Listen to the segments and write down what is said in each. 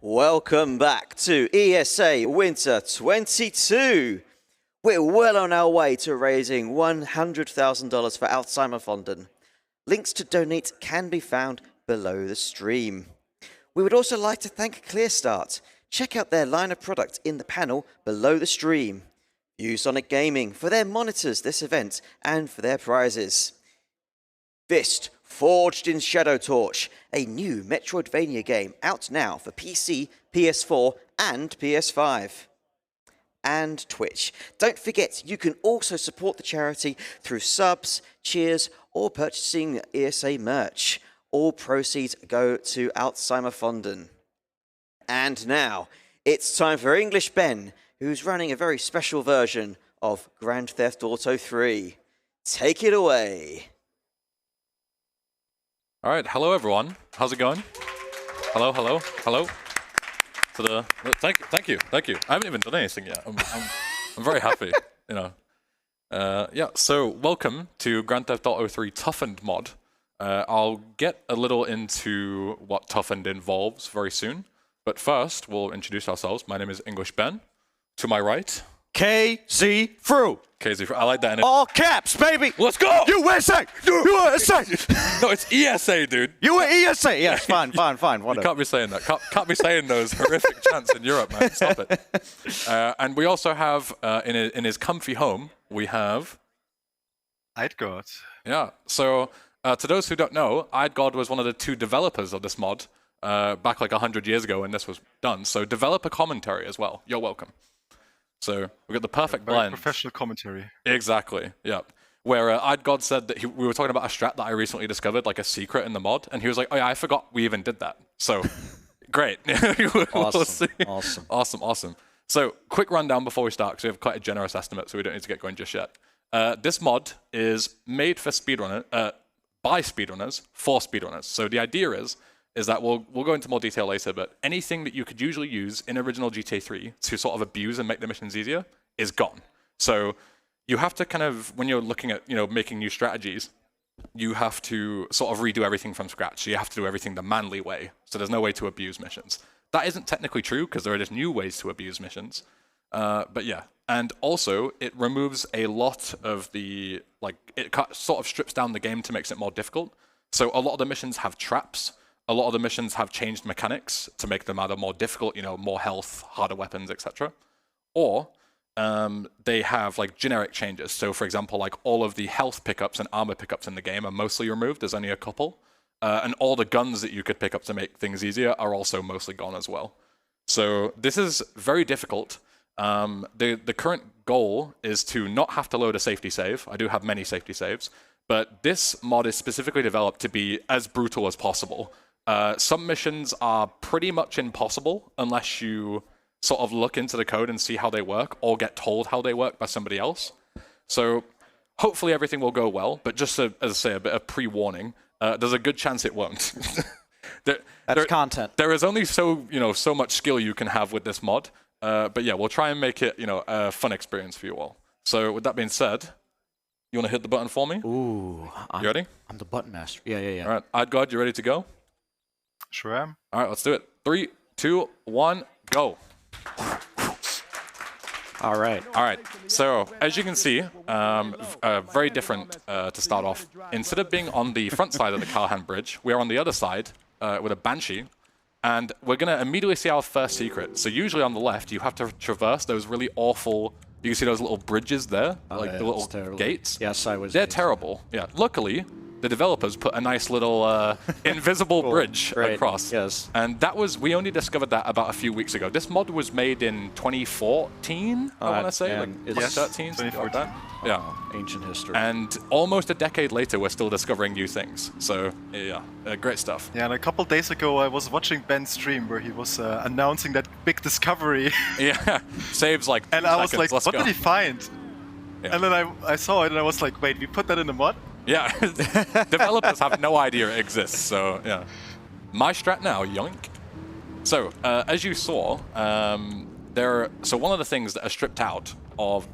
Welcome back to ESA Winter 22. We're well on our way to raising $100,000 for Alzheimer Fonden. Links to donate can be found below the stream. We would also like to thank ClearStart. Check out their line of product in the panel below the stream. ViewSonic Gaming for their monitors this event and for their prizes. Fist Forged in Shadow Torch, a new Metroidvania game out now for PC, PS4 and PS5. And Twitch. Don't forget, you can also support the charity through subs, cheers, or purchasing ESA merch. All proceeds go to Alzheimer Fonden. And now, it's time for English Ben, who's running a very special version of Grand Theft Auto 3. Take it away. All right, hello everyone. How's it going? Hello, hello, hello. Thank you. I haven't even done anything yet. I'm very happy, you know. Yeah, so welcome to Grand Theft Auto 3 Toughened mod. I'll get a little into what Toughened involves very soon, but first we'll introduce ourselves. My name is English Ben. To my right, KZ Fru. KZ Fru. I like that energy. All caps, baby. Let's go. USA. USA. No, it's ESA, dude. You ESA. Yes, fine. Whatever. You can't be saying that. Can't be saying those horrific chants in Europe, man. Stop it. And we also have, in his comfy home, we have... Eidgard. Yeah. So, to those who don't know, Eidgard was one of the two developers of this mod back like 100 years ago when this was done. So, developer commentary as well. You're welcome. So, we've got the perfect blend. Professional commentary. Exactly. Yeah. Where Eidgard said that we were talking about a strat that I recently discovered, like a secret in the mod, and he was like, "Oh yeah, I forgot we even did that." So, great. Awesome. So, quick rundown before we start, because we have quite a generous estimate, so we don't need to get going just yet. This mod is made for by speedrunners for speedrunners. So the idea is that we'll go into more detail later, but anything that you could usually use in original GTA 3 to sort of abuse and make the missions easier is gone. So you have to kind of, when you're looking at, making new strategies, you have to sort of redo everything from scratch. So you have to do everything the manly way. So there's no way to abuse missions. That isn't technically true because there are just new ways to abuse missions. But yeah, and also it removes a lot of the, it sort of strips down the game to make it more difficult. So a lot of the missions have traps. A lot of the missions have changed mechanics to make them either more difficult, more health, harder weapons, etc. Or they have generic changes. So for example, all of the health pickups and armor pickups in the game are mostly removed. There's only a couple. And all the guns that you could pick up to make things easier are also mostly gone as well. So this is very difficult. The current goal is to not have to load a safety save. I do have many safety saves. But this mod is specifically developed to be as brutal as possible. Some missions are pretty much impossible unless you sort of look into the code and see how they work or get told how they work by somebody else. So hopefully everything will go well, but just as I say, a bit of pre-warning, there's a good chance it won't. That's content. There is only so much skill you can have with this mod, but yeah, we'll try and make it a fun experience for you all. So with that being said, you want to hit the button for me? Ooh. You ready? I'm the button master. Yeah. All right, Eidgard, you ready to go? Sure am. All right, let's do it. 3, 2, 1, go. All right. So as you can see, very different to start off. Instead of being on the front side of the Carhan Bridge, we are on the other side with a Banshee. And we're going to immediately see our first secret. So usually on the left, you have to traverse those really awful... You can see those little bridges there, the little gates. Yes, They're terrible. Yeah. Luckily, the developers put a nice little invisible bridge across. Yes. And we only discovered that about a few weeks ago. This mod was made in 2014, I want to say. Yes, 13, 2014. Yeah. Ancient history. And almost a decade later, we're still discovering new things. So, yeah, great stuff. Yeah, and a couple days ago, I was watching Ben's stream where he was announcing that big discovery. Yeah, saves like 2 And I was seconds. like, what did he find? Yeah. And then I saw it and I was like, wait, we put that in the mod? Yeah, developers have no idea it exists, so yeah. My strat now, yoink. So, as you saw, so one of the things that are stripped out of,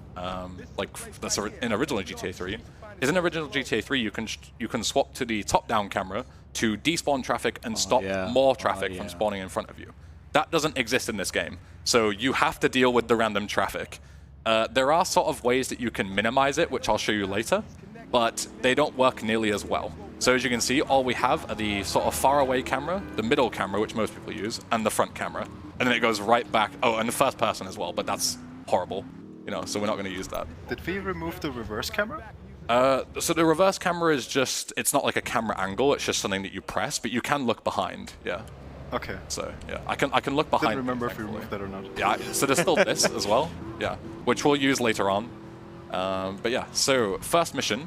that's in original GTA 3, is in original GTA 3 you can swap to the top-down camera to despawn traffic and stop more traffic from spawning in front of you. That doesn't exist in this game. So you have to deal with the random traffic. There are sort of ways that you can minimize it, which I'll show you later, but they don't work nearly as well. So as you can see, all we have are the sort of far away camera, the middle camera, which most people use, and the front camera. And then it goes right back. Oh, and the first person as well, but that's horrible. You know, so we're not going to use that. Did we remove the reverse camera? So the reverse camera is just, it's not like a camera angle, it's just something that you press, but you can look behind, yeah. Okay. So, yeah, I can look behind. Didn't remember if we removed that or not. Yeah, so there's still this as well, yeah, which we'll use later on. But yeah, so first mission,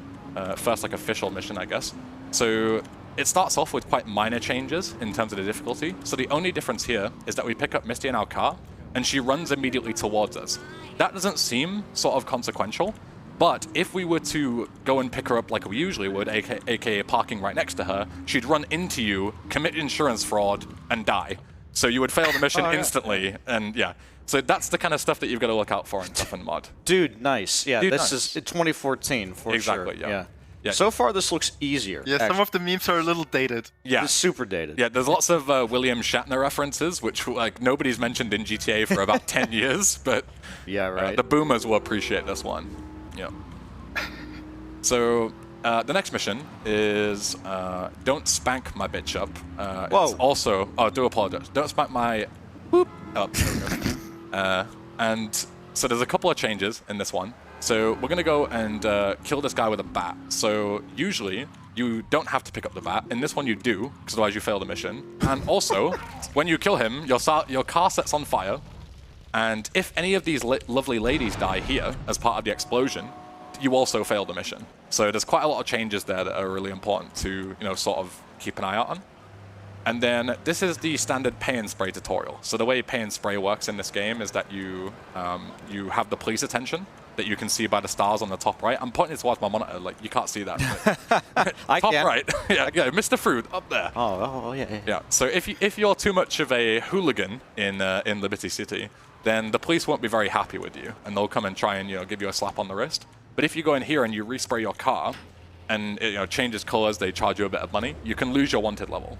first like official mission, I guess. So it starts off with quite minor changes in terms of the difficulty. So the only difference here is that we pick up Misty in our car, and she runs immediately towards us. That doesn't seem sort of consequential, but if we were to go and pick her up like we usually would, aka parking right next to her, she'd run into you, commit insurance fraud, and die. So you would fail the mission instantly, and yeah. So that's the kind of stuff that you've got to look out for in Toughened mod. Dude, nice. Yeah, Dude, this nice. is 2014 for Exactly, sure. yeah. Yeah. So far, this looks easier. Yeah, some of the memes are a little dated. Yeah. It's super dated. Yeah, there's lots of William Shatner references, which like nobody's mentioned in GTA for about 10 years, but Yeah, right. the boomers will appreciate this one. Yeah. So the next mission is don't spank my bitch up. Whoa. It's also, oh, do apologize. Don't spank my whoop up. There we go. And so there's a couple of changes in this one. So we're going to go and kill this guy with a bat. So usually you don't have to pick up the bat. In this one you do, because otherwise you fail the mission. And also, when you kill him, your car sets on fire. And if any of these lovely ladies die here as part of the explosion, you also fail the mission. So there's quite a lot of changes there that are really important to, you know, sort of keep an eye out on. And then this is the standard pay and spray tutorial. So the way pay and spray works in this game is that you have the police attention that you can see by the stars on the top right. I'm pointing towards my monitor, like you can't see that. I top can. right, yeah, Mr. Fruit up there. Oh, yeah. Yeah. So if you're too much of a hooligan in Liberty City, then the police won't be very happy with you, and they'll come and try and give you a slap on the wrist. But if you go in here and you respray your car, and it changes colors, they charge you a bit of money, you can lose your wanted level.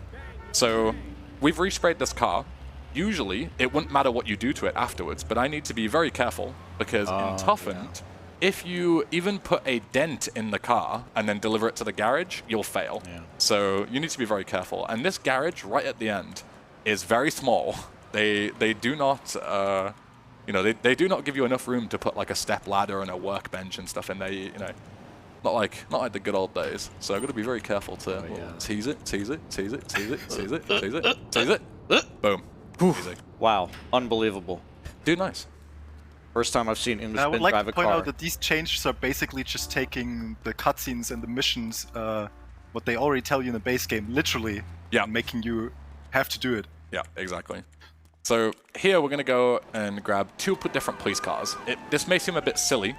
So we've resprayed this car. Usually, it wouldn't matter what you do to it afterwards, but I need to be very careful because in Toughened, if you even put a dent in the car and then deliver it to the garage, you'll fail. Yeah. So you need to be very careful. And this garage right at the end is very small. They do not, they do not give you enough room to put like a step ladder and a workbench and stuff in there. Not like the good old days. So I've got to be very careful to tease it. Boom. Easy. Wow, unbelievable. Dude, nice. First time I've seen I Englishmen would like drive to a point car. out that these changes are basically just taking the cutscenes and the missions, what they already tell you in the base game, literally, and making you have to do it. Yeah, exactly. So here we're going to go and grab 2 different police cars. This may seem a bit silly,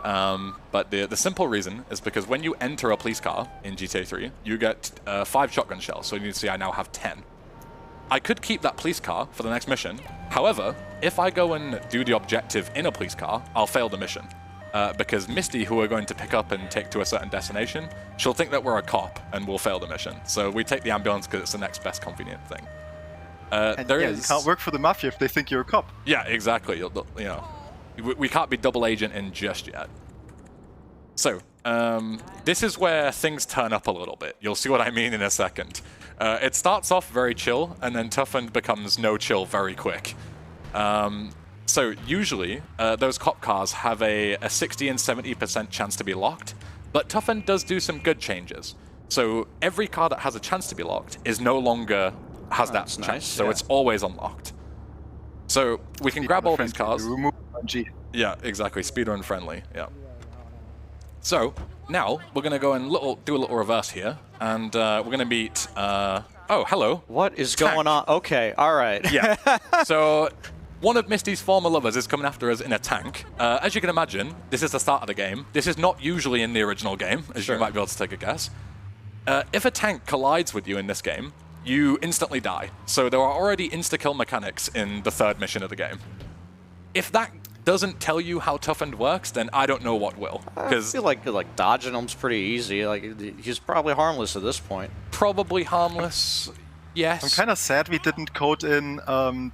but the simple reason is because when you enter a police car in GTA 3, you get 5 shotgun shells. So you see I now have 10. I could keep that police car for the next mission. However, if I go and do the objective in a police car, I'll fail the mission. Because Misty, who we're going to pick up and take to a certain destination, she'll think that we're a cop and we'll fail the mission. So we take the ambulance because it's the next best convenient thing. And you can't work for the mafia if they think you're a cop. Yeah, exactly. We can't be double agent in just yet. So, this is where things turn up a little bit. You'll see what I mean in a second. It starts off very chill, and then Toughened becomes no chill very quick. So usually, those cop cars have a 60 and 70% chance to be locked, but Toughened does do some good changes. So every car that has a chance to be locked is no longer has that chance, nice, so it's always unlocked. So we can grab all these cars. Remove RNG. Yeah, exactly. Speedrun friendly. Yeah. So now we're gonna go and do a little reverse here, and we're gonna meet. Oh, hello. What is going on? Okay, all right. Yeah. So one of Misty's former lovers is coming after us in a tank. As you can imagine, this is the start of the game. This is not usually in the original game, as you might be able to take a guess. If a tank collides with you in this game, you instantly die. So there are already insta-kill mechanics in the 3rd mission of the game. If that doesn't tell you how Toughened works, then I don't know what will. I feel like dodging him's pretty easy. Like he's probably harmless at this point. Probably harmless. Yes. I'm kind of sad we didn't code in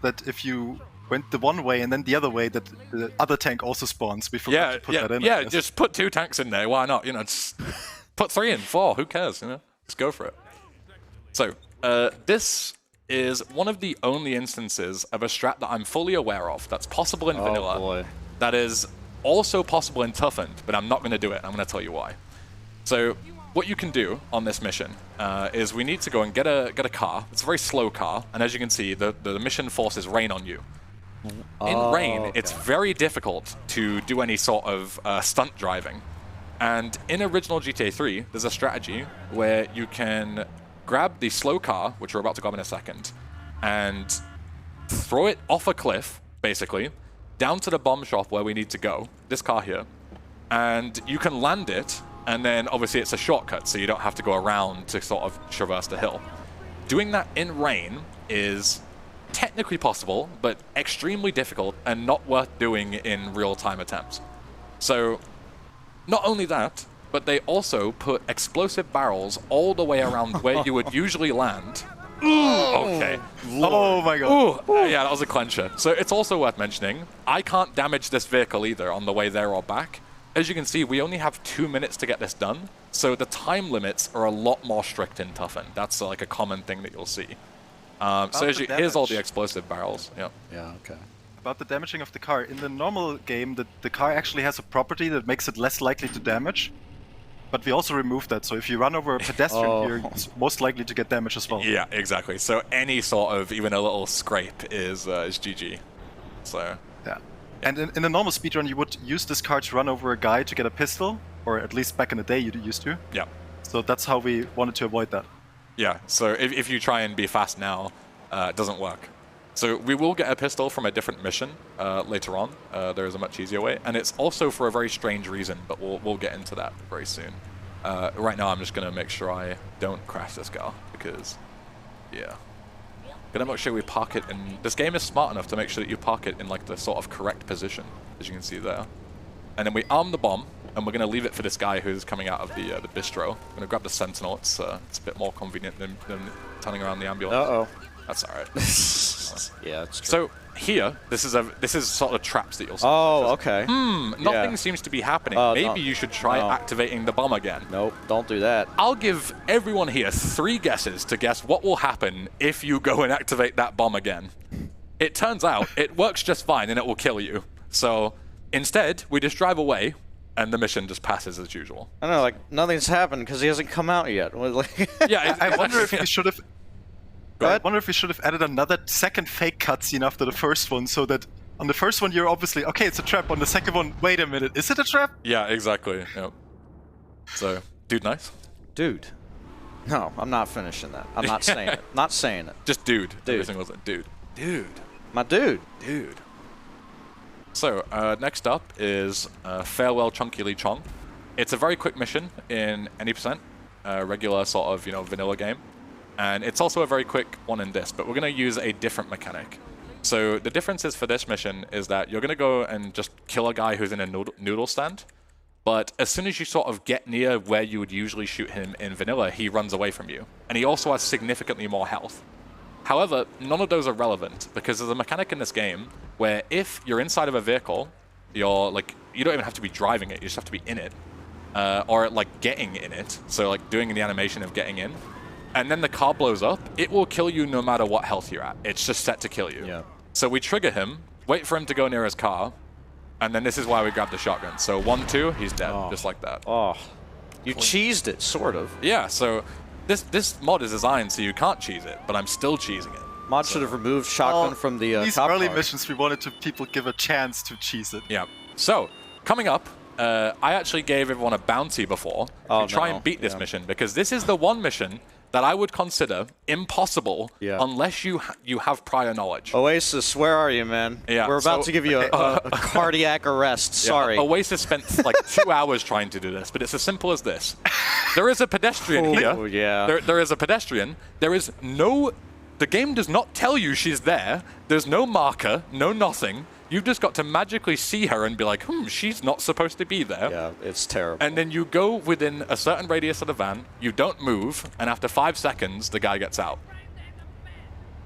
that if you went the one way and then the other way, that the other tank also spawns. We forgot to put that in. Yeah, just put 2 tanks in there. Why not? You know, just put 3 in, 4. Who cares? You know, just go for it. So this is one of the only instances of a strat that I'm fully aware of that's possible in vanilla. Boy. That is also possible in Toughened, but I'm not going to do it. I'm going to tell you why. So what you can do on this mission is we need to go and get a car. It's a very slow car, and as you can see, the mission forces rain on you. In rain, it's very difficult to do any sort of stunt driving. And in original GTA 3, there's a strategy where you can grab the slow car, which we're about to grab in a second, and throw it off a cliff, basically, down to the bomb shop where we need to go, this car here, and you can land it, and then obviously it's a shortcut, so you don't have to go around to sort of traverse the hill. Doing that in rain is technically possible, but extremely difficult and not worth doing in real-time attempts. So, not only that, but they also put explosive barrels all the way around where you would usually land. Okay. Oh my god. Ooh. Yeah, that was a clencher. So it's also worth mentioning, I can't damage this vehicle either on the way there or back. As you can see, we only have 2 minutes to get this done, so the time limits are a lot more strict in Toughened. That's like a common thing that you'll see. So here's all the explosive barrels. Yeah. Yeah, okay. About the damaging of the car. In the normal game, the car actually has a property that makes it less likely to damage. But we also removed that, so if you run over a pedestrian here, it's most likely to get damage as well. Yeah, exactly. So any sort of, even a little scrape is GG. So... Yeah. And in a normal speedrun, you would use this car to run over a guy to get a pistol, or at least back in the day you used to. Yeah. So that's how we wanted to avoid that. Yeah, so if you try and be fast now, it doesn't work. So we will get a pistol from a different mission later on. There is a much easier way, and it's also for a very strange reason, but we'll get into that very soon. Right now, I'm just going to make sure I don't crash this car, because, yeah. Gonna make sure we park it in... This game is smart enough to make sure that you park it in like the sort of correct position, as you can see there. And then we arm the bomb, and we're gonna leave it for this guy who's coming out of the bistro. I'm gonna grab the Sentinel. It's a bit more convenient than turning around the ambulance. Uh-oh. That's all right. Yeah, it's true. So here, this is sort of traps that you'll see. Oh, okay. Nothing seems to be happening. Maybe you should try activating the bomb again. Nope, don't do that. I'll give everyone here 3 guesses to guess what will happen if you go and activate that bomb again. It turns out it works just fine and it will kill you. So instead, we just drive away and the mission just passes as usual. I don't know, like, nothing's happened because he hasn't come out yet. Yeah, I wonder if we should have... I wonder if we should have added another second fake cutscene after the first one, so that on the first one you're obviously, okay, it's a trap. On the second one, wait a minute, is it a trap? Yeah, exactly. Yep. So, dude, nice. Dude. No, I'm not finishing that. I'm not saying it. Not saying it. Just dude. Dude. Every single thing. Dude. Dude. My dude. Dude. So, next up is Farewell Chunky Lee Chong. It's a very quick mission in any %, regular sort of, vanilla game. And it's also a very quick one in this, but we're going to use a different mechanic. So the differences for this mission is that you're going to go and just kill a guy who's in a noodle stand, but as soon as you sort of get near where you would usually shoot him in vanilla, he runs away from you. And he also has significantly more health. However, none of those are relevant, because there's a mechanic in this game where if you're inside of a vehicle, you don't even have to be driving it, you just have to be in it, or like getting in it, so like doing the animation of getting in. And then the car blows up, it will kill you no matter what health you're at. It's just set to kill you. Yeah. So we trigger him, wait for him to go near his car, and then this is why we grab the shotgun. So 1, 2, he's dead, just like that. Oh. You cheesed it, sort of. Yeah, so this mod is designed so you can't cheese it, but I'm still cheesing it. Mod should have removed shotgun from the these cop early car. missions, we wanted to people give a chance to cheese it. Yeah. So, coming up, I actually gave everyone a bounty before to try and beat this mission, because this is the one mission that I would consider impossible unless you have prior knowledge. Oasis, where are you, man? Yeah, We're about to give you a cardiac arrest. Sorry. Oasis spent like 2 hours trying to do this, but it's as simple as this. There is a pedestrian here. Oh, yeah. There is a pedestrian. There is no... The game does not tell you she's there. There's no marker, no nothing. You've just got to magically see her and be like, she's not supposed to be there. Yeah, it's terrible. And then you go within a certain radius of the van, you don't move, and after 5 seconds, the guy gets out.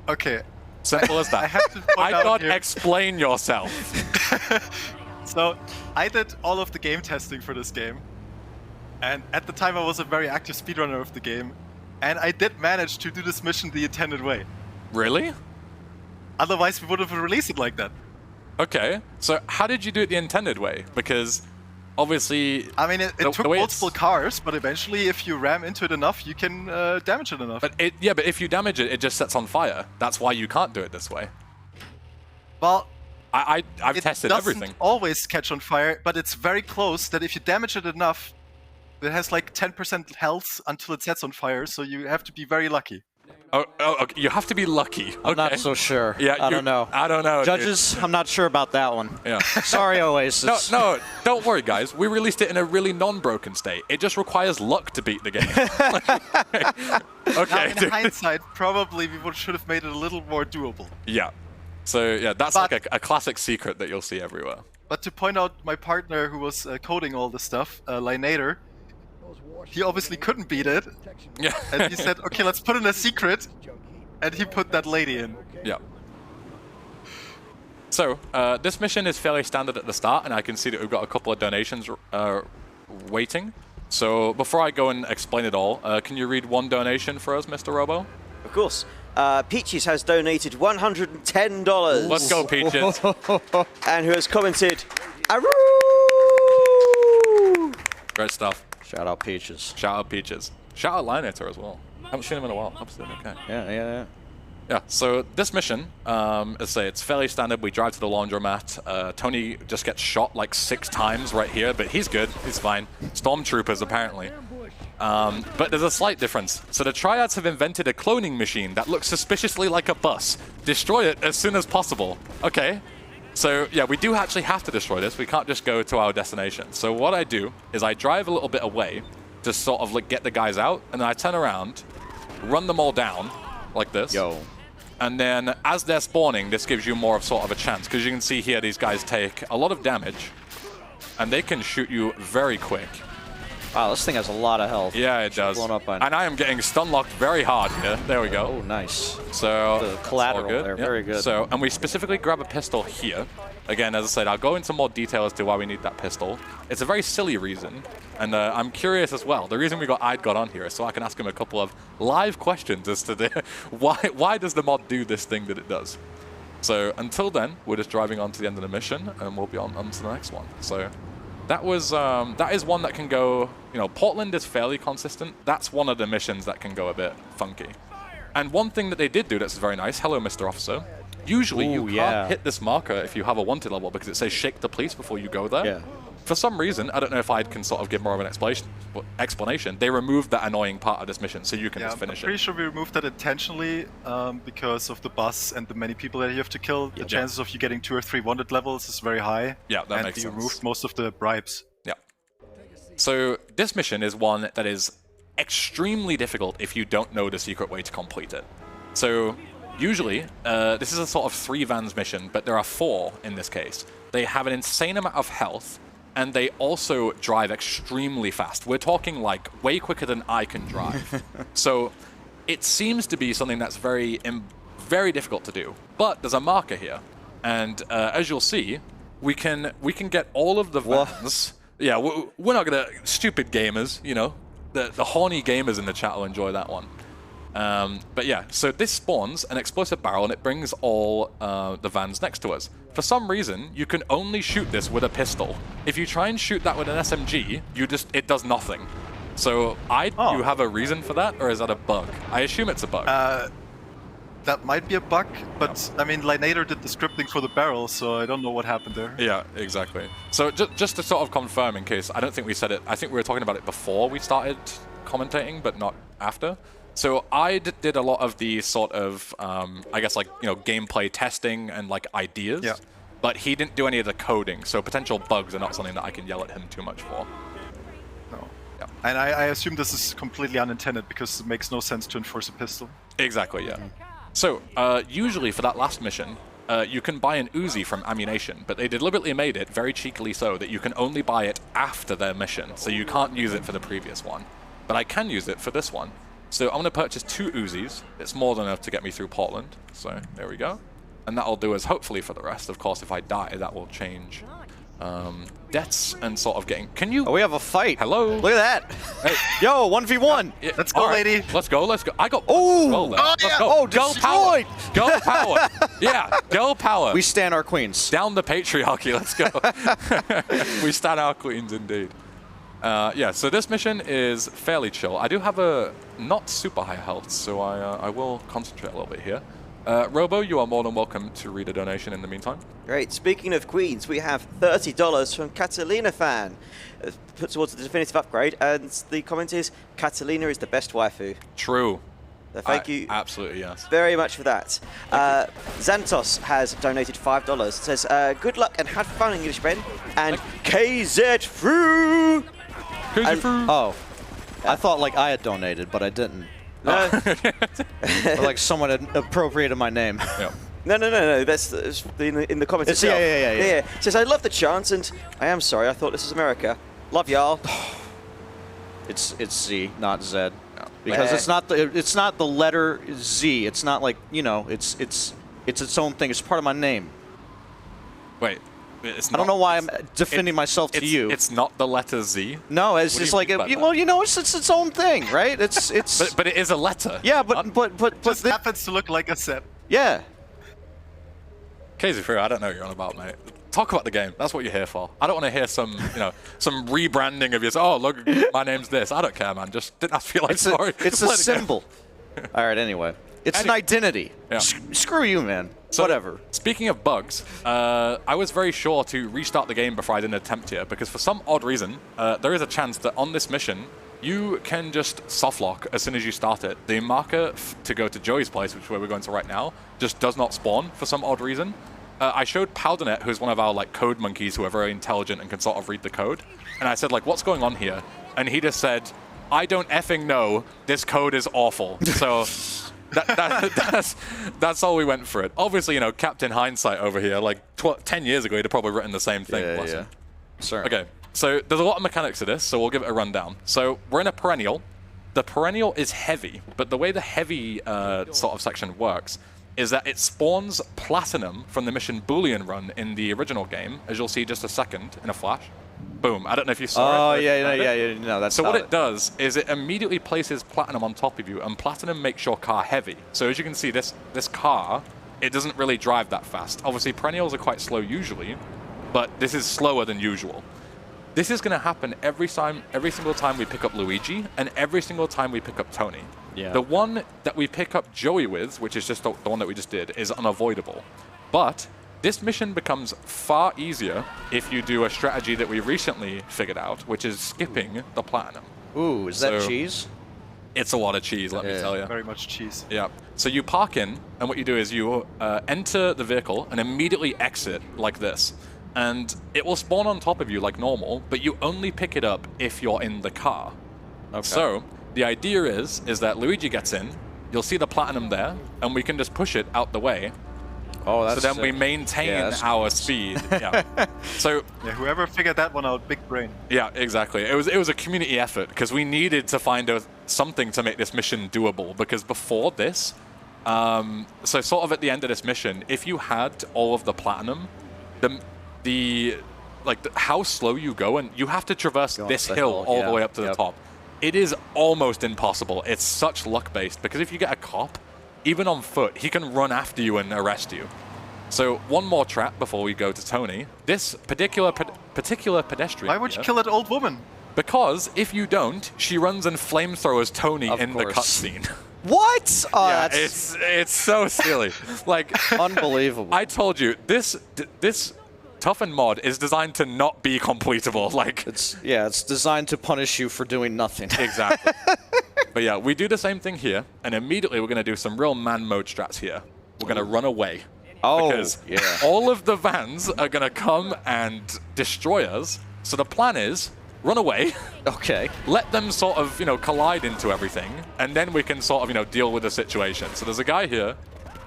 Okay. Simple as that. I have to point out God, here. explain yourself. So I did all of the game testing for this game, and at the time I was a very active speedrunner of the game, and I did manage to do this mission the intended way. Really? Otherwise, we would have released it like that. Okay. So how did you do it the intended way? Because obviously, I mean, it The took way multiple it's- cars, but eventually, if you ram into it enough, you can damage it enough. but if you damage it, it just sets on fire. That's why you can't do it this way. Well, I've it tested doesn't everything. always catch on fire, but it's very close that if you damage it enough, it has like 10% health until it sets on fire, so you have to be very lucky. Oh, okay. You have to be lucky. Okay. Not so sure. Yeah, I don't know. I don't know. dude. Judges, I'm not sure about that one. Yeah. Sorry, Oasis. No, don't worry, guys. We released it in a really non-broken state. It just requires luck to beat the game. Now, Okay. in hindsight, probably we should have made it a little more doable. Yeah. So yeah, that's But- like a classic secret that you'll see everywhere. But to point out my partner who was coding all this stuff, Liberator, he obviously couldn't beat it, Yeah. and he said, okay, let's put in a secret, and he put that lady in. Yeah. So this mission is fairly standard at the start, and I can see that we've got a couple of donations waiting. So before I go and explain it all, can you read one donation for us, Mr. Robo? Of course. Peaches has donated $110. Let's go, Peaches. And who has commented, Aroo! Great stuff. Shout out Peaches. Shout out Peaches. Shout out Liberator as well. Haven't seen him in a while. Hope he's doing okay. Yeah. Yeah, so this mission, as I say, it's fairly standard. We drive to the laundromat. Tony just gets shot like 6 times right here, but he's good. He's fine. Stormtroopers, apparently. But there's a slight difference. So the Triads have invented a cloning machine that looks suspiciously like a bus. Destroy it as soon as possible. Okay. So yeah, we do actually have to destroy this. We can't just go to our destination. So what I do is I drive a little bit away to sort of like get the guys out, and then I turn around, run them all down like this. Yo. And then as they're spawning, this gives you more of sort of a chance, because you can see here these guys take a lot of damage, and they can shoot you very quick. Wow, this thing has a lot of health. Yeah, it does. Blown up by now. And I am getting stun locked very hard here. There we go. Oh, nice. So The that's collateral all good. there, Yep. very good. So, and we specifically grab a pistol here. Again, as I said, I'll go into more detail as to why we need that pistol. It's a very silly reason, and I'm curious as well. The reason we got on here is so I can ask him a couple of live questions as to the why does the mod do this thing that it does. So until then, we're just driving on to the end of the mission, and we'll be on to the next one. So that is one that can go. You know, Portland is fairly consistent. That's one of the missions that can go a bit funky. And one thing that they did do that's very nice. Hello, Mr. Officer. Usually you Ooh, can't yeah. hit this marker if you have a wanted level because it says shake the police before you go there. Yeah. For some reason, I don't know if I can sort of give more of an explanation. They removed that annoying part of this mission, so you can Yeah, just I'm finish pretty it. sure we removed that intentionally because of the bus and the many people that you have to kill. The chances of you getting 2 or 3 wanted levels is very high. Yeah, that and makes we sense. removed most of the bribes. Yeah. So this mission is one that is extremely difficult if you don't know the secret way to complete it. So usually, this is a sort of 3 vans mission, but there are 4 in this case. They have an insane amount of health, and they also drive extremely fast. We're talking like way quicker than I can drive. So it seems to be something that's very difficult to do. But there's a marker here, and as you'll see, we can get all of the vans. Yeah, we're not gonna stupid gamers, you know. The horny gamers in the chat will enjoy that one. But yeah, so this spawns an explosive barrel and it brings all the vans next to us. For some reason, you can only shoot this with a pistol. If you try and shoot that with an SMG, it does nothing. So you have a reason for that, or is that a bug? I assume it's a bug. That might be a bug, but I mean, Liberator did the scripting for the barrel, so I don't know what happened there. Yeah, exactly. So just to sort of confirm, in case I don't think we said it, I think we were talking about it before we started commentating, but not after. So I did a lot of the sort of, I guess, like, you know, gameplay testing and like ideas. Yeah. But he didn't do any of the coding, so potential bugs are not something that I can yell at him too much for. No. Yeah. And I assume this is completely unintended because it makes no sense to enforce a pistol. Exactly, yeah. So usually for that last mission, you can buy an Uzi from Ammunition, but they deliberately made it very cheekily so that you can only buy it after their mission, so you can't use it for the previous one. But I can use it for this one. So I'm going to purchase 2 Uzis. It's more than enough to get me through Portland. So there we go. And that'll do us hopefully for the rest. Of course, if I die, that will change deaths and sort of getting... Can you... Oh, we have a fight. Hello? Look at that. Hey. Yo, 1v1. Yeah, Let's go, all right. lady. Let's go, let's go. I got... Oh, Well then. Let's yeah. go. Oh, girl power. destroyed. Girl power. Yeah, girl power. We stand our queens. Down the patriarchy, let's go. We stand our queens indeed. Yeah, so this mission is fairly chill. I do have a not super high health, so I will concentrate a little bit here. Robo, you are more than welcome to read a donation in the meantime. Great. Speaking of queens, we have $30 from Catalina fan. Put towards the definitive upgrade, and the comment is, Catalina is the best waifu. True. So thank you Absolutely, yes. very much for that. Xantos has donated $5. It says, good luck and have fun, English Ben. And KZ Fru. Oh, I thought like I had donated, but I didn't. No. Or like someone had appropriated my name. Yeah. No. That's in the comments It's- itself. yeah. It says, I love the chant, and I am sorry, I thought this was America. Love y'all. It's Z, not Z. No. Because it's not the letter Z. It's not like, you know, it's its own thing. It's part of my name. Wait. It's I don't know why I'm defending myself to you. It's not the letter Z. No, it's What do just you like mean by that? well, you know, it's its own thing, right? It's But it is a letter. yeah, but Just happens to look like a set. yeah. Casey Frew, I don't know what you're on about, mate. Talk about the game. That's what you're here for. I don't want to hear some, some rebranding of yours. Oh, look, my name's this. I don't care, man. Just I feel like It's a sorry. it's Just a let it go. symbol. All right. Anyway, it's an identity. Yeah. Screw you, man. So, Whatever. Speaking of bugs, I was very sure to restart the game before I did an attempt here because for some odd reason, there is a chance that on this mission, you can just softlock as soon as you start it. The marker to go to Joey's place, which is where we're going to right now, just does not spawn for some odd reason. I showed Powdernet, who's one of our code monkeys who are very intelligent and can sort of read the code, and I said what's going on here? And he just said, I don't effing know. This code is awful. So. That's all we went for it. Obviously, Captain Hindsight over here, 10 years ago, he'd have probably written the same thing. bless him. Sorry. Okay, so there's a lot of mechanics to this, so we'll give it a rundown. So we're in a perennial. The perennial is heavy, but the way the heavy sort of section works is that it spawns platinum from the mission Boolean run in the original game, as you'll see just a second in a flash. Boom. I don't know if you saw it. Oh, yeah. No, that's So not what it does is it immediately places platinum on top of you, and platinum makes your car heavy. So as you can see, this car, it doesn't really drive that fast. Obviously, perennials are quite slow usually, but this is slower than usual. This is going to happen every single time we pick up Luigi, and every single time we pick up Tony. Yeah. The one that we pick up Joey with, which is just the one that we just did, is unavoidable. But this mission becomes far easier if you do a strategy that we recently figured out, which is skipping the platinum. Ooh, is that So- cheese? It's a lot of cheese, let me tell you. Very much cheese. Yeah. So you park in, and what you do is you enter the vehicle and immediately exit like this. And it will spawn on top of you like normal, but you only pick it up if you're in the car. Okay. So the idea is that Luigi gets in, you'll see the platinum there, and we can just push it out the way. Oh, that's So then we sick. maintain Yeah, that's our speed. Yeah. So Yeah, whoever figured that one out, big brain. yeah, exactly. It was a community effort because we needed to find something to make this mission doable. Because before this, so sort of at the end of this mission, if you had all of the platinum, how slow you go, and you have to traverse Go this up the hill hill, all yeah. the way up to the Yep. top. It is almost impossible. It's such luck-based because if you get a cop, even on foot, he can run after you and arrest you. So one more trap before we go to Tony. This particular pedestrian. Why would you here- kill that old woman? Because if you don't, she runs and fflamethrowers Tony Of in the course. cutscene. What? Oh, Yeah, that's it's so silly. unbelievable. I told you this Toughened mod is designed to not be completable. It's designed to punish you for doing nothing. Exactly. But yeah, we do the same thing here, and immediately we're going to do some real man mode strats here. We're going to run away. Oh, Because yeah. all of the vans are going to come and destroy us. So the plan is run away. Okay. Let them sort of, collide into everything, and then we can sort of, deal with the situation. So there's a guy here,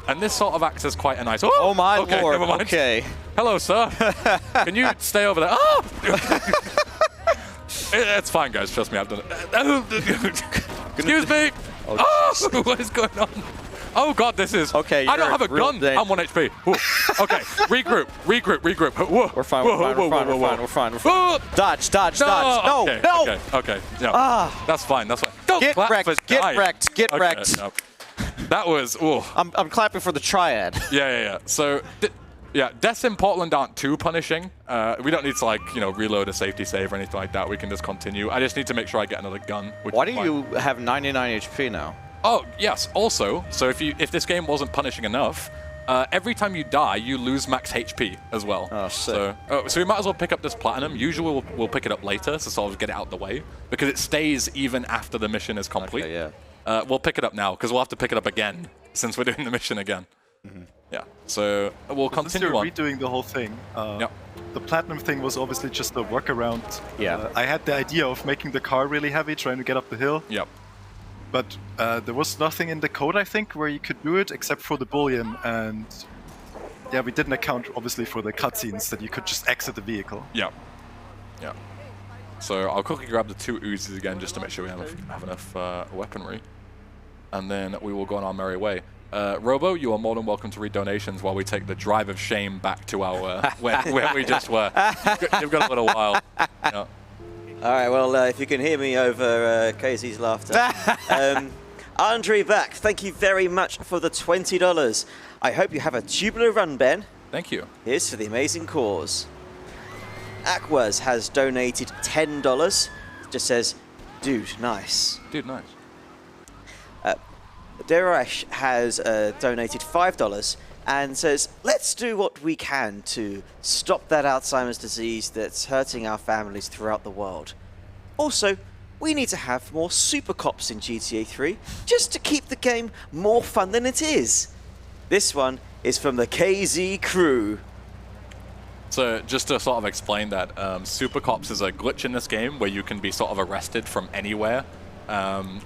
and this sort of acts as quite a nice... Oh my okay, lord. never mind. Okay. Hello, sir. Can you stay over there? Oh! It's fine, guys. Trust me, I've done it. Excuse me. Oh, What is going on? Oh god, this is. Okay, I don't you're have a real gun. dang- I'm 1 HP. Whoa. Okay, regroup. Whoa. We're fine, Whoa, we're fine, whoa, we're fine, whoa, we're whoa. fine, we're fine, we're fine. Whoa. Dodge, dodge, dodge. No, okay, no. Okay. No, that's fine. Don't Get clap for wrecked, get dying. wrecked, get Okay, wrecked. no. That was. Ooh. I'm clapping for the triad. Yeah. So, deaths in Portland aren't too punishing. We don't need to reload a safety save or anything like that. We can just continue. I just need to make sure I get another gun. Why do you have 99 HP now? Oh yes. Also, so if this game wasn't punishing enough, every time you die, you lose max HP as well. Oh, sick. So we might as well pick up this platinum. Usually we'll pick it up later to sort of get it out the way because it stays even after the mission is complete. Okay, yeah. We'll pick it up now because we'll have to pick it up again since we're doing the mission again. Yeah. So we'll continue on. Redoing the whole thing. Yep. The platinum thing was obviously just a workaround. Yeah. I had the idea of making the car really heavy, trying to get up the hill. Yep. But there was nothing in the code, I think, where you could do it except for the bullion. And yeah, we didn't account, obviously, for the cutscenes that you could just exit the vehicle. Yep. So I'll quickly grab the 2 Uzis again just to make sure we have enough weaponry. And then we will go on our merry way. Robo, you are more than welcome to read donations while we take the drive of shame back to our where we just were. You've got a little while. Yeah. All right, well, if you can hear me over Casey's laughter. Andre Back, thank you very much for the $20. I hope you have a tubular run, Ben. Thank you. Here's to the amazing cause. Aquas has donated $10. Just says, dude, nice. Dude, nice. Derash has donated $5 and says, let's do what we can to stop that Alzheimer's disease that's hurting our families throughout the world. Also, we need to have more super cops in GTA 3 just to keep the game more fun than it is. This one is from the KZ crew. So just to sort of explain that, Super Cops is a glitch in this game where you can be sort of arrested from anywhere,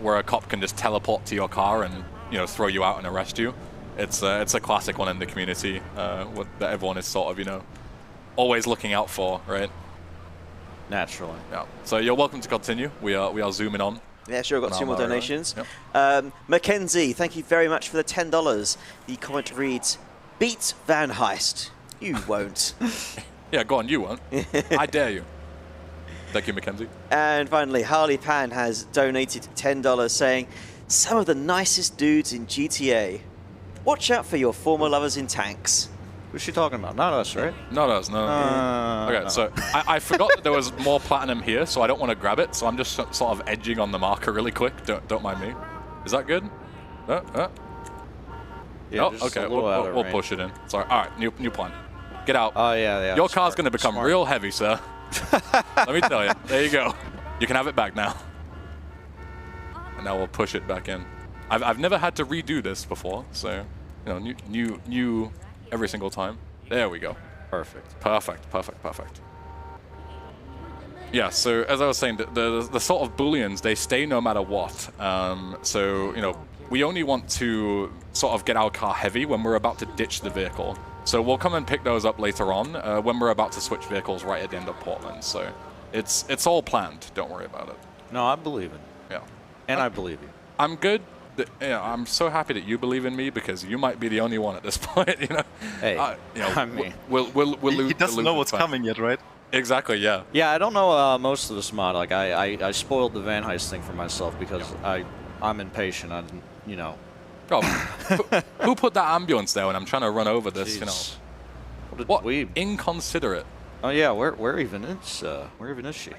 where a cop can just teleport to your car and throw you out and arrest you. It's a classic one in the community that everyone is sort of always looking out for, right? Naturally. Yeah. So you're welcome to continue. We are zooming on. Yeah, sure, I've got 2 more donations. Yep. Mackenzie, thank you very much for the $10. The comment reads, beat Van Heist. You won't. Yeah, go on, you won't. I dare you. Thank you, Mackenzie. And finally, Harley Pan has donated $10 saying, some of the nicest dudes in GTA. Watch out for your former lovers in tanks. Who's she talking about? Not us, right? Not us, no. Okay, no. so I forgot that there was more platinum here, so I don't want to grab it, so I'm just sort of edging on the marker really quick. Don't mind me. Is that good? Yeah, Oh, just okay, a little out of we'll range. push it in. Sorry. All right, new plan. Get out. Oh, yeah. Your car's going to become real heavy, sir. Let me tell you. There you go. You can have it back now. And now we'll push it back in. I've never had to redo this before, so new every single time. There we go. Perfect. Perfect. Yeah, so as I was saying, the sort of booleans, they stay no matter what. So, we only want to sort of get our car heavy when we're about to ditch the vehicle. So we'll come and pick those up later on when we're about to switch vehicles right at the end of Portland. So it's all planned. Don't worry about it. No, I believe it. Yeah. And I believe you. I'm good. I'm so happy that you believe in me because you might be the only one at this point. Hey, I mean, we'll lose. He doesn't know what's coming yet, right? Exactly. Yeah. Yeah, I don't know most of this mod. Like, I spoiled the Van Heist thing for myself because I'm impatient. Oh, who put that ambulance there when I'm trying to run over this? Jeez. What? We... Inconsiderate. Oh yeah, where even is she?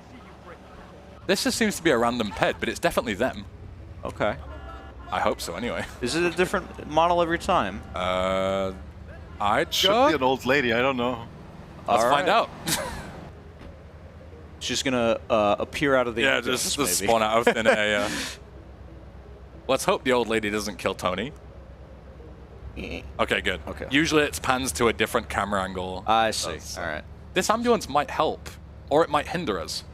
This just seems to be a random ped, but it's definitely them. Okay. I hope so, anyway. Is it a different model every time? Should be an old lady. I don't know. Let's find out. She's gonna appear out of the just spawn out of thin air. Yeah. Let's hope the old lady doesn't kill Tony. Okay, good. Okay. Usually it pans to a different camera angle. I see. All right. This ambulance might help, or it might hinder us.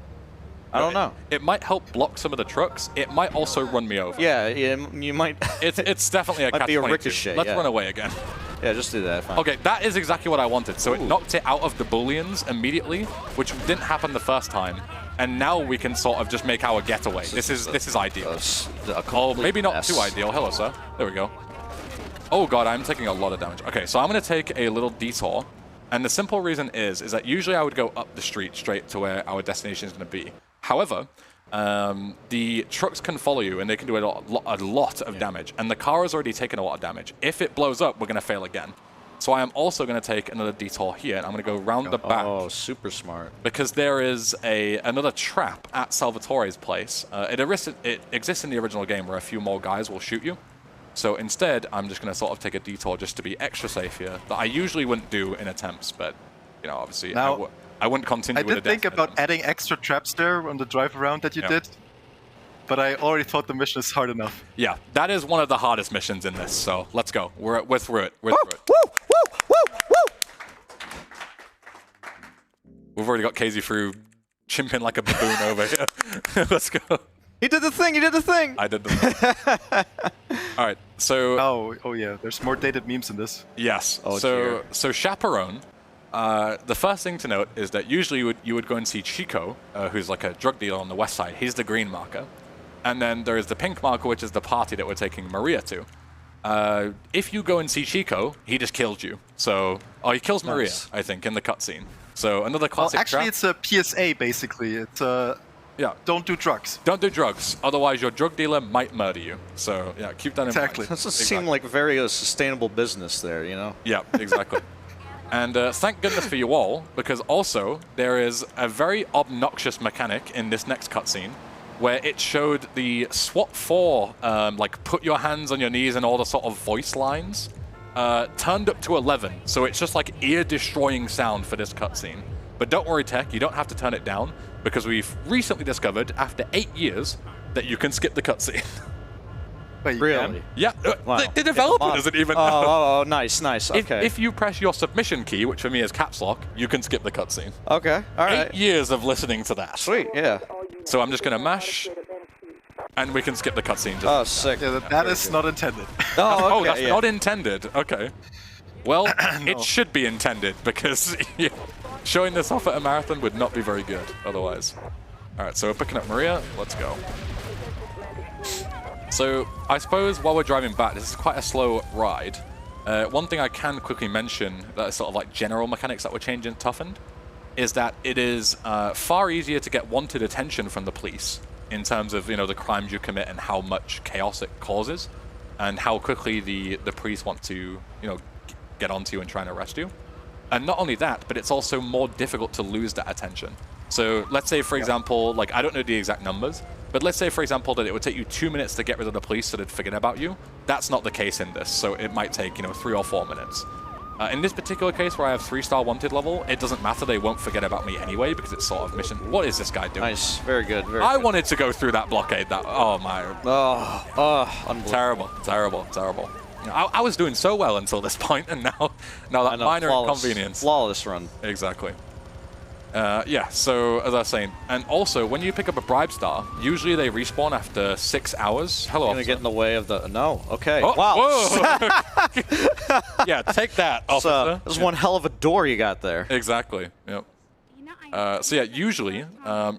I don't know. It might help block some of the trucks. It might also run me over. Yeah, you might. It's definitely a might be a catch-22. ricochet. Let's yeah. run away again. Yeah, just do that. Fine. Okay, that is exactly what I wanted. So it knocked it out of the booleans immediately, which didn't happen the first time. and now we can sort of just make our getaway. This is ideal. Oh, maybe not too ideal. Hello, sir. There we go. Oh god, I'm taking a lot of damage. Okay, so I'm going to take a little detour, and the simple reason is that usually I would go up the street straight to where our destination is going to be. However, the trucks can follow you, and they can do a lot of damage, and the car has already taken a lot of damage. If it blows up, we're going to fail again. So I am also going to take another detour here, and I'm going to go round the back. Oh, super smart. Because there is another trap at Salvatore's place. It exists in the original game where a few more guys will shoot you. So instead, I'm just going to sort of take a detour just to be extra safe here. That I usually wouldn't do in attempts, but, you know, obviously Now, I wouldn't continue with I did think about adding extra traps there on the drive around that you did, but I already thought the mission is hard enough. Yeah, that is one of the hardest missions in this, so let's go. We're through it. We're through it. Woo! Woo! Woo! Woo! We've already got KZ through chimping like a baboon over here. Let's go. He did the thing! He did the thing! I did the thing. All right, so... Oh yeah, there's more dated memes in this. Yes. Oh, so Chaperone, the first thing to note is that usually you would go and see Chico, who's like a drug dealer on the west side. He's the green marker. And then there is the pink marker, which is the party that we're taking Maria to. If you go and see Chico, he just kills you. So, he kills Maria, Nice. I think, in the cutscene. So another classic Well, actually, trap. it's a PSA basically. It's Yeah. don't do drugs. Don't do drugs, otherwise your drug dealer might murder you. So yeah, keep that in Exactly. mind. That doesn't seem like very sustainable business there, you know? Yeah, exactly. And thank goodness for you all, because also there is a very obnoxious mechanic in this next cutscene where it showed the SWAT 4, like put your hands on your knees and all the sort of voice lines, turned up to 11. So it's just like ear-destroying sound for this cutscene. But don't worry, Tech, you don't have to turn it down, because we've recently discovered, after 8 years, that you can skip the cutscene. Wait, you Really? can? Yeah, Wow. the developer doesn't even know. Oh, nice, nice. Okay. If you press your submission key, which for me is caps lock, you can skip the cutscene. Okay, all 8 right. years of listening to that. Sweet, yeah. So I'm just going to mash, and we can skip the cutscene. Oh, sick. Yeah, that is not intended. Oh, Oh, okay, that's yeah. not intended. Okay. Well, it should be intended, because showing this off at a marathon would not be very good otherwise. All right, so we're picking up Maria. Let's go. So I suppose while we're driving back, this is quite a slow ride. One thing I can quickly mention that is sort of like general mechanics that were changed in Toughened is that it is far easier to get wanted attention from the police in terms of, you know, the crimes you commit and how much chaos it causes and how quickly the police want to, you know, get onto you and try and arrest you. And not only that, but it's also more difficult to lose that attention. So let's say, for example, like, I don't know the exact numbers, but let's say, for example, that it would take you 2 minutes to get rid of the police so they'd forget about you. That's not the case in this, so it might take, you know, 3 or 4 minutes. In this particular case where I have 3-star wanted level, it doesn't matter, they won't forget about me anyway because it's sort of mission. What is this guy doing? Nice, very good. Very I good. wanted to go through that blockade. Oh my. Unbelievable. Terrible, terrible, terrible. I was doing so well until this point, and now that minor inconvenience. Flawless run. Exactly. Yeah, so as I was saying, and also when you pick up a bribe star, usually they respawn after 6 hours. Hello, Gonna officer. get in the way of the. No. Okay. Oh, wow. whoa. Yeah, take that, officer. There's one hell of a door you got there. Exactly. Yep. So yeah, usually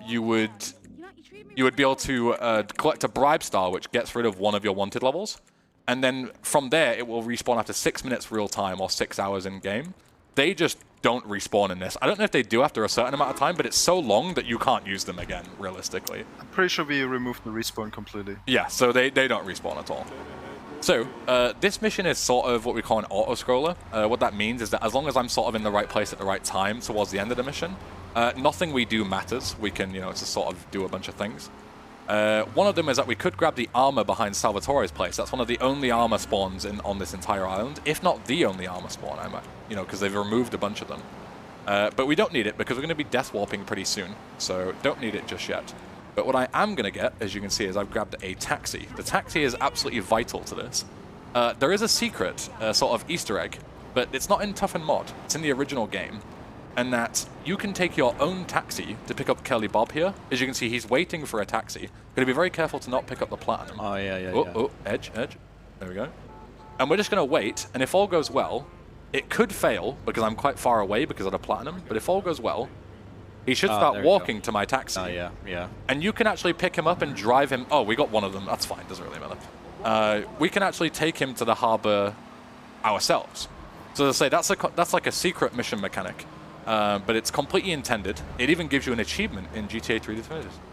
you would be able to collect a bribe star, which gets rid of one of your wanted levels, and then from there it will respawn after 6 minutes real time or 6 hours in game. They just don't respawn in this. I don't know if they do after a certain amount of time, but it's so long that you can't use them again, realistically. I'm pretty sure we removed the respawn completely. Yeah, so they don't respawn at all. So, this mission is sort of what we call an auto-scroller. What that means is that as long as I'm sort of in the right place at the right time towards the end of the mission, nothing we do matters. We can, you know, just sort of do a bunch of things. One of them is that we could grab the armor behind Salvatore's place. That's one of the only armor spawns on this entire island, if not the only armor spawn, you know, because they've removed a bunch of them. But we don't need it because we're going to be death warping pretty soon, so don't need it just yet. But what I am going to get, as you can see, is I've grabbed a taxi. The taxi is absolutely vital to this. There is a secret, sort of Easter egg, but it's not in Toughened mod. It's in the original game. And that you can take your own taxi to pick up Kelly Bob here. As you can see, he's waiting for a taxi. Got to be very careful to not pick up the platinum. Oh, yeah. Oh, edge. There we go. And we're just going to wait, and if all goes well, it could fail, because I'm quite far away because of the platinum, but if all goes well, he should start walking to my taxi. Oh, yeah, yeah. And you can actually pick him up and drive him. Oh, we got one of them. That's fine. Doesn't really matter. We can actually take him to the harbor ourselves. So as I say, that's like a secret mission mechanic, but it's completely intended. It even gives you an achievement in GTA 3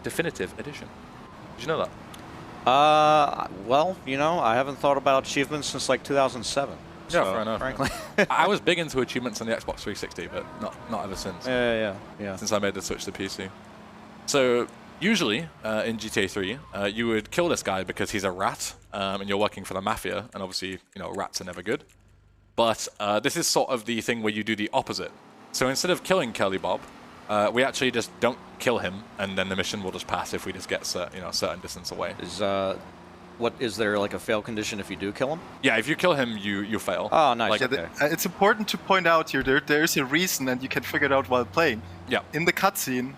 Definitive Edition. Did you know that? Well, you know, I haven't thought about achievements since like 2007. Yeah, So, fair enough. frankly. I was big into achievements on the Xbox 360, but not ever since. Yeah. Since I made the switch to PC. So usually in GTA 3, you would kill this guy because he's a rat, and you're working for the mafia, and obviously, you know, rats are never good. But this is sort of the thing where you do the opposite. So instead of killing Curly Bob, we actually just don't kill him, and then the mission will just pass if we just get a certain distance away. Is there like a fail condition if you do kill him? Yeah, if you kill him, you fail. Oh, nice. Like, Okay. It's important to point out here, there is a reason, and you can figure it out while playing. Yeah. In the cutscene,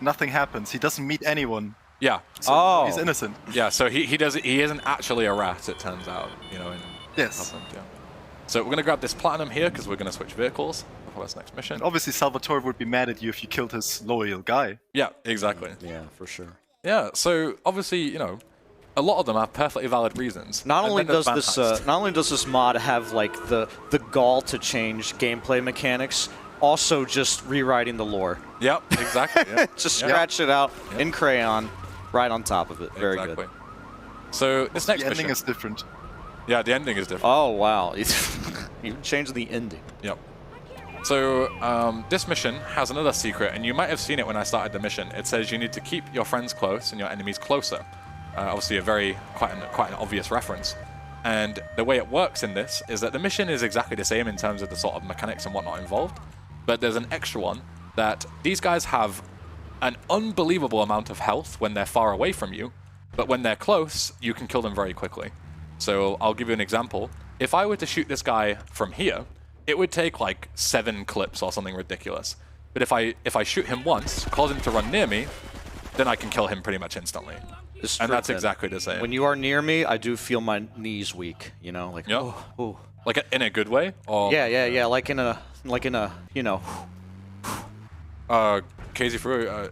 nothing happens. He doesn't meet anyone. Yeah. So he's innocent. Yeah, so he isn't actually a rat, it turns out, you know. Yes. Yeah. So we're going to grab this platinum here because we're going to switch vehicles for this next mission. And obviously, Salvatore would be mad at you if you killed his loyal guy. Yeah, exactly. Yeah, for sure. Yeah, so obviously, you know, a lot of them have perfectly valid reasons. Not only And then does there's this mod have like the gall to change gameplay mechanics, also just rewriting the lore. Yep, exactly. Yeah. Just scratch it out in crayon, right on top of it. Very exactly. good. So this next The ending mission, is different. yeah, the ending is different. Oh wow, you changed the ending. Yep. So this mission has another secret, and you might have seen it when I started the mission. It says you need to keep your friends close and your enemies closer. Obviously, quite an obvious reference. And the way it works in this is that the mission is exactly the same in terms of the sort of mechanics and whatnot involved, but there's an extra one that these guys have an unbelievable amount of health when they're far away from you, but when they're close, you can kill them very quickly. So I'll give you an example. If I were to shoot this guy from here, it would take like 7 clips or something ridiculous. But if I shoot him once, cause him to run near me, then I can kill him pretty much instantly. And that's exactly the same. When you are near me, I do feel my knees weak. You know, like Yep. oh. Like in a good way, or Yeah. Like in a you know. Casey Frew.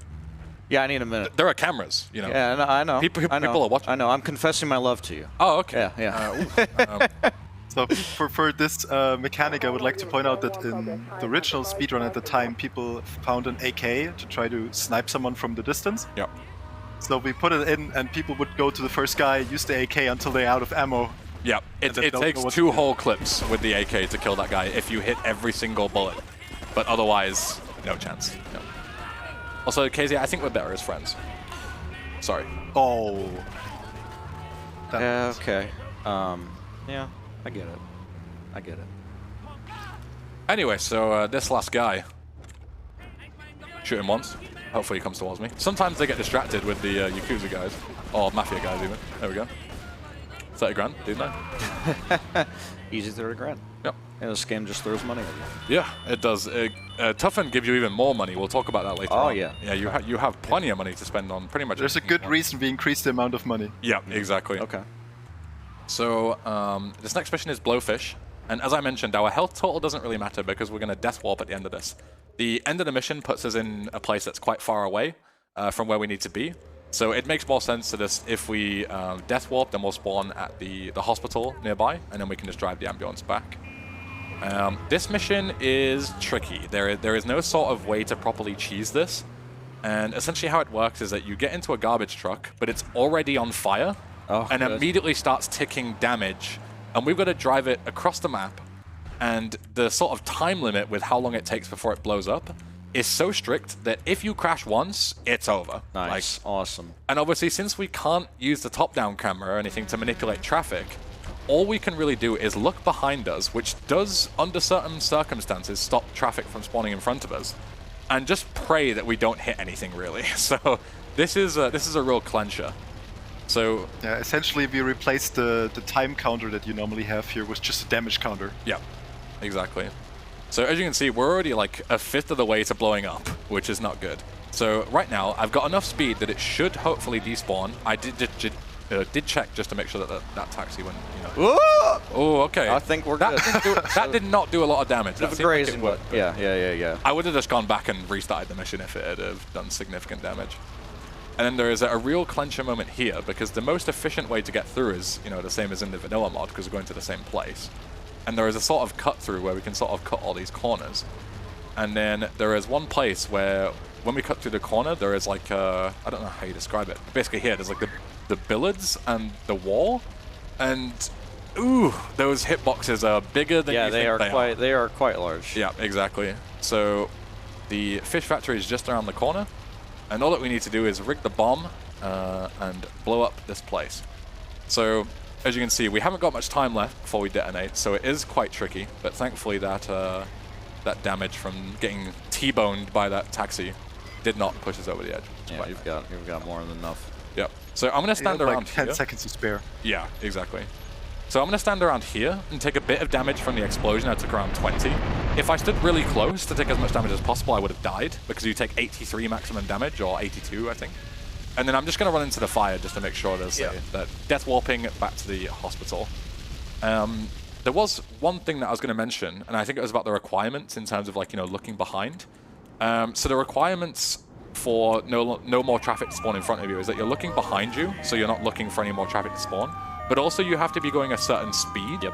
Yeah, I need a minute. There are cameras, you know. Yeah, I know. People I know. are watching. I know. I'm confessing my love to you. Oh, okay. Yeah. So for this mechanic, I would like to point out that in the original speedrun at the time, people found an AK to try to snipe someone from the distance. Yeah. So we put it in, and people would go to the first guy, use the AK until they're out of ammo. Yeah. It takes 2 whole clips with the AK to kill that guy if you hit every single bullet. But otherwise, no chance. No. Also, Casey, I think we're better as friends. Sorry. Oh. Yeah, okay. Yeah, I get it. Anyway, so this last guy, shoot him once. Hopefully he comes towards me. Sometimes they get distracted with the Yakuza guys, or Mafia guys even. There we go. 30 grand, didn't I? Easy 30 grand. Yep. And this game just throws money at you. Yeah, it does. Toughened gives you even more money. We'll talk about that later on. Yeah. Yeah, you have plenty of money to spend on pretty much There's a anything good reason we increased the amount of money. Yeah, exactly. Okay. So this next mission is Blowfish. And as I mentioned, our health total doesn't really matter because we're going to death warp at the end of this. The end of the mission puts us in a place that's quite far away from where we need to be. So it makes more sense to this if we death warp, then we'll spawn at the hospital nearby, and then we can just drive the ambulance back. This mission is tricky. There is no sort of way to properly cheese this. And essentially how it works is that you get into a garbage truck, but it's already on fire, and immediately starts ticking damage. And we've got to drive it across the map. And the sort of time limit with how long it takes before it blows up is so strict that if you crash once, it's over. Nice. Awesome. And obviously, since we can't use the top-down camera or anything to manipulate traffic, all we can really do is look behind us, which does, under certain circumstances, stop traffic from spawning in front of us, and just pray that we don't hit anything, really. So this is a real clencher. So yeah, essentially we replaced the time counter that you normally have here with just a damage counter. Yeah, exactly. So as you can see, we're already like a fifth of the way to blowing up, which is not good. So right now, I've got enough speed that it should hopefully despawn. I did check just to make sure that that taxi went, Whoa! Oh, okay. I think we're good. That did not do a lot of damage. That Bit of seemed like it grazing, worked, but yeah. I would have just gone back and restarted the mission if it had have done significant damage. And then there is a real clencher moment here, because the most efficient way to get through is, the same as in the vanilla mod, because we're going to the same place. And there is a sort of cut through where we can sort of cut all these corners. And then there is one place where, when we cut through the corner, there is like I don't know how you describe it. Basically here, there's like the billards and the wall. And, ooh, those hitboxes are bigger than you think they are. They are quite large. Yeah, exactly. So the fish factory is just around the corner. And all that we need to do is rig the bomb and blow up this place. So, as you can see, we haven't got much time left before we detonate, so it is quite tricky. But thankfully, that damage from getting T-boned by that taxi did not push us over the edge. Yeah, you've got more than enough. Yep. So I'm going to stand around like 10 here. seconds to spare. Yeah, exactly. So I'm going to stand around here and take a bit of damage from the explosion. I took around 20. If I stood really close to take as much damage as possible, I would have died, because you take 83 maximum damage, or 82, I think. And then I'm just going to run into the fire just to make sure there's that death warping back to the hospital. There was one thing that I was going to mention, and I think it was about the requirements in terms of looking behind. So the requirements for no more traffic to spawn in front of you is that you're looking behind you, so you're not looking for any more traffic to spawn. But also you have to be going a certain speed. Yep.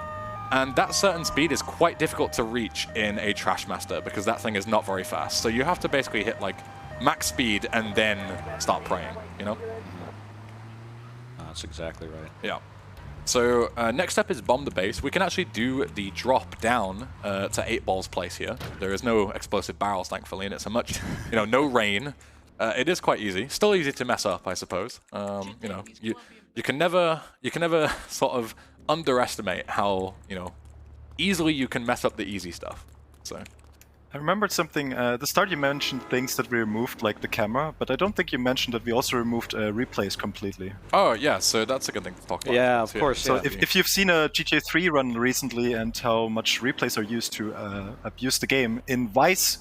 And that certain speed is quite difficult to reach in a Trashmaster, because that thing is not very fast. So you have to basically hit max speed and then start praying, That's exactly right. Yeah. So next step is bomb the base. We can actually do the drop down to 8 Ball's place here. There is no explosive barrels, thankfully, and it's a much, no rain. It is quite easy. Still easy to mess up, I suppose. You can never sort of underestimate how easily you can mess up the easy stuff. So I remembered something. At the start you mentioned things that we removed, like the camera, but I don't think you mentioned that we also removed replays completely. Oh yeah, so that's a good thing to talk about. Yeah, of course. So Yeah. if you've seen a GTA 3 run recently and how much replays are used to abuse the game, in Vice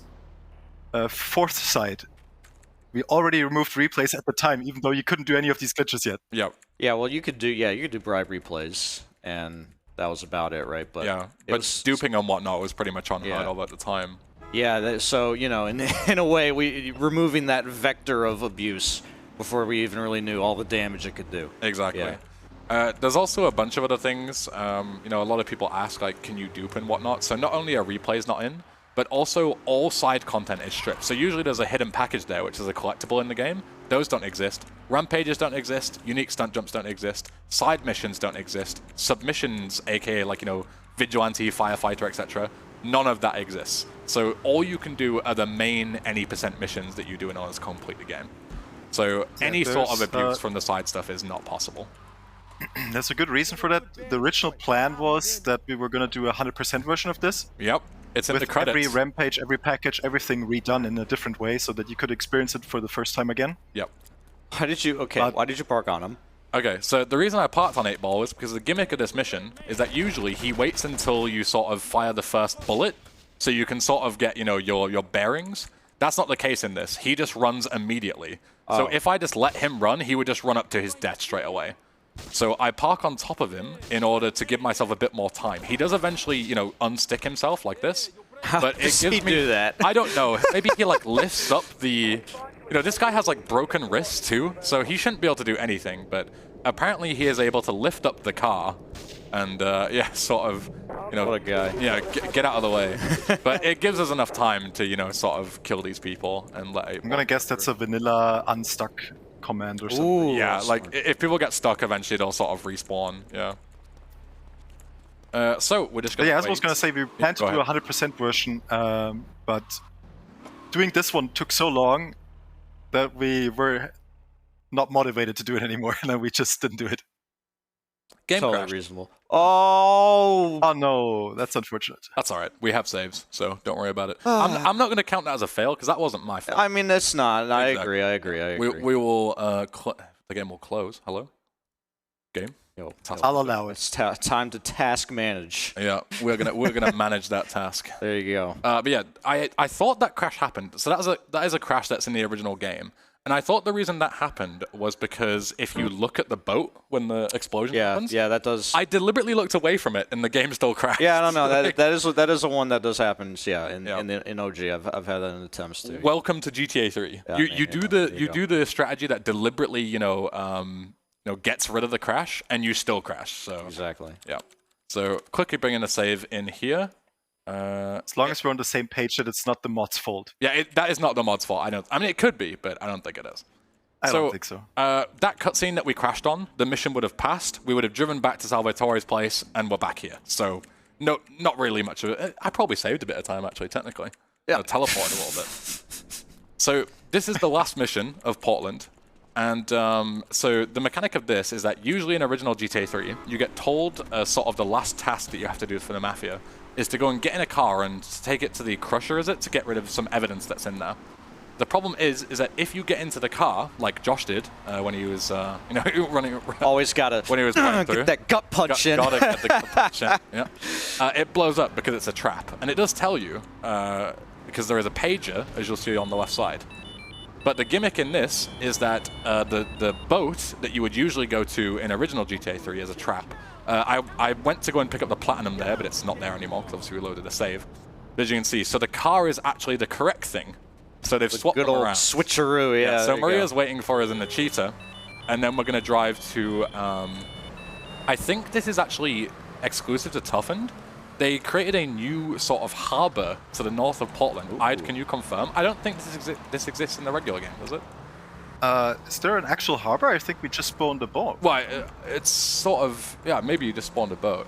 fourth side, we already removed replays at the time, even though you couldn't do any of these glitches yet. Yep. Yeah, well, you could do bribe replays, and that was about it, right? But yeah, but duping and whatnot was pretty much unheard of at the time. Yeah, so in a way, we removing that vector of abuse before we even really knew all the damage it could do. Exactly. Yeah. There's also a bunch of other things. A lot of people ask can you dupe and whatnot. So not only are replays not in, but also all side content is stripped. So usually there's a hidden package there, which is a collectible in the game. Those don't exist. Rampages don't exist. Unique stunt jumps don't exist. Side missions don't exist. Submissions, aka vigilante, firefighter, etc. None of that exists. So all you can do are the main any % missions that you do in order to complete the game. So any sort of abuse from the side stuff is not possible. There's a good reason for that. The original plan was that we were going to do a 100% version of this. Yep. It's in with the credits. Every rampage, every package, everything redone in a different way so that you could experience it for the first time again. Yep. Why did you park on him? Okay, so the reason I parked on 8 Ball was because the gimmick of this mission is that usually he waits until you sort of fire the first bullet, so you can sort of get, your bearings. That's not the case in this. He just runs immediately. So if I just let him run, he would just run up to his death straight away. So I park on top of him in order to give myself a bit more time. He does eventually, unstick himself like this. How but does he do that? I don't know. Maybe he lifts up the... this guy has broken wrists too, so he shouldn't be able to do anything, but apparently he is able to lift up the car and, sort of, What a guy. Yeah, get out of the way. But it gives us enough time to, sort of kill these people and let it... I'm gonna guess that's a vanilla unstuck command or something. Ooh, yeah, if people get stuck, eventually they'll sort of respawn, yeah. So we're just gonna as I was gonna say, we planned to do a 100% version, but doing this one took so long that we were not motivated to do it anymore, and then we just didn't do it. Game totally crash. reasonable. Oh no, that's unfortunate. That's all right. We have saves, so don't worry about it. I'm not going to count that as a fail because that wasn't my fault. I mean, that's not. Exactly. I agree. We will. The game will close. Hello. Game. I'll allow it. It's time to task manage. Yeah, we're gonna manage that task. There you go. But yeah, I thought that crash happened. So that is a crash that's in the original game. And And I thought the reason that happened was because if you look at the boat when the explosion happens, yeah, that does. I deliberately looked away from it, and the game still crashed. Yeah, I don't know. that is the one that does happen. Yeah, in OG, I've had that in attempts too. Welcome to GTA 3. Yeah, you do the strategy that deliberately gets rid of the crash, and you still crash. So exactly. Yeah. So quickly bringing a save in here. As long as we're on the same page that it's not the mod's fault. Yeah, that is not the mod's fault. I mean, it could be, but I don't think it is. I don't think so. That cutscene that we crashed on, the mission would have passed. We would have driven back to Salvatore's place, and we're back here. So, no, not really much of it. I probably saved a bit of time, actually, technically. Yeah. Teleported a little bit. So, this is the last mission of Portland. And so the mechanic of this is that usually in original GTA 3, you get told sort of the last task that you have to do for the Mafia is to go and get in a car and take it to the Crusher, is it, to get rid of some evidence that's in there. The problem is that if you get into the car, like Josh did when he was, running. Always gotta when he was running through, get that gut punch in. Gotta get the gut punch in. Yeah. It blows up because it's a trap, and it does tell you because there is a pager, as you'll see on the left side. But the gimmick in this is that the boat that you would usually go to in original GTA 3 is a trap. I went to go and pick up the platinum there, but it's not there anymore because obviously we loaded the save. But as you can see, so the car is actually the correct thing. So they've swapped them around. Switcheroo, yeah. So Maria's waiting for us in the cheetah, and then we're going to drive to... I think this is actually exclusive to Toughened. They created a new sort of harbor to the north of Portland. Can you confirm? I don't think this exists in the regular game, does it? Is there an actual harbor? I think we just spawned a boat. Well, it's sort of... Yeah, maybe you just spawned a boat.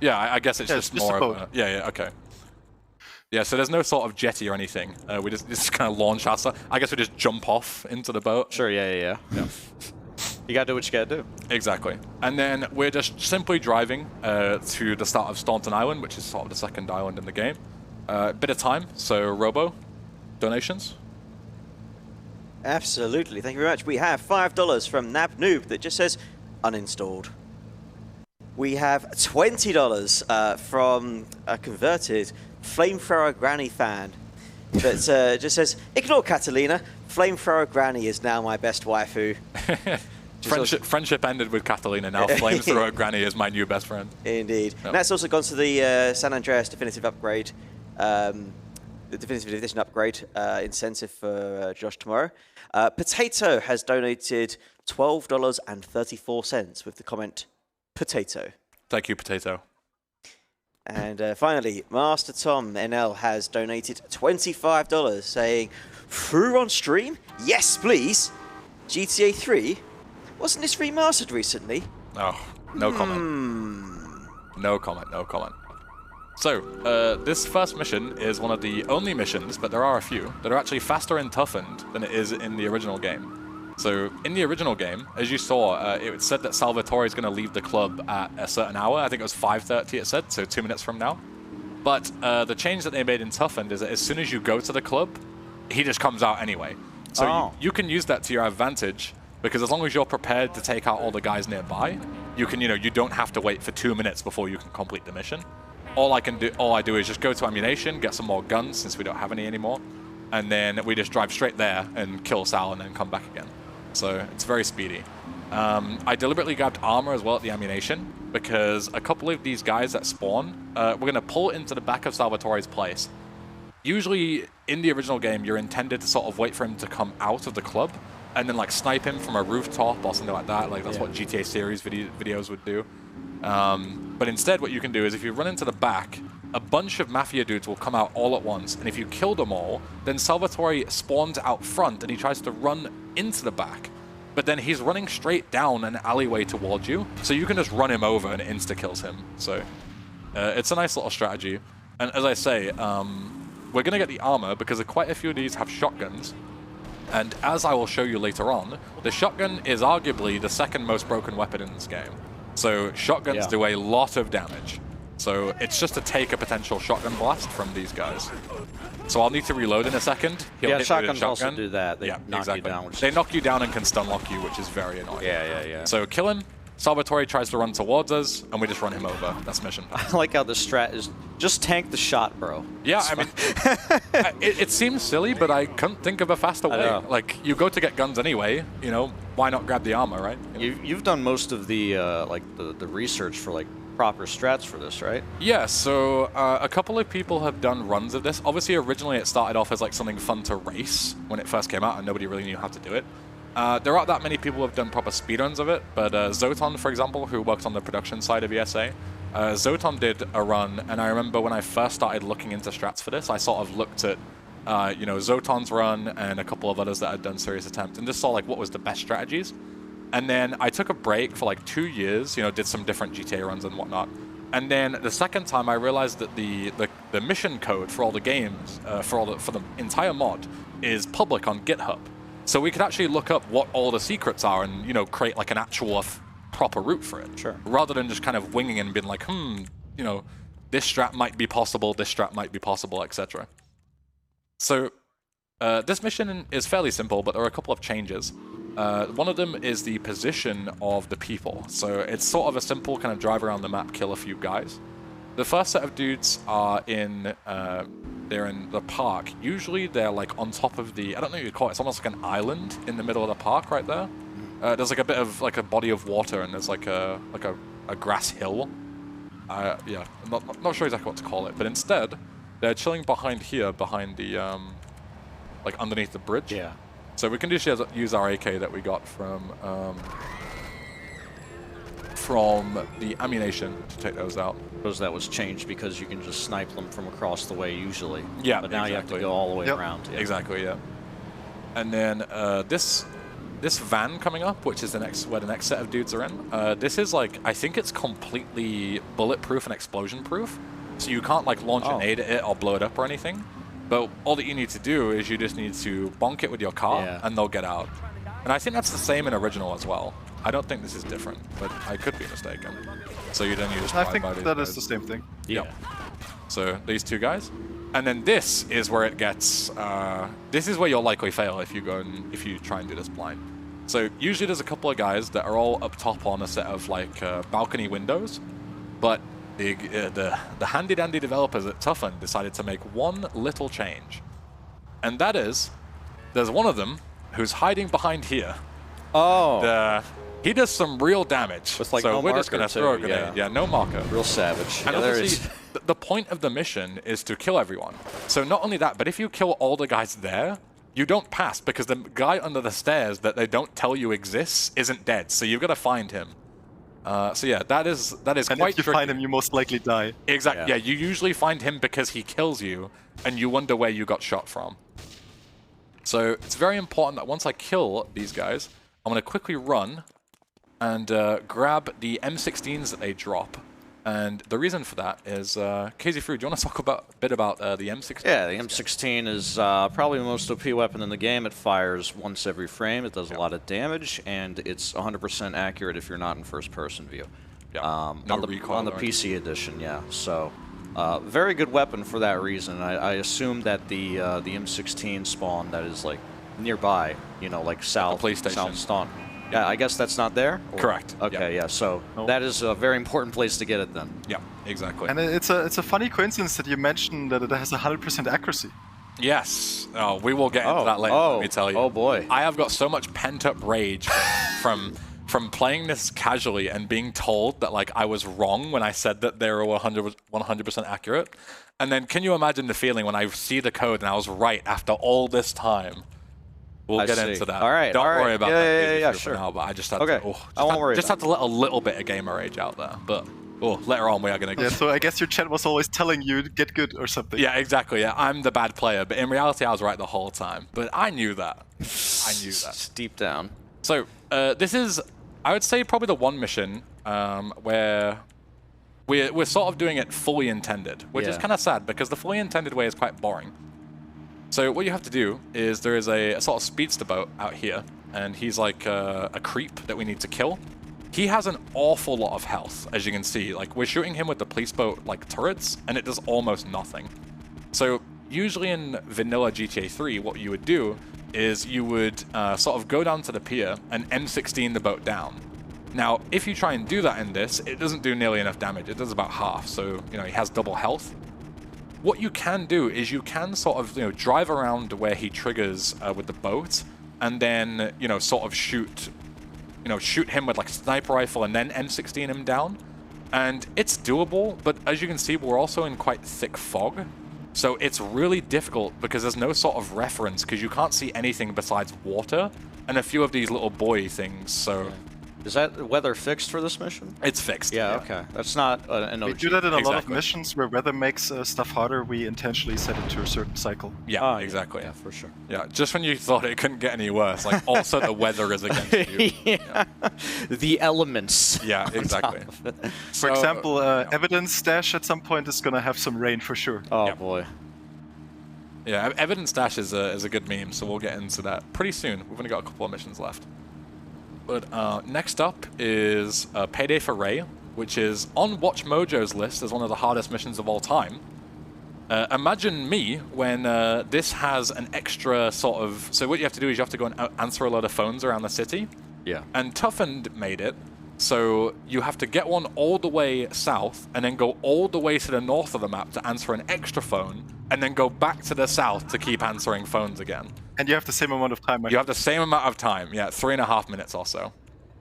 Yeah, I guess it's just more... a boat. Okay. Yeah, so there's no sort of jetty or anything. We just kind of launch ourselves. I guess we just jump off into the boat. Sure, yeah. You gotta do what you gotta do. Exactly. And then we're just simply driving to the start of Staunton Island, which is sort of the second island in the game. Bit of time, so Robo, donations? Absolutely, thank you very much. We have $5 from Nab Noob that just says uninstalled. We have $20 from a converted Flamethrower Granny fan that just says, ignore Catalina, Flamethrower Granny is now my best waifu. Friendship ended with Catalina, now Flamethrower Granny is my new best friend. Indeed. Yep. And that's also gone to the San Andreas Definitive Upgrade, the Definitive Edition Upgrade incentive for Josh tomorrow. Potato has donated $12.34 with the comment, Potato. Thank you, Potato. And finally, Master Tom NL has donated $25 saying, through on stream? Yes, please. GTA 3? Wasn't this remastered recently? Oh, no comment. No comment. So, this first mission is one of the only missions, but there are a few, that are actually faster in Toughened than it is in the original game. So, in the original game, as you saw, it said that Salvatore is going to leave the club at a certain hour. I think it was 5:30 it said, so 2 minutes from now. But the change that they made in Toughened is that as soon as you go to the club, he just comes out anyway. So you can use that to your advantage, because as long as you're prepared to take out all the guys nearby, you can, you don't have to wait for 2 minutes before you can complete the mission. All I do is just go to ammunition, get some more guns since we don't have any anymore, and then we just drive straight there and kill Sal and then come back again. So it's very speedy. I deliberately grabbed armor as well at the ammunition because a couple of these guys that spawn, we're going to pull into the back of Salvatore's place. Usually in the original game, you're intended to sort of wait for him to come out of the club and then like snipe him from a rooftop or something like that. Like that's what GTA series videos would do. But instead what you can do is if you run into the back, a bunch of Mafia dudes will come out all at once, and if you kill them all, then Salvatore spawns out front and he tries to run into the back. But then he's running straight down an alleyway towards you, so you can just run him over and insta-kills him. So it's a nice little strategy. And as I say, we're going to get the armor because quite a few of these have shotguns. And as I will show you later on, the shotgun is arguably the second most broken weapon in this game. So shotguns do a lot of damage. So it's just to take a potential shotgun blast from these guys. So I'll need to reload in a second. He'll hit shotguns also do that. They knock exactly. you down. They knock you down and can stun lock you, which is very annoying. Yeah. So kill him, Salvatore tries to run towards us, and we just run him over. That's mission. I like how the strat is just tank the shot, bro. Yeah, I mean, it seems silly, but I couldn't think of a faster way. Like, you go to get guns anyway, you know, why not grab the armor, right? You've done most of the like the research for like proper strats for this, right? Yeah, so a couple of people have done runs of this. Obviously, originally it started off as like something fun to race when it first came out, and nobody really knew how to do it. There aren't that many people who have done proper speedruns of it, but Zoton, for example, who works on the production side of ESA, Zoton did a run, and I remember when I first started looking into strats for this, I sort of looked at, you know, Zoton's run and a couple of others that had done serious attempts, and just saw like what was the best strategies. And then I took a break for like 2 years, you know, did some different GTA runs and whatnot. And then the second time I realized that the mission code for all the games, for the entire mod, is public on GitHub. So we could actually look up what all the secrets are and, you know, create like an actual proper route for it. Sure. Rather than just kind of winging it and being like, you know, this strat might be possible, this strat might be possible, etc. So this mission is fairly simple, but there are a couple of changes. One of them is the position of the people. So it's sort of a simple kind of drive around the map, kill a few guys. The first set of dudes are in, they're in the park. Usually they're like on top of the, I don't know what you call it, it's almost like an island in the middle of the park right there. There's like a bit of like a body of water, and there's like a grass hill. Yeah, I'm not sure exactly what to call it, but instead they're chilling behind here, behind the, like underneath the bridge. Yeah. So we can just use our AK that we got from the ammunition to take those out. Suppose that was changed because you can just snipe them from across the way usually. Yeah, but now you have to go all the way around. Yeah. Exactly, yeah. And then this van coming up, which is where the next set of dudes are in. This is like, I think it's completely bulletproof and explosion proof, so you can't like launch a nade at it or blow it up or anything. But all that you need to do is you just need to bonk it with your car, and they'll get out. And I think that's the same in original as well. I don't think this is different, but I could be mistaken. So you just I think that is the same thing. Yeah. So these two guys. And then this is where it gets, this is where you'll likely fail if you try and do this blind. So usually there's a couple of guys that are all up top on a set of like balcony windows, but the handy-dandy developers at Toughened decided to make one little change. And that is, there's one of them who's hiding behind here. Oh. And, he does some real damage. With like so no we're just marker going to throw a too, grenade. Yeah, no marker. Real savage. And obviously, the point of the mission is to kill everyone. So not only that, but if you kill all the guys there, you don't pass because the guy under the stairs that they don't tell you exists isn't dead. So you've got to find him. So yeah, that is and quite tricky. if you find him, you most likely die. Exactly. Yeah, you usually find him because he kills you, and you wonder where you got shot from. So it's very important that once I kill these guys, I'm going to quickly run and grab the M16s that they drop. And the reason for that is, KZ Fruit, do you want to talk a bit about the M16? Yeah, the M16 is probably the most OP weapon in the game. It fires once every frame. It does a lot of damage, and it's 100% accurate if you're not in first-person view. Yeah. No recoil on the PC edition, yeah. So, very good weapon for that reason. I assume that the M16 spawn that is like nearby, you know, like south Staun. Yeah, I guess that's not there? Or? Correct. Okay, yeah, so that is a very important place to get it then. Yeah, exactly. And it's a funny coincidence that you mentioned that it has 100% accuracy. Yes. Oh, we will get into that later, let me tell you. Oh, boy. I have got so much pent-up rage from playing this casually and being told that like I was wrong when I said that they were 100% accurate. And then can you imagine the feeling when I see the code and I was right after all this time? We'll get into that. All right. Don't worry about that. Yeah, sure. Now, but I just had to let a little bit of gamer rage out there. But later on we are going to. Yeah. So I guess your chat was always telling you to get good or something. Yeah, exactly. Yeah, I'm the bad player, but in reality I was right the whole time. But I knew that. I knew that deep down. So this is, I would say, probably the one mission where we're sort of doing it fully intended, which is kind of sad because the fully intended way is quite boring. So what you have to do is there is a sort of speedster boat out here, and he's like a creep that we need to kill. He has an awful lot of health, as you can see. Like, we're shooting him with the police boat like turrets, and it does almost nothing. So usually in vanilla GTA 3, what you would do is you would sort of go down to the pier and M16 the boat down. Now, if you try and do that in this, it doesn't do nearly enough damage. It does about half, so, you know, he has double health. What you can do is you can sort of, you know, drive around where he triggers with the boat, and then, you know, sort of shoot him with like a sniper rifle and then M16 him down. And it's doable, but as you can see, we're also in quite thick fog. So it's really difficult because there's no sort of reference, because you can't see anything besides water and a few of these little buoy things, so... Yeah. Is that weather fixed for this mission? It's fixed. Yeah, okay. That's not an OG. We do that in a lot of missions where weather makes stuff harder. We intentionally set it to a certain cycle. Yeah, exactly. Yeah, for sure. Yeah, just when you thought it couldn't get any worse, like also the weather is against you. Yeah. The elements. Yeah, exactly. For example, Evidence Stash at some point is going to have some rain for sure. Oh, boy. Yeah, Evidence Dash is a good meme, so we'll get into that pretty soon. We've only got a couple of missions left. But next up is Payday for Ray, which is on Watch Mojo's list as one of the hardest missions of all time. Imagine me when this has an extra sort of... So what you have to do is you have to go and answer a lot of phones around the city. Yeah. And Toughened made it, so you have to get one all the way south and then go all the way to the north of the map to answer an extra phone, and then go back to the south to keep answering phones again. And you have the same amount of time. You have the same amount of time, yeah, 3.5 minutes or so.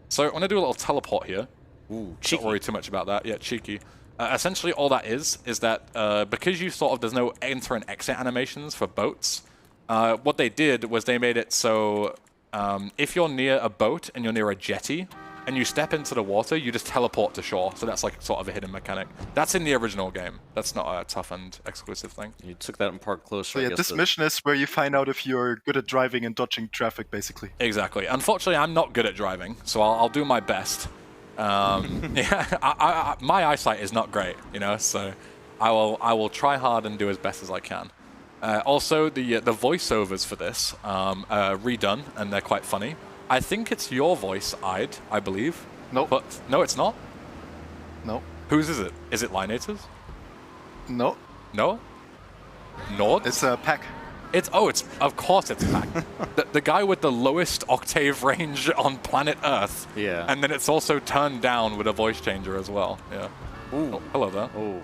So I'm going to do a little teleport here. Ooh, cheeky. Don't worry too much about that. Yeah, cheeky. Essentially, all that is that because you sort of, there's no enter and exit animations for boats, what they did was they made it so if you're near a boat and you're near a jetty, and you step into the water, you just teleport to shore. So that's like sort of a hidden mechanic. That's in the original game. That's not a Toughened exclusive thing. You took that in part closer. So yeah, this mission is where you find out if you're good at driving and dodging traffic, basically. Exactly. Unfortunately, I'm not good at driving, so I'll do my best. Yeah, my eyesight is not great, you know, so I will try hard and do as best as I can. Also, the voiceovers for this are redone, and they're quite funny. I think it's your voice, I believe. No. But no, it's not? No. Whose is it? Is it Lineator's? No. No? Nord? It's a Pack. Of course it's Pack. the guy with the lowest octave range on planet Earth. Yeah. And then it's also turned down with a voice changer as well. Yeah. Ooh. Oh, hello there. Oh.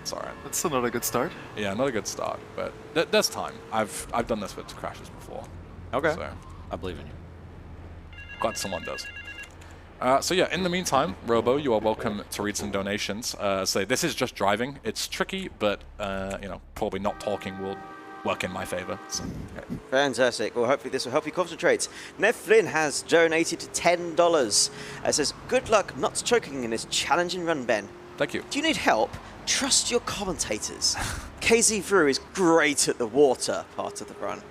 It's alright. That's still not a good start. Yeah, not a good start, but there's time. I've done this with crashes before. Okay. So I believe in you. glad someone does. So yeah, in the meantime, Robo, you are welcome to read some donations. So this is just driving. It's tricky, but you know, probably not talking will work in my favor. So. Okay. Fantastic. Well, hopefully this will help you concentrate. Nev Flynn has donated $10. Says, good luck not choking in this challenging run, Ben. Thank you. Do you need help? Trust your commentators. KZ Vrew is great at the water part of the run.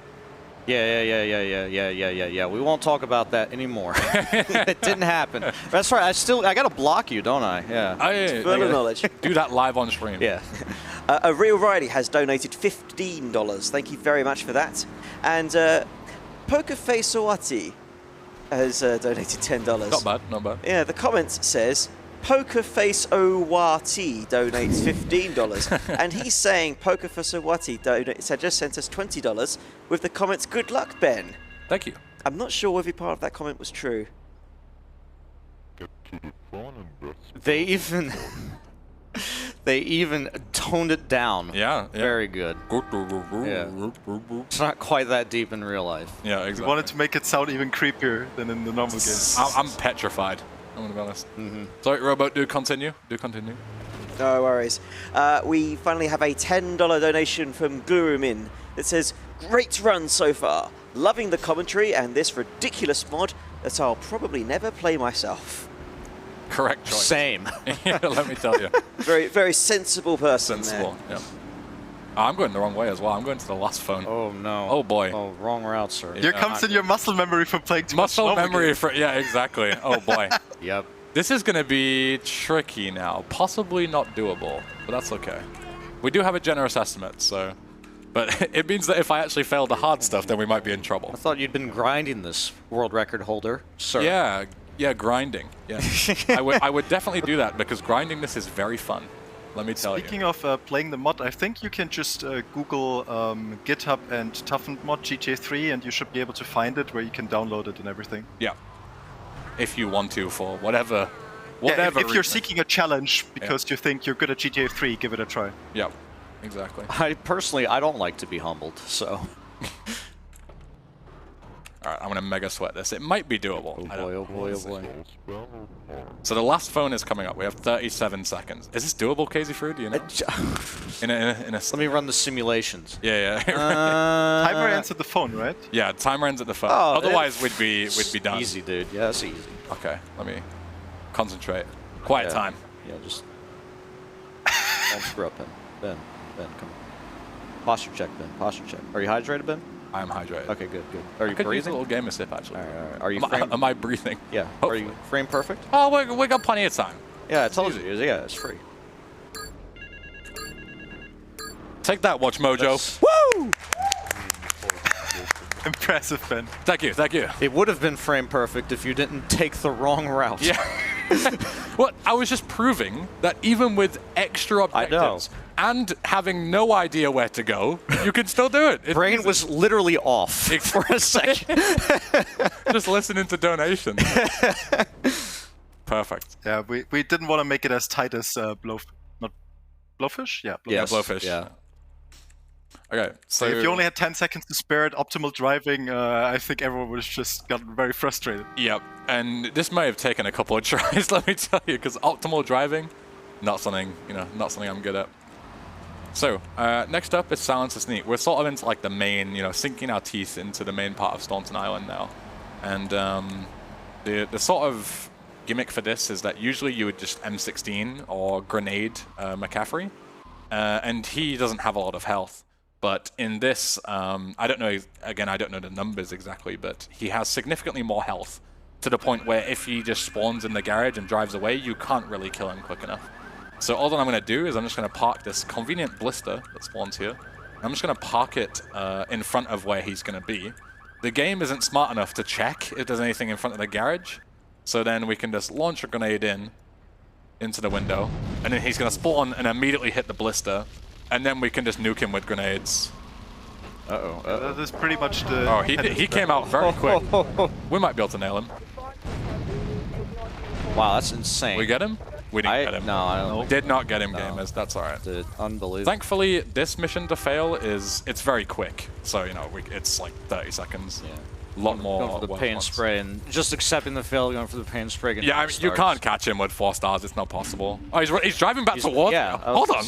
Yeah. We won't talk about that anymore. It didn't happen. That's right. I gotta block you, don't I? Yeah. Oh, yeah. Further knowledge. Do that live on stream. Yeah. A Real Riley has donated $15. Thank you very much for that. And Pokerface Owati has donated $10. Not bad, not bad. Yeah, the comment says Pokerface Owati donates $15. And he's saying Pokerface Owati just sent us $20 with the comments, good luck, Ben. Thank you. I'm not sure whether part of that comment was true. They even toned it down. Yeah. Very good. Yeah. It's not quite that deep in real life. Yeah, exactly. We wanted to make it sound even creepier than in the normal game. I'm petrified. I'm gonna be honest. Sorry, Robo, do continue. No worries. We finally have a $10 donation from Gurumin that says, great run so far. Loving the commentary and this ridiculous mod that I'll probably never play myself. Correct choice. Same. Yeah, let me tell you. Very, very sensible person. Sensible, yeah. I'm going the wrong way as well. I'm going to the last phone. Oh, no. Oh, boy. Oh, wrong route, sir. Here comes in your muscle memory from playing too much Muscle normal memory games. for, yeah, exactly. Oh, boy. Yep. This is going to be tricky now. Possibly not doable, but that's okay. We do have a generous estimate, so... But it means that if I actually fail the hard stuff, then we might be in trouble. I thought you'd been grinding this world record holder, sir. Yeah, grinding. Yeah, I would definitely do that because grinding this is very fun. Let me tell you. Speaking of playing the mod, I think you can just Google GitHub and Toughened mod GTA 3, and you should be able to find it where you can download it and everything. Yeah. if you want to for whatever Yeah, if you're reason. seeking a challenge because you think you're good at GTA 3, give it a try. Yep, exactly. I don't like to be humbled, so. All right, I'm gonna mega sweat this. It might be doable. Oh boy, oh boy, oh boy. So the last phone is coming up. We have 37 seconds. Is this doable, Casey Fruit? Do you know? In a Let me run the simulations. Yeah. Timer ends at the phone, right? Yeah, timer ends at the phone. Oh, Otherwise, we'd be done. Easy, dude. Yeah, that's easy. Okay, let me concentrate. Quiet time. Yeah, just don't screw up, Ben. Ben, come on. Posture check, Ben. Posture check. Are you hydrated, Ben? I am hydrated. Okay, good. Are you I could use a breathing? little gamer sip, actually. All right. Are you Am I breathing? Yeah. Hopefully. Are you frame perfect? Oh, we got plenty of time. Yeah, I told you. Yeah, it's free. Take that, Watch Mojo. Woo! Impressive, Ben. Thank you. It would have been frame perfect if you didn't take the wrong route. Yeah. Well, I was just proving that even with extra objectives and having no idea where to go, you can still do it. Brain was literally off for a second. Just listening to donations. Perfect. Yeah, we didn't want to make it as tight as Blowfish? Yeah, Blowfish. Yeah, Blowfish. Yeah. Okay, so if you only had 10 seconds to spare at optimal driving, I think everyone would have just gotten very frustrated. Yep, and this may have taken a couple of tries, let me tell you, because optimal driving, not something I'm good at. So, next up is Silence is Neat. We're sort of into like the main, sinking our teeth into the main part of Staunton Island now. And the sort of gimmick for this is that usually you would just M16 or grenade McCaffrey, and he doesn't have a lot of health. But in this, I don't know the numbers exactly, but he has significantly more health to the point where if he just spawns in the garage and drives away, you can't really kill him quick enough. So all that I'm going to do is I'm just going to park this convenient blister that spawns here. I'm just going to park it in front of where he's going to be. The game isn't smart enough to check if there's anything in front of the garage, so then we can just launch a grenade into the window, and then he's going to spawn and immediately hit the blister. And then we can just nuke him with grenades. That is pretty much the... Oh, he came out very quick. We might be able to nail him. Wow, that's insane. We get him? We didn't get him. No, I don't. We did not get him, gamers. That's all right. Unbelievable. Thankfully, this mission to fail it's very quick. So, it's like 30 seconds. Yeah. A lot more. Going for the paint spray and just accepting the fail, going for the paint spray. Yeah, I mean, you can't catch him with 4 stars. It's not possible. Oh, he's driving back towards me. Hold on.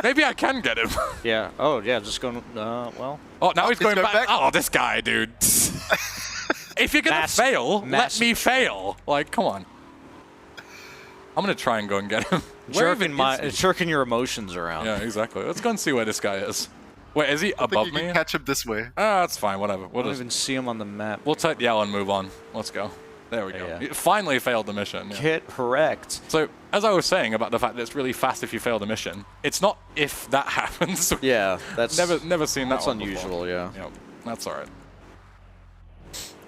Maybe I can get him. Yeah. Oh, yeah. Just going. Well. Oh, now he's going back. Oh, this guy, dude. If you're gonna fail, let me fail. Like, come on. I'm gonna try and go and get him. Jerking your emotions around. Yeah, exactly. Let's go and see where this guy is. Wait, is he above you me? can catch him this way. Ah, that's fine. Whatever. I don't even see him on the map. We'll type the L and move on. Let's go. There we go. Yeah. You finally failed the mission. Yeah. Get correct. So, as I was saying about the fact that it's really fast if you fail the mission, it's not if that happens. Yeah, that's never seen that. That's unusual. Yeah. Yeah, that's all right.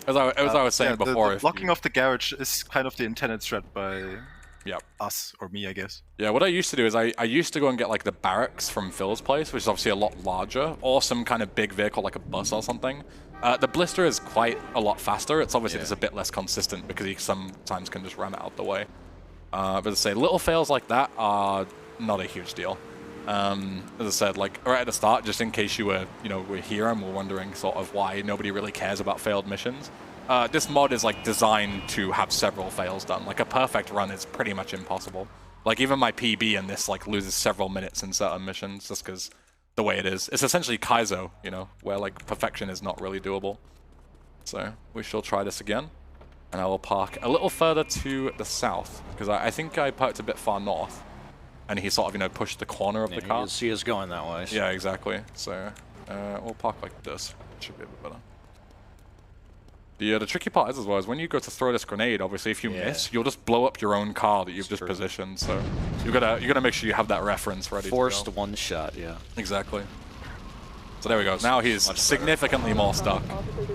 As I was saying before, the blocking off the garage is kind of the intended threat by Yep. us, or me, I guess. Yeah, what I used to do is I used to go and get like the barracks from Phil's place, which is obviously a lot larger, or some kind of big vehicle like a bus or something. The blister is quite a lot faster. It's obviously just a bit less consistent because he sometimes can just ram it out the way. But as I say, little fails like that are not a huge deal. As I said, like right at the start, just in case you were, were here and were wondering sort of why nobody really cares about failed missions. This mod is like designed to have several fails done. Like a perfect run is pretty much impossible. Like even my PB in this like loses several minutes in certain missions just because the way it is. It's essentially Kaizo, where like perfection is not really doable. So we shall try this again. And I will park a little further to the south because I think I parked a bit far north. And he sort of, pushed the corner of the car. He is going that way. So. Yeah, exactly. So we'll park like this. Should be a bit better. The tricky part is as well is when you go to throw this grenade, obviously if you miss, you'll just blow up your own car that you've just positioned. So you gotta make sure you have that reference ready. Forced one shot, yeah. Exactly. So there we go. Now he's significantly more stuck,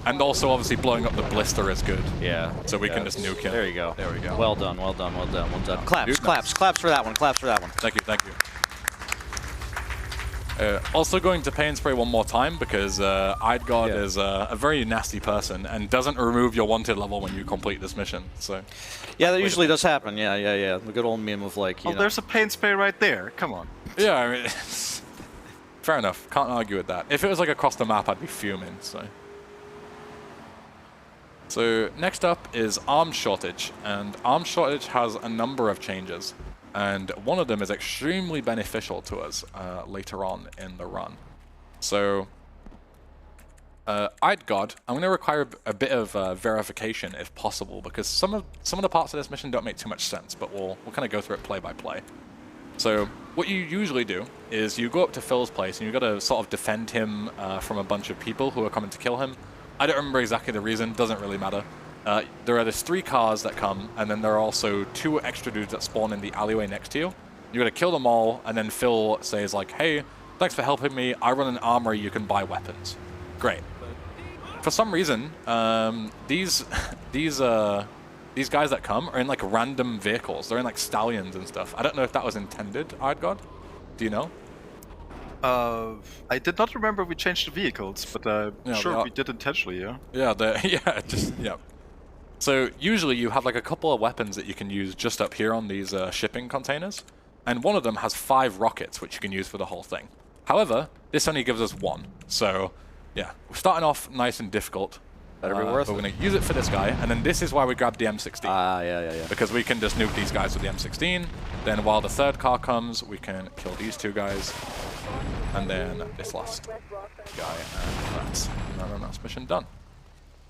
and also obviously blowing up the blister is good. Yeah. So we can just nuke him. There you go. There we go. Well done. Well done. Well done. Well done. Claps. Dude, Claps. nice. Claps for that one. Claps for that one. Thank you. Thank you. Also going to Pain Spray one more time because Eidgard is a very nasty person and doesn't remove your wanted level when you complete this mission. So yeah, that usually does happen. Yeah. The good old meme of like, you know. There's a Pain Spray right there. Come on. Yeah, I mean, fair enough. Can't argue with that. If it was like across the map, I'd be fuming. So next up is Arms Shortage, and Arms Shortage has a number of changes. And one of them is extremely beneficial to us later on in the run. So, Eidgard, I'm going to require a bit of verification if possible, because some of the parts of this mission don't make too much sense, but we'll kind of go through it play by play. So, what you usually do is you go up to Phil's place and you've got to sort of defend him from a bunch of people who are coming to kill him. I don't remember exactly the reason, doesn't really matter. There are these 3 cars that come, and then there are also 2 extra dudes that spawn in the alleyway next to you. You gotta kill them all, and then Phil says like, hey, thanks for helping me, I run an armory, you can buy weapons. Great. For some reason, these guys that come are in like random vehicles. They're in like stallions and stuff. I don't know if that was intended, Eidgard. Do you know? I did not remember we changed the vehicles, but sure we did intentionally, yeah. Yeah, So usually you have like a couple of weapons that you can use just up here on these shipping containers, and one of them has 5 rockets which you can use for the whole thing. However, this only gives us 1, so yeah, we're starting off nice and difficult. Better be worth it. We're going to use it for this guy, and then this is why we grabbed the M16. Yeah. Because we can just nuke these guys with the M16, then while the 3rd car comes, we can kill these 2 guys, and then this last guy, and that's mission done.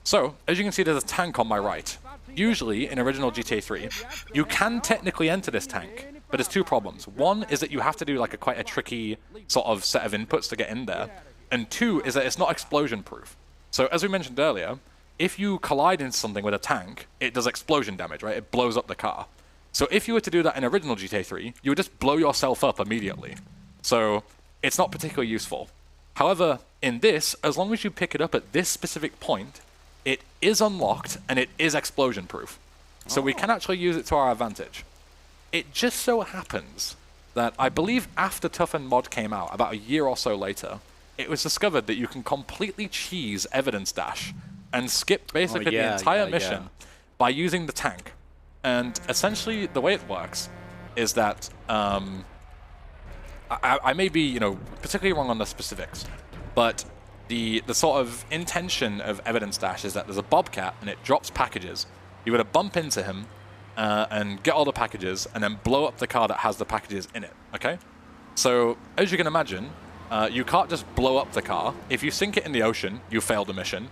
So, as you can see, there's a tank on my right. Usually, in original GTA 3, you can technically enter this tank, but there's 2 problems. One is that you have to do like quite a tricky sort of set of inputs to get in there, and 2 is that it's not explosion-proof. So, as we mentioned earlier, if you collide into something with a tank, it does explosion damage, right? It blows up the car. So, if you were to do that in original GTA 3, you would just blow yourself up immediately. So, it's not particularly useful. However, in this, as long as you pick it up at this specific point, it is unlocked and it is explosion proof. So we can actually use it to our advantage. It just so happens that I believe after Toughened mod came out, about a year or so later, it was discovered that you can completely cheese Evidence Dash and skip basically the entire mission by using the tank. And essentially the way it works is that I may be, you know, particularly wrong on the specifics, but the sort of intention of Evidence Dash is that there's a Bobcat and it drops packages. You got to bump into him and get all the packages and then blow up the car that has the packages in it, okay? So, as you can imagine, you can't just blow up the car. If you sink it in the ocean, you fail the mission.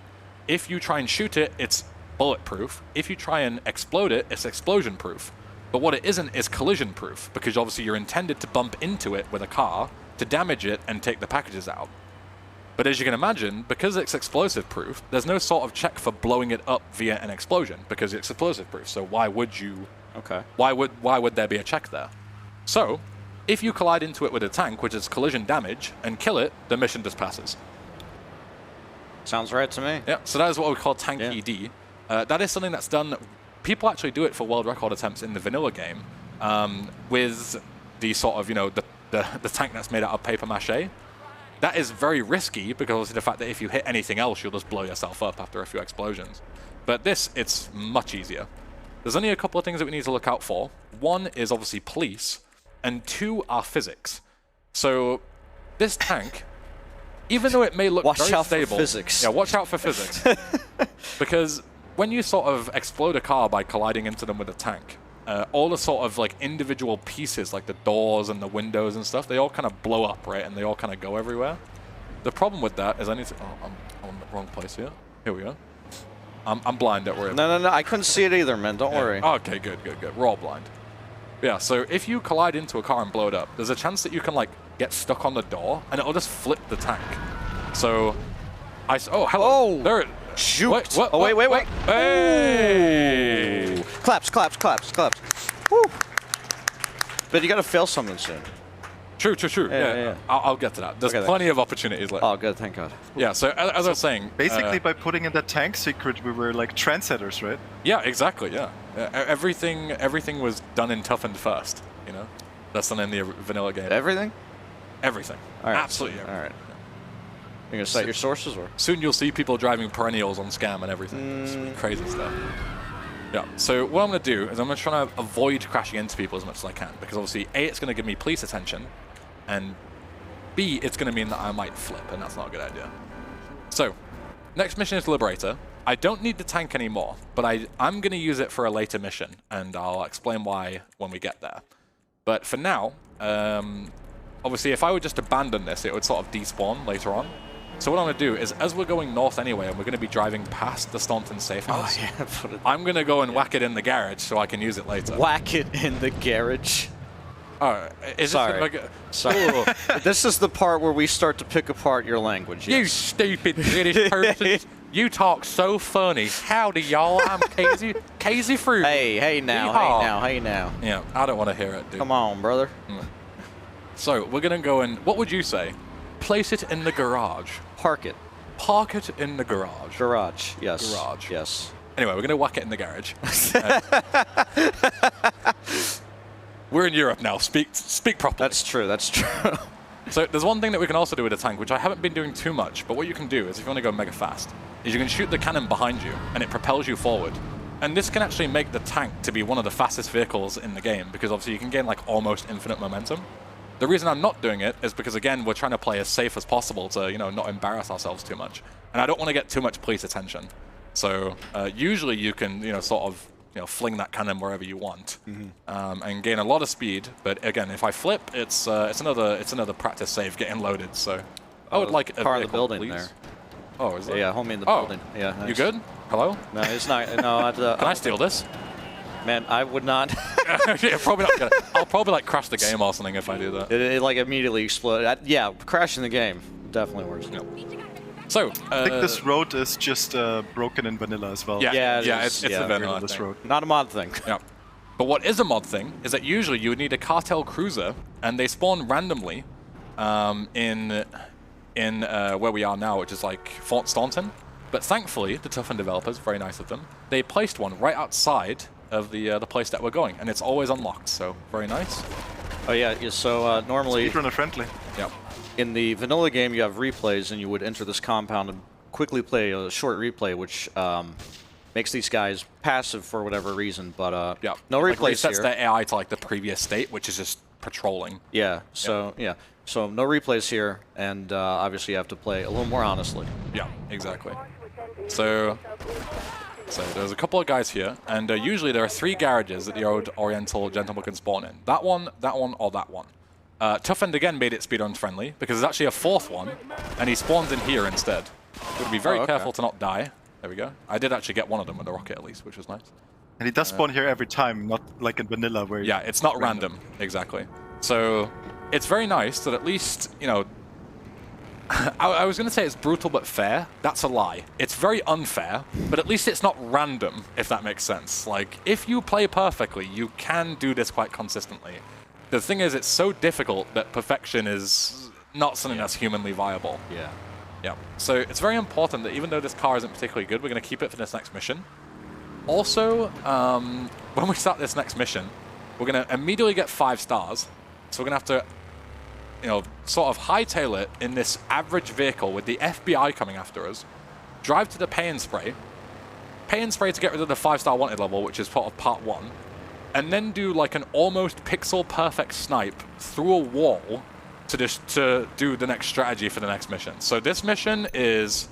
If you try and shoot it, it's bulletproof. If you try and explode it, it's explosion-proof. But what it isn't is collision-proof, because obviously you're intended to bump into it with a car to damage it and take the packages out. But as you can imagine, because it's explosive-proof, there's no sort of check for blowing it up via an explosion, because it's explosive-proof. So why would you? Okay. Why would there be a check there? So, if you collide into it with a tank, which is collision damage, and kill it, the mission just passes. Sounds right to me. Yeah. So that is what we call tank ED. That is something that's done. People actually do it for world record attempts in the vanilla game, with the sort of, you know, the tank that's made out of paper mache. That is very risky because of the fact that if you hit anything else, you'll just blow yourself up after a few explosions. But this, it's much easier. There's only a couple of things that we need to look out for. One is obviously police, and 2 are physics. So this tank, even though it may look very stable, for physics. Yeah, watch out for physics. Because when you sort of explode a car by colliding into them with a tank, all the sort of like individual pieces, like the doors and the windows and stuff, they all kind of blow up, right? And they all kind of go everywhere. The problem with that is I need to... Oh, I'm on the wrong place here. Here we go. I'm blind, don't worry. No, I couldn't see it either, man. Don't worry. Okay, good. We're all blind. Yeah, so if you collide into a car and blow it up, there's a chance that you can like get stuck on the door and it'll just flip the tank. So... Oh, hello. Oh! There it... Shoot! What? Wait. Hey! Ooh. Claps. Woo! But you gotta fail something soon. True. Yeah. I'll get to that. There's plenty of opportunities later. Oh, good, thank God. Yeah, so as I was saying... Basically, by putting in that tank secret, we were like trendsetters, right? Yeah, exactly, yeah. Everything was done in Toughened first, you know? That's done in the vanilla game. Everything? Everything. All right, Absolutely everything. All right. You gonna cite your sources, or? Soon you'll see people driving perennials on Scam and everything. It's crazy stuff. Yeah, so what I'm going to do is I'm going to try to avoid crashing into people as much as I can, because obviously, A, it's going to give me police attention, and B, it's going to mean that I might flip, and that's not a good idea. So, next mission is Liberator. I don't need the tank anymore, but I'm going to use it for a later mission, and I'll explain why when we get there. But for now, obviously, if I would just abandon this, it would sort of despawn later on. So what I'm going to do is, as we're going north anyway, and we're going to be driving past the Staunton safe house, I'm going to go and whack it in the garage so I can use it later. Whack it in the garage? Oh, is Sorry. Sorry. This is the part where we start to pick apart your language. You stupid British person. You talk so funny. Howdy, y'all. I'm Casey Fruit. Hey now. Yeah, I don't want to hear it, dude. Come on, brother. So, we're going to go in. What would you say? Place it in the garage. Park it. Park it in the garage. Garage, yes. Garage. Yes. Anyway, we're going to whack it in the garage. We're in Europe now. Speak properly. That's true. That's true. So there's one thing that we can also do with a tank, which I haven't been doing too much, but what you can do is if you want to go mega fast, is you can shoot the cannon behind you, and it propels you forward. And this can actually make the tank to be one of the fastest vehicles in the game, because obviously you can gain like almost infinite momentum. The reason I'm not doing it is because, again, we're trying to play as safe as possible to, you know, not embarrass ourselves too much. And I don't want to get too much police attention. So usually you can, you know, sort of, you know, fling that cannon wherever you want and gain a lot of speed. But again, if I flip, it's another practice save getting loaded. So I would like a car in the vehicle, building please. there. Oh, is it? Yeah, homie in the building. Yeah. Nice. You good? Hello? No, it's not. No, Can I steal this? Man, I would not. Yeah, probably not gonna. I'll probably like crash the game or something if I do that. It like immediately exploded. Yeah, crashing the game definitely works. Yep. So I think this road is just broken in vanilla as well. Yeah, it's the vanilla this thing. road. Not a mod thing. Yeah. But what is a mod thing is that usually you would need a cartel cruiser, and they spawn randomly in where we are now, which is like Fort Staunton. But thankfully, the Toughened developers, very nice of them, they placed one right outside of the place that we're going, and it's always unlocked, so very nice. Oh yeah, so normally Speedrunner friendly. Yeah. in the vanilla game you have replays, and you would enter this compound and quickly play a short replay, which makes these guys passive for whatever reason. But Yeah. no Like replays resets here. their AI to like the previous state, which is just patrolling. Yeah. So yeah. So no replays here, and obviously you have to play a little more honestly. Yeah, exactly. So there's a couple of guys here, and usually there are 3 garages that the old Oriental gentleman can spawn in. That one, or that one. Toughened again made it speedrun friendly, because there's actually a 4th one, and he spawns in here instead. You've got to be very careful to not die. There we go. I did actually get one of them with a rocket at least, which was nice. And he does spawn here every time, not like in vanilla where Yeah, it's not random. Exactly. So it's very nice that at least, you know, I was going to say it's brutal but fair. That's a lie. It's very unfair, but at least it's not random, if that makes sense. Like, if you play perfectly, you can do this quite consistently. The thing is, it's so difficult that perfection is not something that's humanly viable. Yeah. Yeah. So it's very important that even though this car isn't particularly good, we're going to keep it for this next mission. Also, when we start this next mission, we're going to immediately get 5 stars. So we're going to have to, you know, sort of hightail it in this average vehicle with the FBI coming after us, drive to the pay and spray to get rid of the 5-star wanted level, which is part of part 1, and then do like an almost pixel perfect snipe through a wall to do the next strategy for the next mission. So this mission is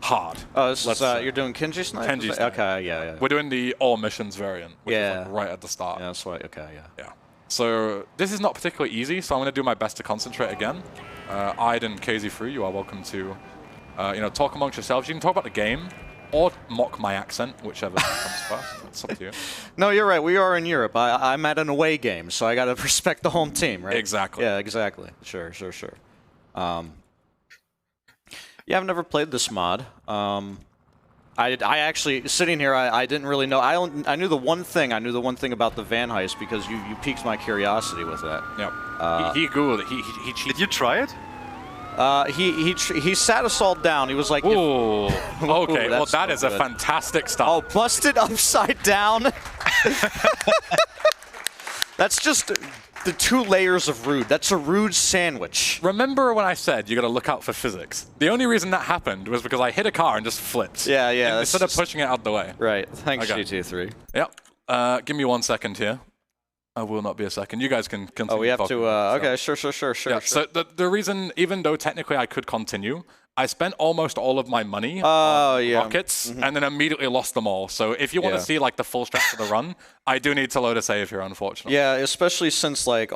hard. Oh, this is, you're doing Kenji snipe? Kenji snipe. Okay, yeah. We're doing the all missions variant, which is like right at the start. Yeah, that's right. Okay, yeah. Yeah. So this is not particularly easy, so I'm going to do my best to concentrate again. Ide and KZ Free, you are welcome to, you know, talk amongst yourselves. You can talk about the game or mock my accent, whichever comes first. It's up to you. No, you're right. We are in Europe. I'm at an away game, so I got to respect the home team, right? Exactly. Yeah, exactly. Sure. Yeah, I've never played this mod. I actually, sitting here, I didn't really know. I knew the one thing. I knew the one thing about the van heist because you piqued my curiosity with that. Yep. He Googled it. He cheated. Did you try it? He sat us all down. He was like, "Ooh, okay. Ooh, Well, that's that so is a good. fantastic start." Oh, busted upside down. That's just the 2 layers of rude. That's a rude sandwich. Remember when I said you got to look out for physics? The only reason that happened was because I hit a car and just flipped. Yeah. Instead of pushing it out the way. Right. Thanks, Okay. GT3. Yep. Give me 1 second here. I will not be a second. You guys can continue. Oh, we have to. Okay, sure. Yeah, Sure. so the reason, even though technically I could continue, I spent almost all of my money on rockets and then immediately lost them all. So if you want to see like the full stretch of the run, I do need to load a save here, unfortunately. Yeah, especially since like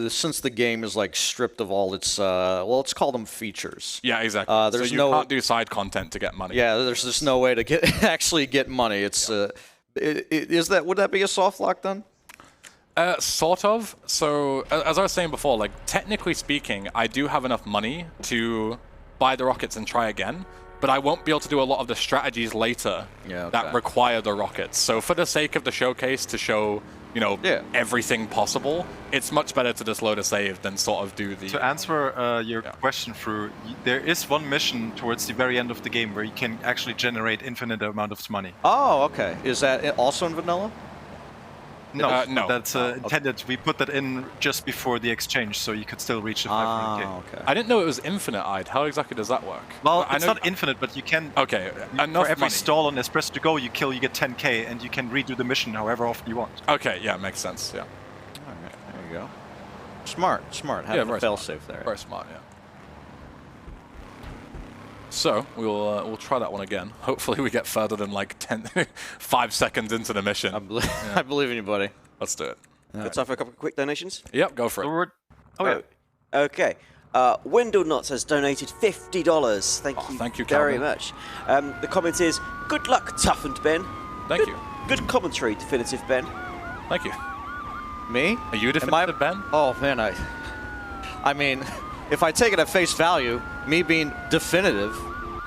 since the game is like stripped of all its let's call them features. Yeah, exactly. There's so you can't do side content to get money. Yeah, there's just no way to actually get money. It's would that be a soft lock then? Sort of. So as I was saying before, like technically speaking, I do have enough money to buy the rockets and try again, but I won't be able to do a lot of the strategies later that require the rockets. So for the sake of the showcase, to show, everything possible, it's much better to just load a save than sort of do the... To answer your question, Fru, there is one mission towards the very end of the game where you can actually generate infinite amount of money. Oh, okay. Is that also in vanilla? No, no. That's intended. We put that in just before the exchange, so you could still reach the 500k. Okay. I didn't know it was infinite-eyed. How exactly does that work? Well, I it's know... not infinite, but you can... Okay, For every stall on Espresso to go you kill, you get 10k, and you can redo the mission however often you want. Okay, yeah, makes sense, yeah. All right, there you go. Smart. Having a fail-safe there. Very smart, yeah. So, we'll try that one again. Hopefully we get further than like 5 seconds into the mission. I believe in you, buddy. Let's do it. Got time for a couple of quick donations? Yep, go for it. Oh, yeah. Okay. Wendell Knotts has donated $50. Thank you very Calvin. much. The comment is, good luck, Toughened Ben. Thank you. Good commentary, Definitive Ben. Thank you. Me? Are you definitive, Ben? Oh, man, I mean, if I take it at face value, me being definitive,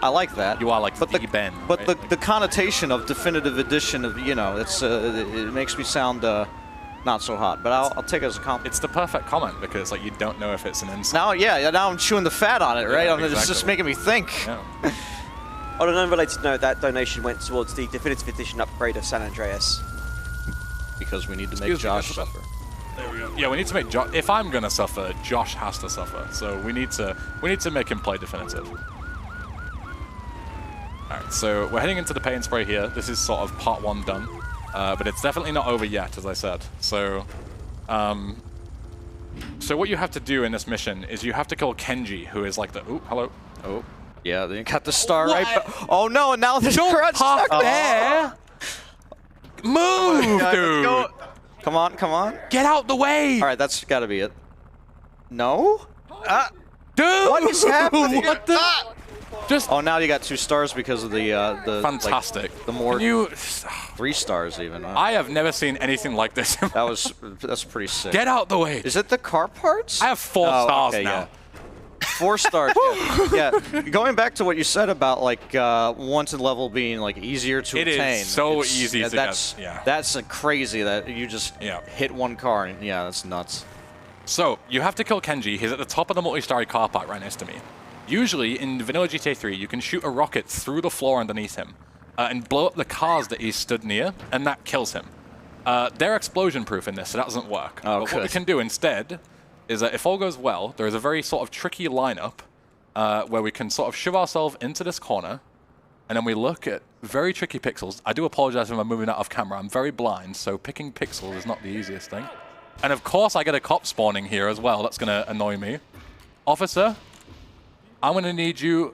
I like that. You are like but the Ben. But right? the connotation of definitive edition of, it's it makes me sound not so hot. But I'll take it as a compliment. It's the perfect comment because like you don't know if it's an insult. Now I'm chewing the fat on it, right? Exactly. It's just making me think. Yeah. On an unrelated note, that donation went towards the Definitive Edition upgrade of San Andreas. Because we need to make Josh suffer. There we go. Yeah, we need to make Josh. If I'm gonna suffer, Josh has to suffer. So we need to make him play definitive. All right, so we're heading into the paint and spray here. This is sort of part 1 done, but it's definitely not over yet, as I said. So, so what you have to do in this mission is you have to kill Kenji, who is like the hello. Oh, yeah, they got the star right. Oh no, and now there's Don't park there. Move, dude. Come on. Get out the way. All right, that's got to be it. No? Dude. What is happening? What the? Just. Oh, now you got 2 stars because of the Fantastic. Like, the more. Can you? 3 stars even. Huh? I have never seen anything like this. That's pretty sick. Get out the way. Is it the car parts? I have 4 stars okay, now. Yeah. 4 stars. yeah. Going back to what you said about like wanted level being like easier to obtain. It is so easy to that's, get. Yeah. That's crazy that you just hit 1 car and that's nuts. So you have to kill Kenji. He's at the top of the multi-story car park right next to me. Usually in vanilla GTA 3, you can shoot a rocket through the floor underneath him and blow up the cars that he's stood near, and that kills him. They're explosion-proof in this, so that doesn't work. Oh, but what we can do instead is that if all goes well, there is a very sort of tricky lineup where we can sort of shove ourselves into this corner, and then we look at very tricky pixels. I do apologize if I'm moving out of camera. I'm very blind, so picking pixels is not the easiest thing. And of course, I get a cop spawning here as well. That's going to annoy me. Officer, I'm going to need you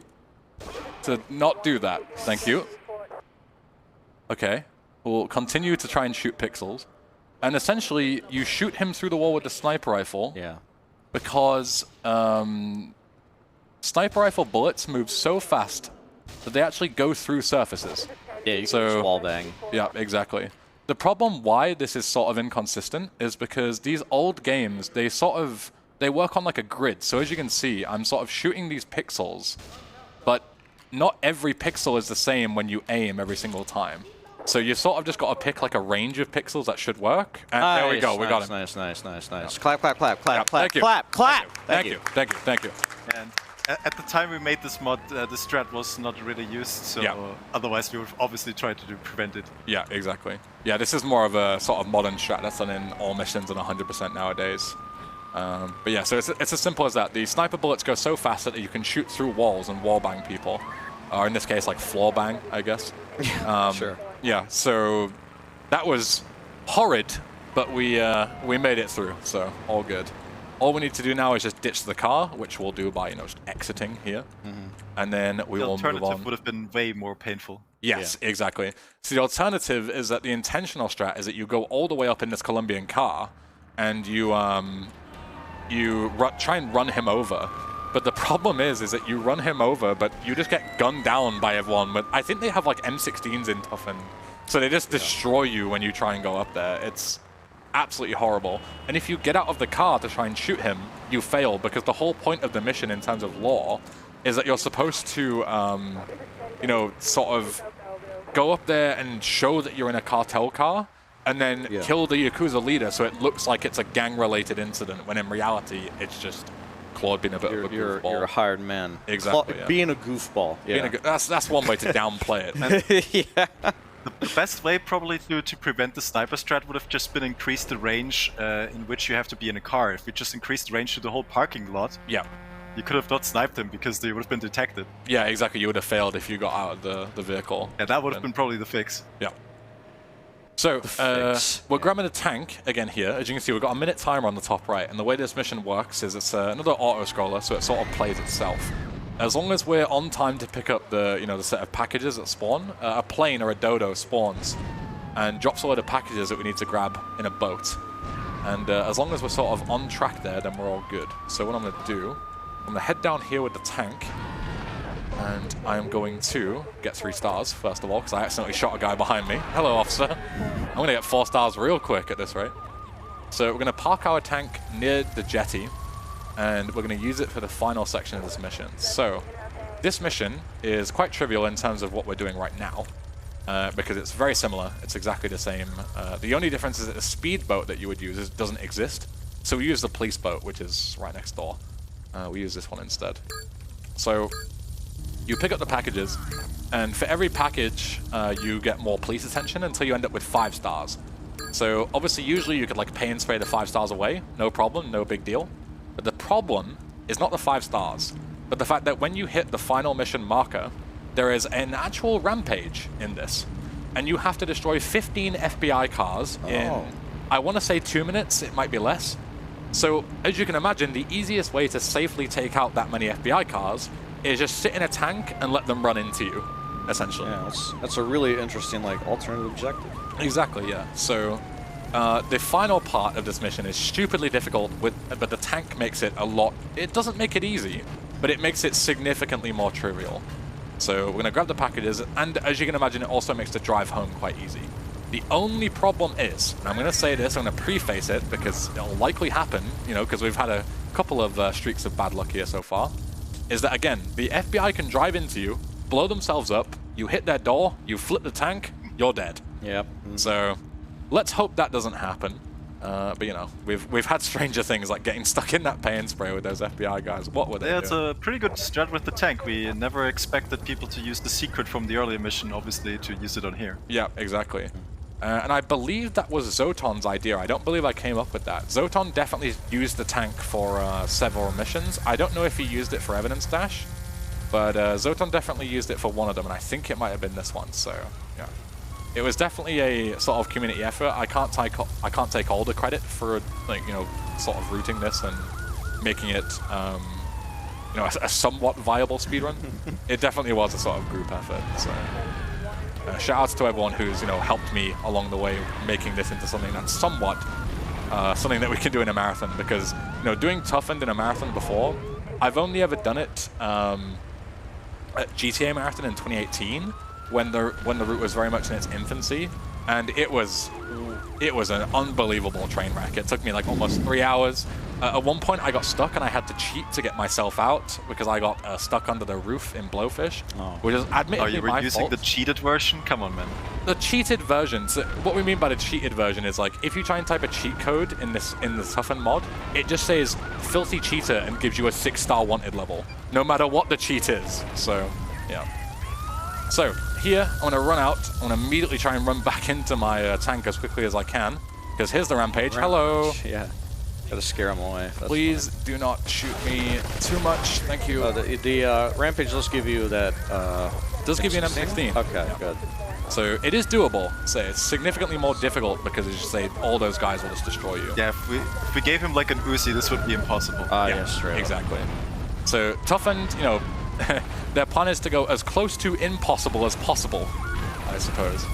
to not do that. Thank you. Okay. We'll continue to try and shoot pixels. And essentially, you shoot him through the wall with the sniper rifle. Yeah. Because sniper rifle bullets move so fast that they actually go through surfaces. Yeah, you can just wall bang. Yeah, exactly. The problem why this is sort of inconsistent is because these old games, they work on like a grid. So as you can see, I'm sort of shooting these pixels, but not every pixel is the same when you aim every single time. So you've sort of just got to pick like a range of pixels that should work. And nice, there we go, we got him. Nice. Yeah. Clap, clap, clap, clap, clap, Thank you. clap, clap. Thank you. And At the time we made this mod, the strat was not really used, so otherwise we would obviously try to prevent it. Yeah, exactly. Yeah, this is more of a sort of modern strat that's done in all missions and 100% nowadays. But yeah, so it's as simple as that. The sniper bullets go so fast that you can shoot through walls and wall bang people. Or in this case, like floor bang, I guess. Sure. Yeah, so that was horrid, but we made it through, so all good. All we need to do now is just ditch the car, which we'll do by, just exiting here. And then we will move on. The alternative would have been way more painful. Yes, exactly. So the alternative is that the intentional strat is that you go all the way up in this Colombian car, and you try and run him over. But the problem is that you run him over, but you just get gunned down by everyone. But I think they have like M16s in Toughened, so they just destroy you when you try and go up there. It's absolutely horrible. And if you get out of the car to try and shoot him, you fail, because the whole point of the mission in terms of lore is that you're supposed to, sort of go up there and show that you're in a cartel car, and then kill the Yakuza leader so it looks like it's a gang-related incident, when in reality, it's just Claude being a bit of a goofball. You're a hired man. Exactly. Being a goofball. Yeah. That's one way to downplay it. Yeah. The best way probably to prevent the sniper strat would have just been increase the range in which you have to be in a car. If we just increased the range to the whole parking lot, you could have not sniped them because they would have been detected. Yeah, exactly. You would have failed if you got out of the vehicle. Yeah, that would have been probably the fix. Yeah. So, we're grabbing a tank again here. As you can see, we've got a minute timer on the top right, and the way this mission works is it's another auto-scroller, so it sort of plays itself. As long as we're on time to pick up the set of packages that spawn, a plane or a Dodo spawns and drops a load of packages that we need to grab in a boat. And as long as we're sort of on track there, then we're all good. So what I'm going to do, I'm going to head down here with the tank, and I am going to get 3 stars, first of all, because I accidentally shot a guy behind me. Hello, officer. I'm going to get 4 stars real quick at this rate. So we're going to park our tank near the jetty, and we're going to use it for the final section of this mission. So this mission is quite trivial in terms of what we're doing right now, because it's very similar. It's exactly the same. The only difference is that the speedboat that you would use doesn't exist. So we use the police boat, which is right next door. We use this one instead. So you pick up the packages, and for every package, you get more police attention until you end up with 5 stars. So obviously, usually you could like pay and spray the 5 stars away, no problem, no big deal. But the problem is not the 5 stars, but the fact that when you hit the final mission marker, there is an actual rampage in this. And you have to destroy 15 FBI cars in, I want to say 2 minutes, it might be less. So, as you can imagine, the easiest way to safely take out that many FBI cars is just sit in a tank and let them run into you, essentially. Yeah, that's a really interesting, alternative objective. Exactly, yeah. So, the final part of this mission is stupidly difficult, but the tank makes it a lot... It doesn't make it easy, but it makes it significantly more trivial. So we're going to grab the packages, and as you can imagine, it also makes the drive home quite easy. The only problem is, and I'm going to say this, I'm going to preface it, because it'll likely happen, because we've had a couple of streaks of bad luck here so far, is that, again, the FBI can drive into you, blow themselves up, you hit their door, you flip the tank, you're dead. Yep. So... let's hope that doesn't happen. But we've had stranger things, like getting stuck in that pay and spray with those FBI guys. What were they doing? It's a pretty good strat with the tank. We never expected people to use the secret from the earlier mission, obviously, to use it on here. Yeah, exactly. And I believe that was Zoton's idea. I don't believe I came up with that. Zoton definitely used the tank for several missions. I don't know if he used it for Evidence Dash, but Zoton definitely used it for one of them, and I think it might have been this one, so yeah. It was definitely a sort of community effort. I can't take all the credit for sort of routing this and making it a somewhat viable speedrun. It definitely was a sort of group effort. So shout outs to everyone who's helped me along the way, making this into something that's somewhat something that we can do in a marathon. Because doing Toughened in a marathon before, I've only ever done it at GTA Marathon in 2018. When the route was very much in its infancy, and it was an unbelievable train wreck. It took me like almost 3 hours. At one point, I got stuck and I had to cheat to get myself out because I got stuck under the roof in Blowfish, which is admittedly you were my using fault. the cheated version? Come on, man. The cheated version. So what we mean by the cheated version is like if you try and type a cheat code in the Toughened mod, it just says filthy cheater and gives you a 6-star wanted level, no matter what the cheat is. So yeah. So here I'm gonna run out. I'm gonna immediately try and run back into my tank as quickly as I can because here's the Rampage. Hello. Yeah. Gotta scare him away. That's Please fine. do not shoot me too much. Thank you. The Rampage does give you that. Does give you an M16. Okay, good. So it is doable. So it's significantly more difficult because as you say, all those guys will just destroy you. Yeah, if we gave him like an Uzi, this would be impossible. Yeah, straight exactly. So Toughened, you know, their plan is to go as close to impossible as possible, I suppose.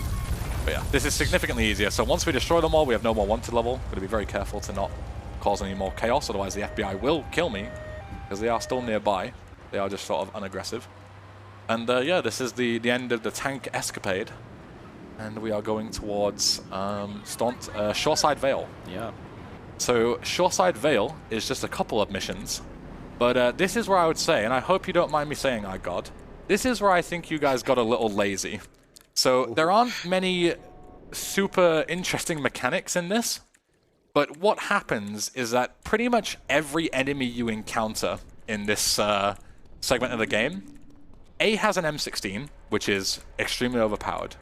But yeah, this is significantly easier. So once we destroy them all, we have no more wanted level. Got to be very careful to not cause any more chaos, otherwise the FBI will kill me because they are still nearby. They are just sort of unaggressive. And yeah, this is the end of the tank escapade, and we are going towards Shoreside Vale. Yeah. So Shoreside Vale is just a couple of missions, but this is where I would say, and I hope you don't mind me saying, God, this is where I think you guys got a little lazy. So there aren't many super interesting mechanics in this. But what happens is that pretty much every enemy you encounter in this segment of the game, A, has an M16, which is extremely overpowered.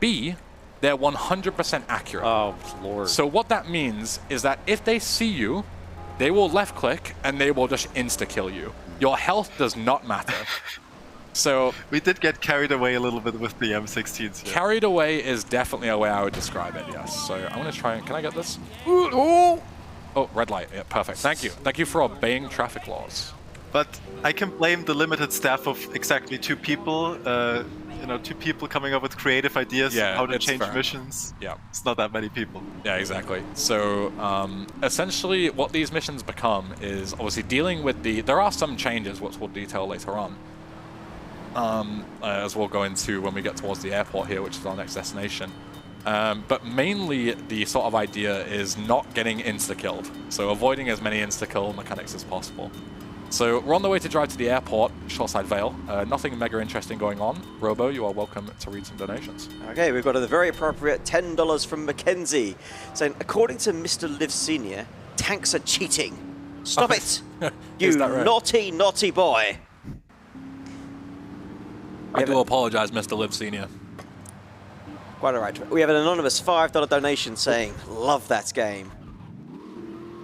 B, they're 100% accurate. Oh, Lord. So what that means is that if they see you, they will left-click and they will just insta-kill you. Your health does not matter. So we did get carried away a little bit with the M16s. Yeah. Carried away is definitely a way I would describe it, yes. So I'm going to try and... Can I get this? Oh, red light. Yeah, perfect. Thank you. Thank you for obeying traffic laws. But I can blame the limited staff of exactly 2 people. You know, 2 people coming up with creative ideas how to change missions. Yeah. It's not that many people. Yeah, exactly. So essentially what these missions become is obviously dealing with the... There are some changes, which we'll detail later on. As we'll go into when we get towards the airport here, which is our next destination. But mainly the sort of idea is not getting insta-killed, so avoiding as many insta-kill mechanics as possible. So we're on the way to drive to the airport, Shoreside Vale. Nothing mega interesting going on. Robo, you are welcome to read some donations. Okay, we've got a very appropriate $10 from Mackenzie, saying, according to Mr. Liv Sr., tanks are cheating. Stop it, you naughty, naughty boy. I do apologize, Mr. Liv Sr. Quite all right. We have an anonymous $5 donation saying, love that game.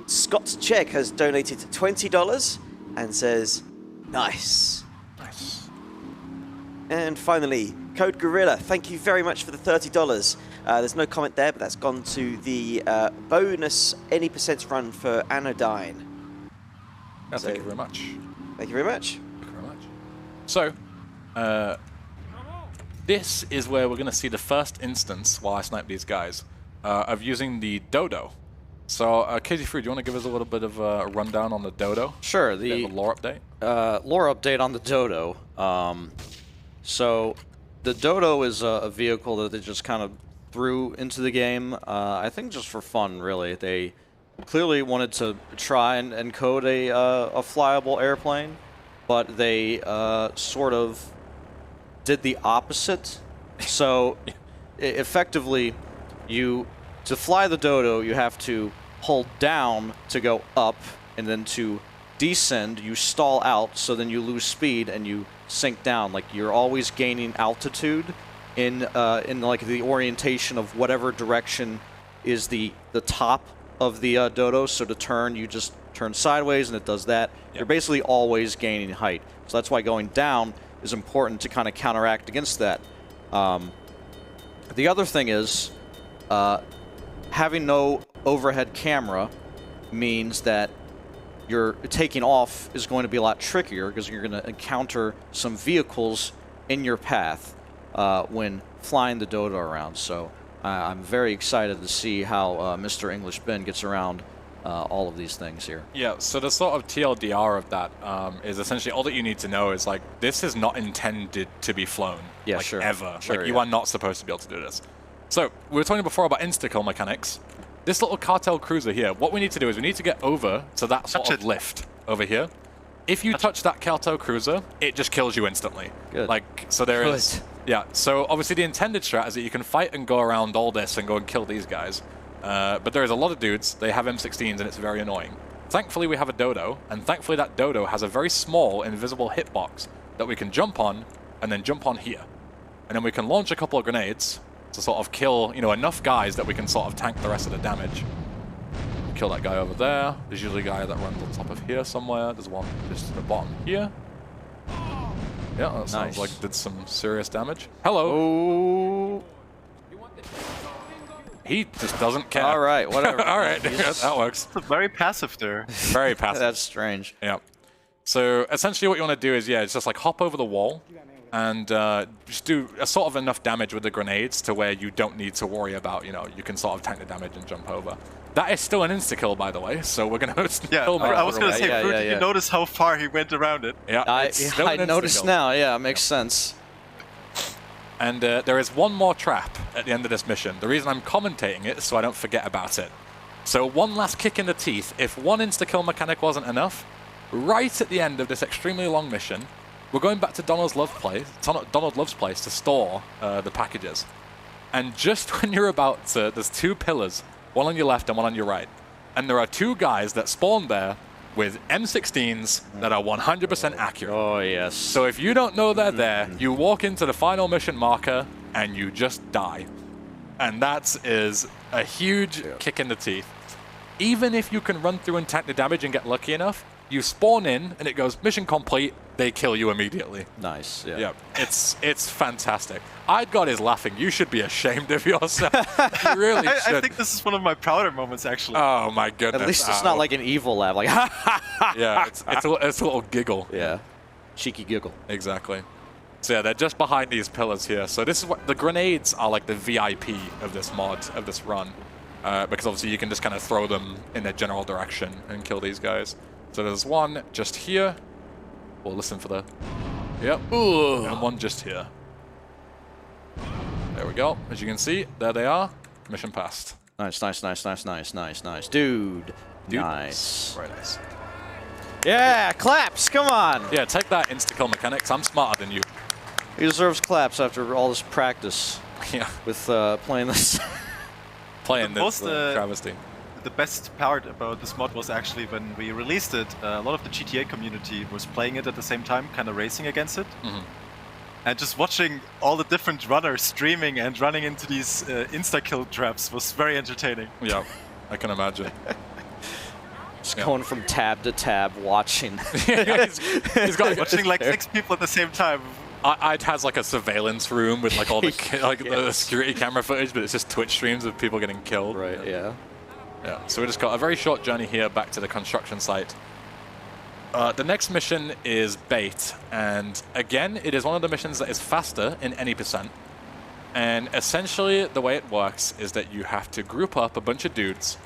Scott Chegg has donated $20 and says, nice. Nice. And finally, Code Gorilla, thank you very much for the $30. There's no comment there, but that's gone to the bonus any percent run for Anodyne. Yeah, thank you very much. Thank you very much. Thank you very much. So, this is where we're going to see the first instance, while I snipe these guys, of using the Dodo. So, Casey Fruit, do you want to give us a little bit of a rundown on the Dodo? Sure. The lore update? Lore update on the Dodo. So, the Dodo is a vehicle that they just kind of threw into the game, I think just for fun, really. They clearly wanted to try and encode a flyable airplane, but they sort of did the opposite. So effectively, to fly the Dodo, you have to hold down to go up, and then to descend, you stall out, so then you lose speed and you sink down. Like, you're always gaining altitude in like the orientation of whatever direction is the top of the Dodo. So to turn, you just turn sideways and it does that. Yep. You're basically always gaining height. So that's why going down is important to kind of counteract against that. The other thing is, having no overhead camera means that your taking off is going to be a lot trickier because you're going to encounter some vehicles in your path when flying the Dodo around. So I'm very excited to see how Mr. English Ben gets around all of these things here. Yeah, so the sort of TLDR of that is essentially all that you need to know is, like, this is not intended to be flown. Yeah, like, sure. ever. Sure, like, you are not supposed to be able to do this. So, we were talking before about insta-kill mechanics. this little cartel cruiser here, what we need to do is we need to get over to that sort of lift over here. If you touch that cartel cruiser, it just kills you instantly. Good. Like, so there is... Yeah, so obviously the intended strat is that you can fight and go around all this and go and kill these guys. But there is a lot of dudes, they have M16s and it's very annoying. Thankfully we have a Dodo, and thankfully that Dodo has a very small invisible hitbox that we can jump on and then jump on here. And then we can launch a couple of grenades to sort of kill, you know, enough guys that we can sort of tank the rest of the damage. Kill that guy over there. There's usually a guy that runs on top of here somewhere. There's one just at the bottom here. Yeah, that sounds like did some serious damage. Hello. Oh. He just doesn't care. All right, whatever. All right, that works. It's very passive there. Very passive. That's strange. Yeah. So essentially what you want to do is, yeah, it's just like hop over the wall and just do a sort of enough damage with the grenades to where you don't need to worry about, you know, you can sort of tank the damage and jump over. That is still an insta-kill, by the way, so we're going to still I was going to say, Fruit, did you notice how far he went around it? Yeah, I noticed now, yeah, it makes sense. And there is one more trap at the end of this mission. The reason I'm commentating it is so I don't forget about it. So one last kick in the teeth. If one insta-kill mechanic wasn't enough, right at the end of this extremely long mission, we're going back to Donald Love's place to store the packages. And just when you're about to, there's two pillars, one on your left and one on your right. And there are two guys that spawn there with M16s that are 100% accurate. Oh, yes. So if you don't know they're there, you walk into the final mission marker and you just die. And that is a huge kick in the teeth. Even if you can run through and tank the damage and get lucky enough, you spawn in and it goes mission complete, they kill you immediately. Nice, yeah. Yeah, it's fantastic. God is laughing. You should be ashamed of yourself. You really should. I think this is one of my prouder moments, actually. Oh my goodness. At least it's not like an evil laugh, like yeah, it's a little giggle. Yeah, cheeky giggle. Exactly. So yeah, they're just behind these pillars here. So this is what the grenades are, like the VIP of this mod, of this run, because obviously you can just kind of throw them in a general direction and kill these guys. So there's one just here. We'll listen for the... Yep. Ooh. And one just here. There we go. As you can see, there they are. Mission passed. Nice, nice, nice, nice, nice, nice, nice. Dude. Nice. Very nice. Yeah, claps, come on. Yeah, take that, insta-kill mechanics. I'm smarter than you. He deserves claps after all this practice. Yeah. With playing this. Playing this travesty. The best part about this mod was actually when we released it, a lot of the GTA community was playing it at the same time, kind of racing against it. And just watching all the different runners streaming and running into these insta-kill traps was very entertaining. Yeah, I can imagine. Just going from tab to tab, watching. he's got watching like 6 people at the same time. It has like a surveillance room with like all the the security camera footage, but it's just Twitch streams of people getting killed. Right, yeah. Yeah, so we just got a very short journey here back to the construction site. The next mission is Bait, and again, it is one of the missions that is faster in any percent. And essentially, the way it works is that you have to group up a bunch of dudes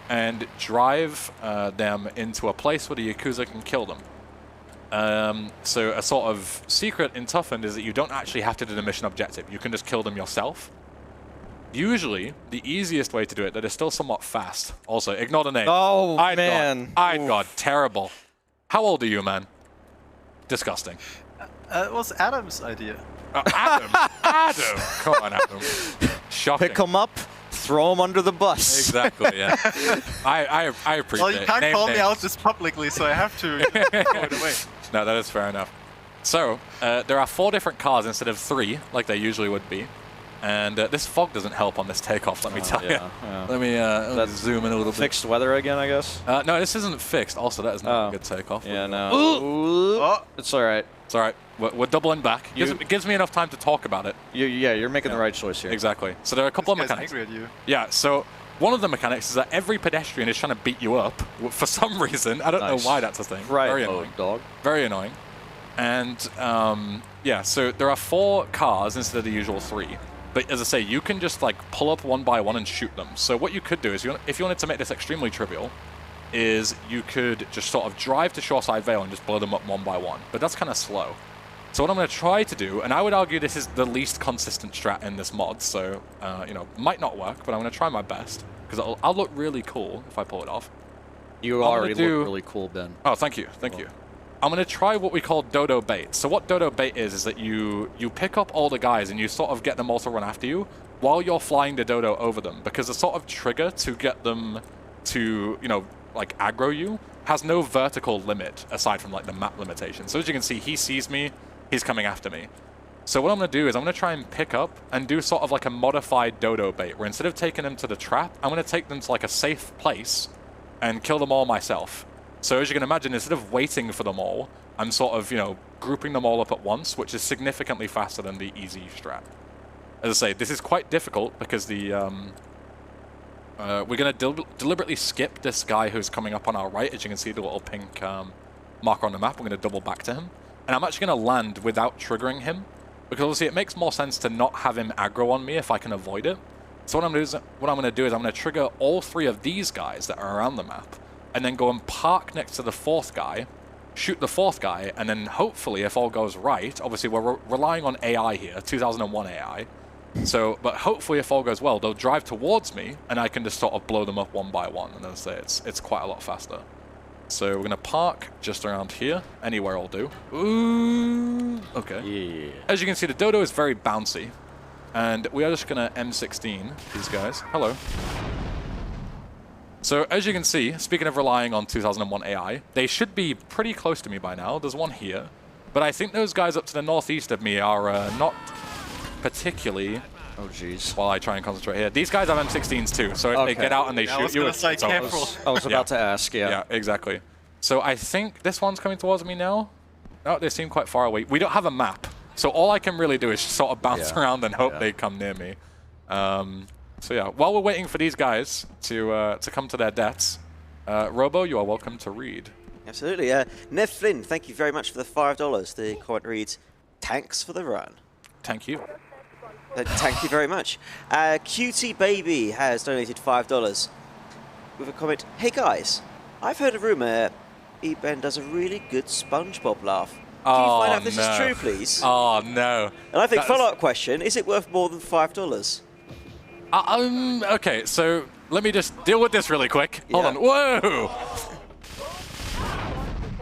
and drive them into a place where the Yakuza can kill them. So a sort of secret in Toughened is that you don't actually have to do the mission objective. You can just kill them yourself. Usually, the easiest way to do it that is still somewhat fast. Also, ignore the name. Oh, man. God, terrible. How old are you, man? Disgusting. It was Adam's idea. Adam? Adam! Come on, Adam. Shocking. Pick him up, throw him under the bus. Exactly, yeah. I appreciate it. Well, you can't call me out this publicly, so I have to throw it away. No, that is fair enough. So, there are 4 different cars instead of 3, like there usually would be. And this fog doesn't help on this takeoff, let me tell you. Yeah. Let me zoom in a little bit. Fixed weather again, I guess? No, this isn't fixed. Also, that is not a good takeoff. Yeah, no. Ooh. It's all right. It's all right. We're doubling back. It gives me enough time to talk about it. You're making the right choice here. Exactly. So there are a couple of mechanics. Angry at you. Yeah, so one of the mechanics is that every pedestrian is trying to beat you up for some reason. I don't know why that's a thing. Right. Very annoying. Dog. Very annoying. And yeah, so there are 4 cars instead of the usual 3. But as I say, you can just like pull up one by one and shoot them. So what you could do is, if you wanted to make this extremely trivial, is you could just sort of drive to Shoreside Vale and just blow them up one by one. But that's kind of slow. So what I'm going to try to do, and I would argue this is the least consistent strat in this mod, so, you know, might not work, but I'm going to try my best, because I'll look really cool if I pull it off. You already look really cool, Ben. Oh, thank you, thank you. I'm going to try what we call Dodo Bait. So what Dodo Bait is that you pick up all the guys and you sort of get them all to run after you while you're flying the Dodo over them, because the sort of trigger to get them to, you know, like aggro you has no vertical limit aside from like the map limitation. So as you can see, he sees me, he's coming after me. So what I'm going to do is I'm going to try and pick up and do sort of like a modified Dodo Bait, where instead of taking them to the trap, I'm going to take them to like a safe place and kill them all myself. So as you can imagine, instead of waiting for them all, I'm sort of, you know, grouping them all up at once, which is significantly faster than the easy strat. As I say, this is quite difficult because the we're going to deliberately skip this guy who's coming up on our right. As you can see, the little pink marker on the map. We're going to double back to him. And I'm actually going to land without triggering him, because obviously it makes more sense to not have him aggro on me if I can avoid it. So what I'm going to do is I'm going to trigger all 3 of these guys that are around the map, and then go and park next to the 4th guy, shoot the 4th guy, and then hopefully, if all goes right, obviously we're relying on AI here, 2001 AI, so, but hopefully if all goes well, they'll drive towards me, and I can just sort of blow them up one by one, and as I say, it's quite a lot faster. So we're going to park just around here, anywhere will do. Ooh, okay. Yeah. As you can see, the Dodo is very bouncy, and we are just going to M16 these guys. Hello. So as you can see, speaking of relying on 2001 AI, they should be pretty close to me by now. There's one here. But I think those guys up to the northeast of me are not particularly... Oh, jeez. While I try and concentrate here. These guys have M16s too, so if they get out and they shoot you... I was about to ask, yeah. Yeah, exactly. So I think this one's coming towards me now. No, they seem quite far away. We don't have a map, so all I can really do is sort of bounce around and hope they come near me. So yeah, while we're waiting for these guys to come to their deaths, Robo, you are welcome to read. Absolutely. Nev Flynn, thank you very much for the $5. The comment reads, "Thanks for the run." Thank you. Thank you very much. Cutie Baby has donated $5 with a comment, "Hey guys, I've heard a rumor E-Ben does a really good SpongeBob laugh. Can you find out if this is true, please?" Oh, no. And I think follow-up question, is it worth more than $5? Okay, so let me just deal with this really quick. Hold on. Whoa!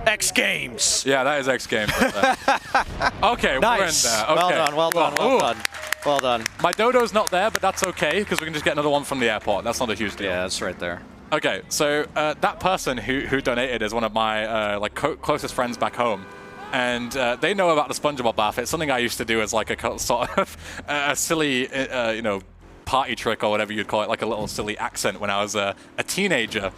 X Games! Yeah, that is X Games. Right there. Okay, nice. We're in there. Okay. Well done. Well done. My Dodo's not there, but that's okay, because we can just get another one from the airport. That's not a huge deal. Yeah, that's right there. Okay, so that person who donated is one of my closest friends back home. And they know about the SpongeBob laugh. It's something I used to do as like a sort of a silly, you know, party trick or whatever you'd call it, like a little silly accent when I was a teenager.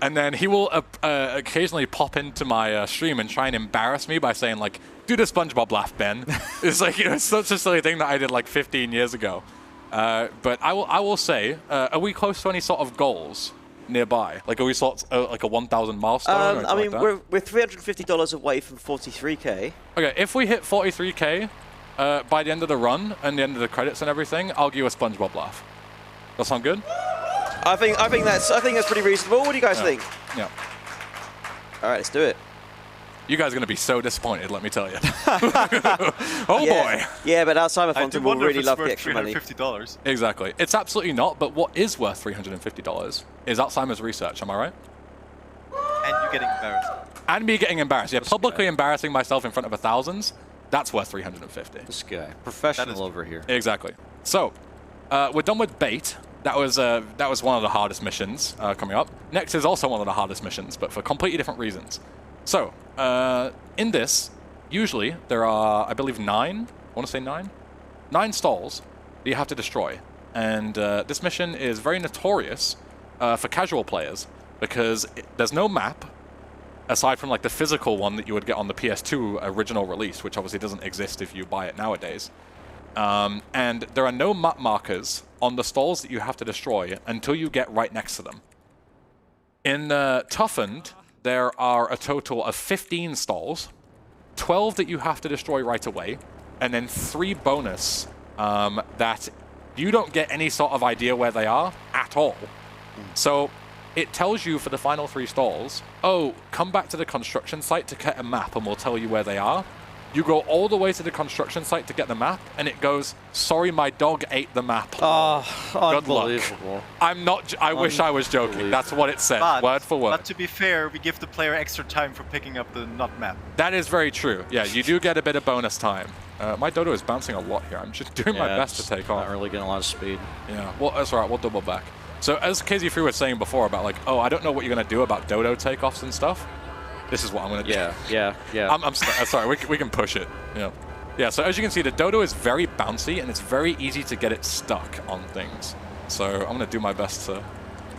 And then he will occasionally pop into my stream and try and embarrass me by saying like, "Do the SpongeBob laugh, Ben." It's like, you know, it's such a silly thing that I did like 15 years ago. But I will say, are we close to any sort of goals nearby? Like, are we sort of like a 1,000 milestone? I mean, we're $350 away from 43k. Okay, if we hit 43k by the end of the run and the end of the credits and everything, I'll give you a SpongeBob laugh. That sound good? I think that's pretty reasonable. What do you guys think? Yeah. All right, let's do it. You guys are going to be so disappointed, let me tell you. Oh boy. Yeah, but Alzheimer Fountain will really love the extra money. $350. Exactly. It's absolutely not, but what is worth $350 is Alzheimer's research, am I right? And you getting embarrassed. And me getting embarrassed. Yeah, publicly embarrassing myself in front of thousands, that's worth $350. This guy. Professional over here. Exactly. So, we're done with bait. That was one of the hardest missions coming up. Next is also one of the hardest missions, but for completely different reasons. So, in this, usually there are, I believe, 9 stalls that you have to destroy. And this mission is very notorious for casual players because there's no map aside from like the physical one that you would get on the PS2 original release, which obviously doesn't exist if you buy it nowadays. And there are no map markers on the stalls that you have to destroy until you get right next to them. In Toughened, there are a total of 15 stalls, 12 that you have to destroy right away, and then 3 bonus that you don't get any sort of idea where they are at all. So it tells you for the final 3 stalls, oh, come back to the construction site to get a map and we'll tell you where they are. You go all the way to the construction site to get the map, and it goes, sorry, my dog ate the map. Oh, Good luck. unbelievable. I'm not, I wish I was joking. That's what it said, word for word. But to be fair, we give the player extra time for picking up the not map. That is very true. Yeah, you do get a bit of bonus time. My Dodo is bouncing a lot here. I'm just doing my best to take off. Not really getting a lot of speed. Yeah, well, that's all right. We'll double back. So as KZ3 was saying before about like, oh, I don't know what you're going to do about Dodo takeoffs and stuff. This is what I'm going to do. Yeah. I'm sorry, we can push it. Yeah. Yeah, so as you can see, the Dodo is very bouncy, and it's very easy to get it stuck on things. So I'm going to do my best to...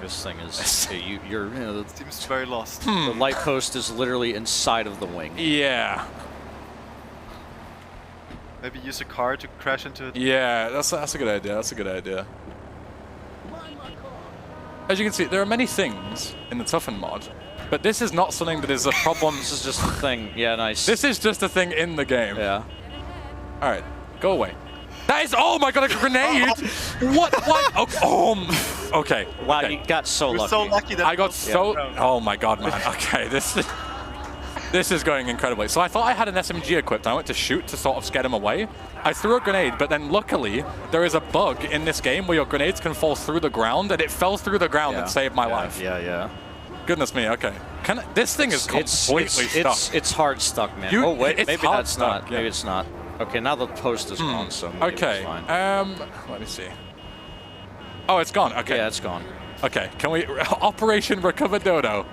This thing is... you're It seems very lost. The light post is literally inside of the wing. Yeah. Maybe use a car to crash into it. Yeah, that's a good idea. That's a good idea. As you can see, there are many things in the Toughened mod, but this is not something that is a problem. This is just a thing. Yeah, nice. This is just a thing in the game. Yeah. All right, go away. That is, oh my god, a grenade! What? Oh, okay. Wow, okay. you got so We're lucky. so lucky that I got so... Oh my god, man. Okay, this is going incredibly. So I thought I had an SMG equipped. I went to shoot to sort of scare him away. I threw a grenade, but then luckily there is a bug in this game where your grenades can fall through the ground, and it fell through the ground and saved my life. Yeah. Goodness me, okay. This thing is completely stuck. It's hard stuck, man. You- oh, wait, it's maybe hard that's stuck, not. yeah. Maybe it's not. Okay, now the post is gone, so maybe Okay, it's fine. let me see. Oh, it's gone, okay. Yeah, it's gone. Okay, can we... Operation Recover Dodo.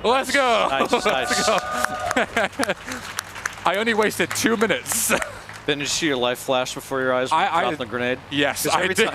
Let's go! Nice, Let's nice. go. I only wasted 2 minutes. Then you see your life flash before your eyes when you dropped the grenade? Yes, 'Cause I every did.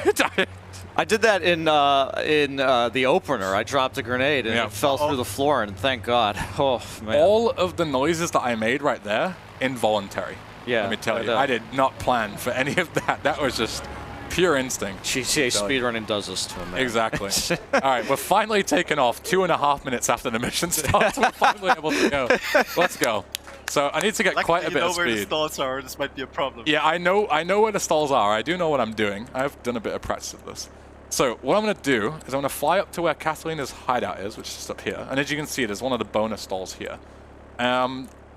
I did that in the opener. I dropped a grenade and it fell through the floor, and thank God. Oh, man. All of the noises that I made right there, involuntary. Yeah, Let me tell I you, know. I did not plan for any of that. That was just pure instinct. GTA speedrunning does this to him, man. Exactly. All right, we're finally taking off 2.5 minutes after the mission starts. We're finally able to go. Let's go. So I need to get quite a bit of where the speed. stalls are. This might be a problem. Yeah, I know where the stalls are. I do know what I'm doing. I've done a bit of practice of this. So what I'm going to do is I'm going to fly up to where Kathleen's hideout is, which is just up here. And as you can see, there's one of the bonus stalls here.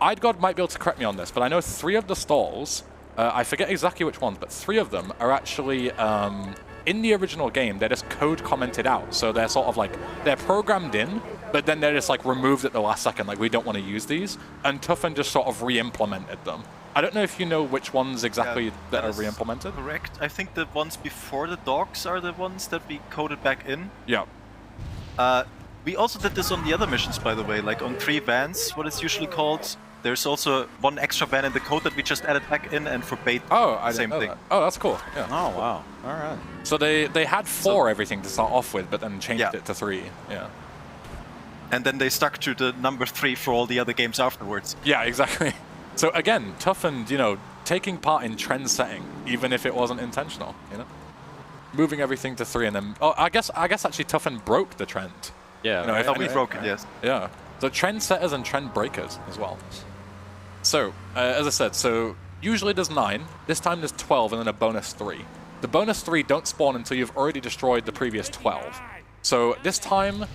Idgod might be able to correct me on this, but I know 3 of the stalls, I forget exactly which ones, but 3 of them are actually, in the original game, they're just code commented out. So they're sort of like, they're programmed in, but then they're just like removed at the last second, like we don't want to use these. And Toughened just sort of re-implemented them. I don't know if you know which ones exactly that are re-implemented. Correct. I think the ones before the dogs are the ones that we coded back in. Yeah. We also did this on the other missions, by the way, like on 3 vans, what it's usually called. There's also 1 extra van in the code that we just added back in, and for bait, I same didn't know thing. that. Oh, that's cool. Yeah. Oh, wow. All right. So they had 4 everything to start off with, but then changed it to 3. Yeah. And then they stuck to the number 3 for all the other games afterwards. Yeah, exactly. So again, Toughened, you know, taking part in trend setting, even if it wasn't intentional, you know, moving everything to 3, and then I guess actually Toughened broke the trend. Yeah. You know, We broke it, yes. Yeah. So trend setters and trend breakers as well. So as I said, so usually there's 9. This time there's 12, and then a bonus 3. The bonus 3 don't spawn until you've already destroyed the previous 12. So this time,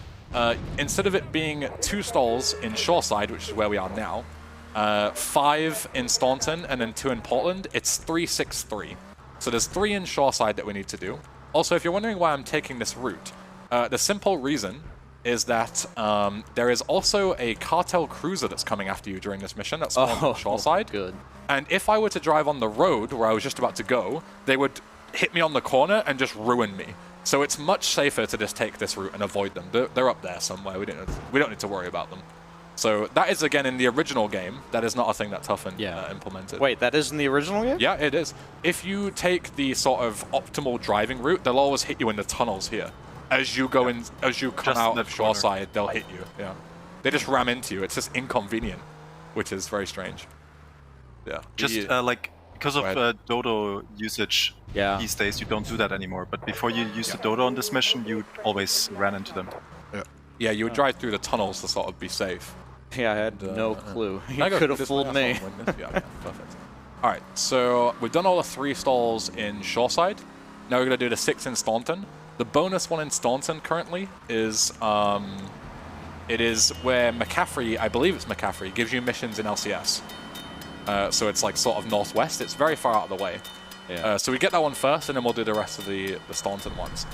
instead of it being 2 stalls in Shoreside, which is where we are now, 5 in Staunton and then 2 in Portland, it's 3, 6, 3. So there's 3 in Shoreside that we need to do. Also, if you're wondering why I'm taking this route, the simple reason is that there is also a cartel cruiser that's coming after you during this mission that's on Shoreside. Good. And if I were to drive on the road where I was just about to go, they would hit me on the corner and just ruin me. So it's much safer to just take this route and avoid them. They're up there somewhere. We don't need to worry about them. So that is, again, in the original game. That is not a thing that Toughened implemented. Wait, that is in the original game? Yeah, it is. If you take the sort of optimal driving route, they'll always hit you in the tunnels here. As you go in, as you come out of Shoreside, they'll hit you. Yeah, they just ram into you. It's just inconvenient, which is very strange. Yeah. Just like because of Dodo usage these days, you don't do that anymore. But before you used the Dodo on this mission, you always ran into them. Yeah, you would drive through the tunnels to sort of be safe. Yeah, I had no clue. You I could have fooled me. Yeah, perfect. All right, so we've done all the 3 stalls in Shoreside. Now we're going to do the 6 in Staunton. The bonus 1 in Staunton currently is, it is where McCaffrey, I believe it's McCaffrey, gives you missions in LCS. So it's like sort of northwest. It's very far out of the way. Yeah. So we get that one first, and then we'll do the rest of the Staunton ones.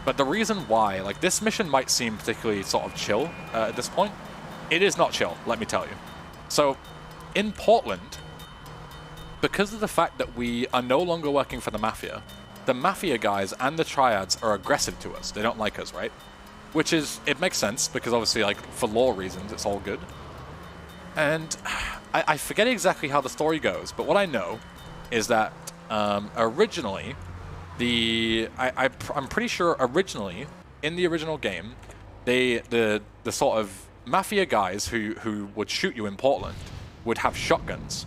But the reason why, like, this mission might seem particularly sort of chill at this point. It is not chill, let me tell you. So in Portland, because of the fact that we are no longer working for the Mafia guys and the Triads are aggressive to us. They don't like us, right? Which is, it makes sense, because obviously, like, for lore reasons, it's all good. And I forget exactly how the story goes, but what I know is that originally, I'm pretty sure originally, in the original game, the sort of Mafia guys who would shoot you in Portland would have shotguns.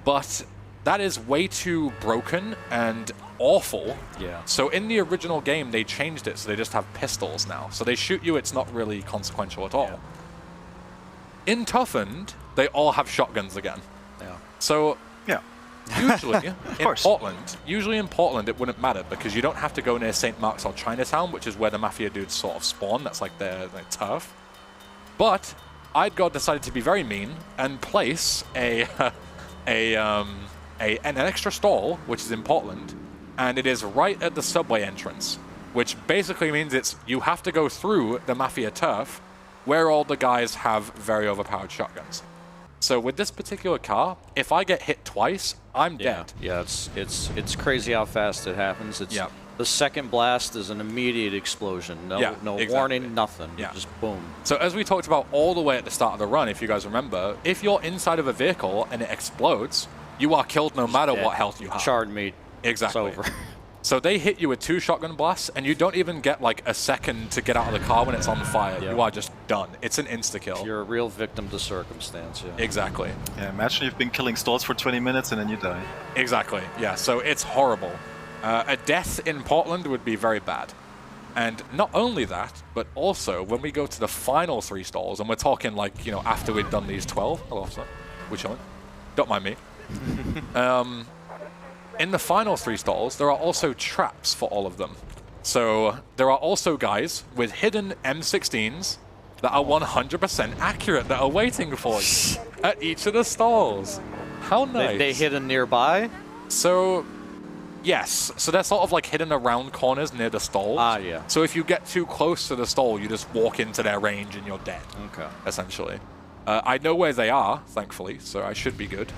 But that is way too broken and awful. Yeah. So in the original game, they changed it so they just have pistols now. So they shoot you, it's not really consequential at all. Yeah. In Toughened, they all have shotguns again. Yeah. So Yeah. usually in Portland, it wouldn't matter because you don't have to go near St. Mark's or Chinatown, which is where the Mafia dudes sort of spawn. That's like their turf. But decided to be very mean and place an extra stall, which is in Portland, and it is right at the subway entrance, which basically means you have to go through the Mafia turf, where all the guys have very overpowered shotguns. So with this particular car, if I get hit twice, I'm dead. Yeah, it's crazy how fast it happens. The second blast is an immediate explosion. No exactly. Warning, nothing. Yeah. Just boom. So as we talked about all the way at the start of the run, if you guys remember, if you're inside of a vehicle and it explodes, you are killed no matter what health you have. Charred meat. Exactly. It's over. So they hit you with 2 shotgun blasts, and you don't even get like a second to get out of the car when it's on fire. Yeah. You are just done. It's an insta-kill. You're a real victim to circumstance. Yeah. Exactly. Yeah, imagine you've been killing stalls for 20 minutes and then you die. Exactly. Yeah, so it's horrible. A death in Portland would be very bad. And not only that, but also when we go to the final 3 stalls, and we're talking like, after we've done these 12. Hello, sir. We're chilling. Don't mind me. In the final 3 stalls, there are also traps for all of them. So there are also guys with hidden M16s that are 100% accurate that are waiting for you at each of the stalls. How nice. They hidden nearby? So, yes. So they're sort of like hidden around corners near the stalls. Ah, yeah. So if you get too close to the stall, you just walk into their range and you're dead. Okay. Essentially. I know where they are, thankfully, so I should be good.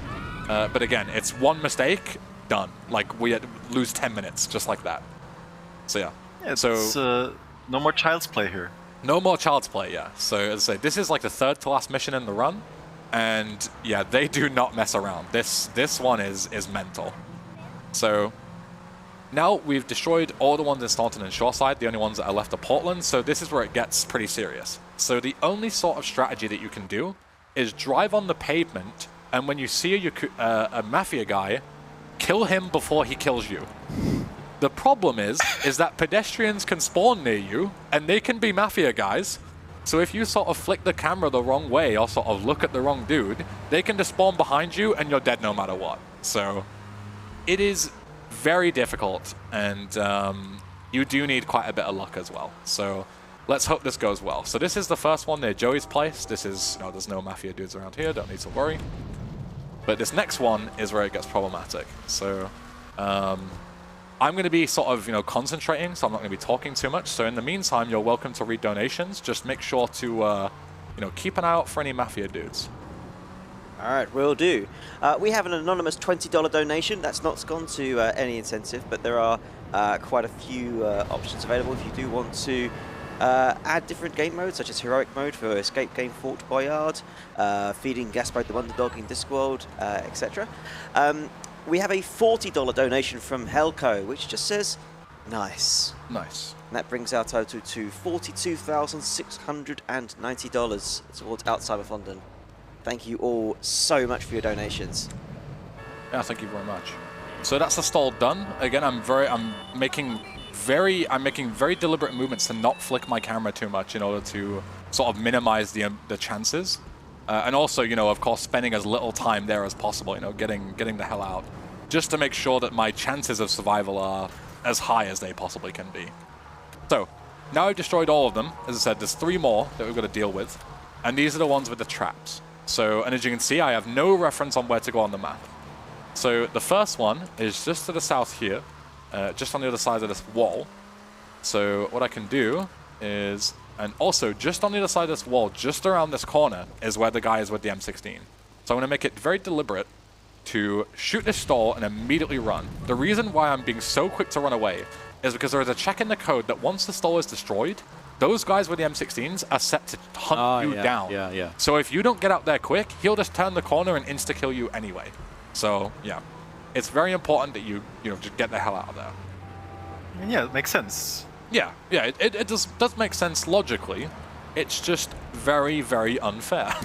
But again, it's one mistake, done. Like, we lose 10 minutes, just like that. So, yeah. It's no more child's play here. No more child's play, yeah. So, as I say, this is like the 3rd to last mission in the run. And, yeah, they do not mess around. This one is mental. So, now we've destroyed all the ones in Staunton and Shoreside, the only ones that are left are Portland, so this is where it gets pretty serious. So the only sort of strategy that you can do is drive on the pavement, and when you see a Mafia guy, kill him before he kills you. The problem is that pedestrians can spawn near you, and they can be Mafia guys, so if you sort of flick the camera the wrong way or sort of look at the wrong dude, they can just spawn behind you, and you're dead no matter what. So it is very difficult, and you do need quite a bit of luck as well. So let's hope this goes well. So this is the first one near Joey's place. This is, there's no Mafia dudes around here, don't need to worry. But this next one is where it gets problematic. So I'm going to be sort of, concentrating, so I'm not going to be talking too much. So in the meantime, you're welcome to read donations. Just make sure to, keep an eye out for any Mafia dudes. All right, will do. We have an anonymous $20 donation. That's not gone to any incentive, but there are quite a few options available if you do want to add different game modes, such as Heroic Mode for Escape Game Fort Boyard, Feeding Gaspard the Wonderdog in Discworld, etc. We have a $40 donation from Helco, which just says, nice. Nice. And that brings our total to $42,690 towards Alzheimer London. Thank you all so much for your donations. Yeah, thank you very much. So that's the stall done. Again, I'm making very deliberate movements to not flick my camera too much in order to sort of minimize the chances. And also, of course, spending as little time there as possible, getting the hell out. Just to make sure that my chances of survival are as high as they possibly can be. So, now I've destroyed all of them. As I said, there's 3 more that we've got to deal with. And these are the ones with the traps. So, and as you can see, I have no reference on where to go on the map. So the first one is just to the south here, just on the other side of this wall. So what I can do is, and also just on the other side of this wall, just around this corner, is where the guy is with the M16. So I'm going to make it very deliberate to shoot this stall and immediately run. The reason why I'm being so quick to run away is because there is a check in the code that once the stall is destroyed, those guys with the M16s are set to hunt you down. Yeah. So if you don't get out there quick, he'll just turn the corner and insta-kill you anyway. So, yeah. It's very important that you just get the hell out of there. Yeah, it makes sense. Yeah, it does make sense logically. It's just very, very unfair.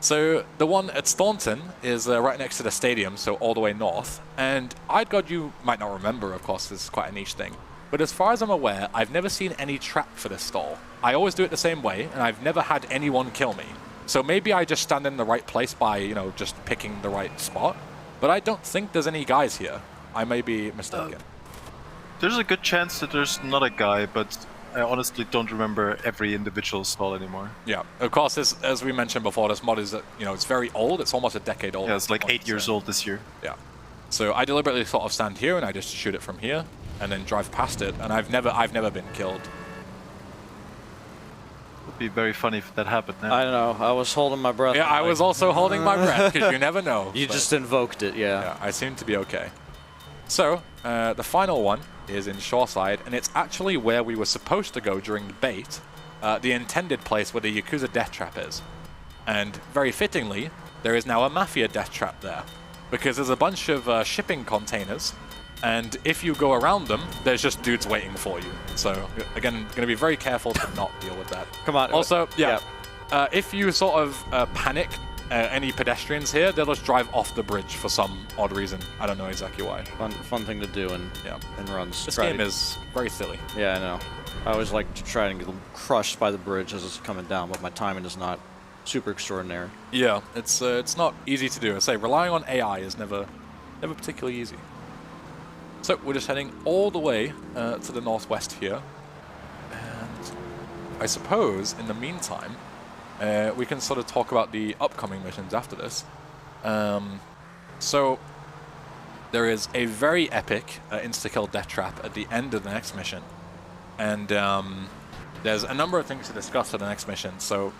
So the one at Staunton is right next to the stadium, so all the way north. And I'd God you might not remember, of course, this is quite a niche thing. But as far as I'm aware, I've never seen any trap for this stall. I always do it the same way, and I've never had anyone kill me. So maybe I just stand in the right place by, just picking the right spot. But I don't think there's any guys here. I may be mistaken. There's a good chance that there's not a guy, but I honestly don't remember every individual stall anymore. Yeah, of course, as we mentioned before, this mod is, it's very old. It's almost a decade old. Yeah, it's like 8 years old this year. Yeah. So I deliberately sort of stand here and I just shoot it from here and then drive past it. And I've never been killed. It would be very funny if that happened. I don't know. I was holding my breath. Yeah, I was also holding my breath because you never know. You just invoked it, Yeah, I seem to be okay. So, the final one is in Shoreside, and it's actually where we were supposed to go during the bait, the intended place where the Yakuza death trap is. And very fittingly, there is now a Mafia death trap there, because there's a bunch of shipping containers, and if you go around them, there's just dudes waiting for you. So, again, going to be very careful to not deal with that. Come on. Also, if you sort of panic any pedestrians here, they'll just drive off the bridge for some odd reason. I don't know exactly why. Fun thing to do in runs. This game is very silly. Yeah, I know. I always like to try and get crushed by the bridge as it's coming down, but my timing is not super extraordinary. Yeah, it's not easy to do. I say relying on AI is never particularly easy. So we're just heading all the way to the northwest here, and I suppose in the meantime, we can sort of talk about the upcoming missions after this. So there is a very epic insta-kill death trap at the end of the next mission, and there's a number of things to discuss for the next mission. So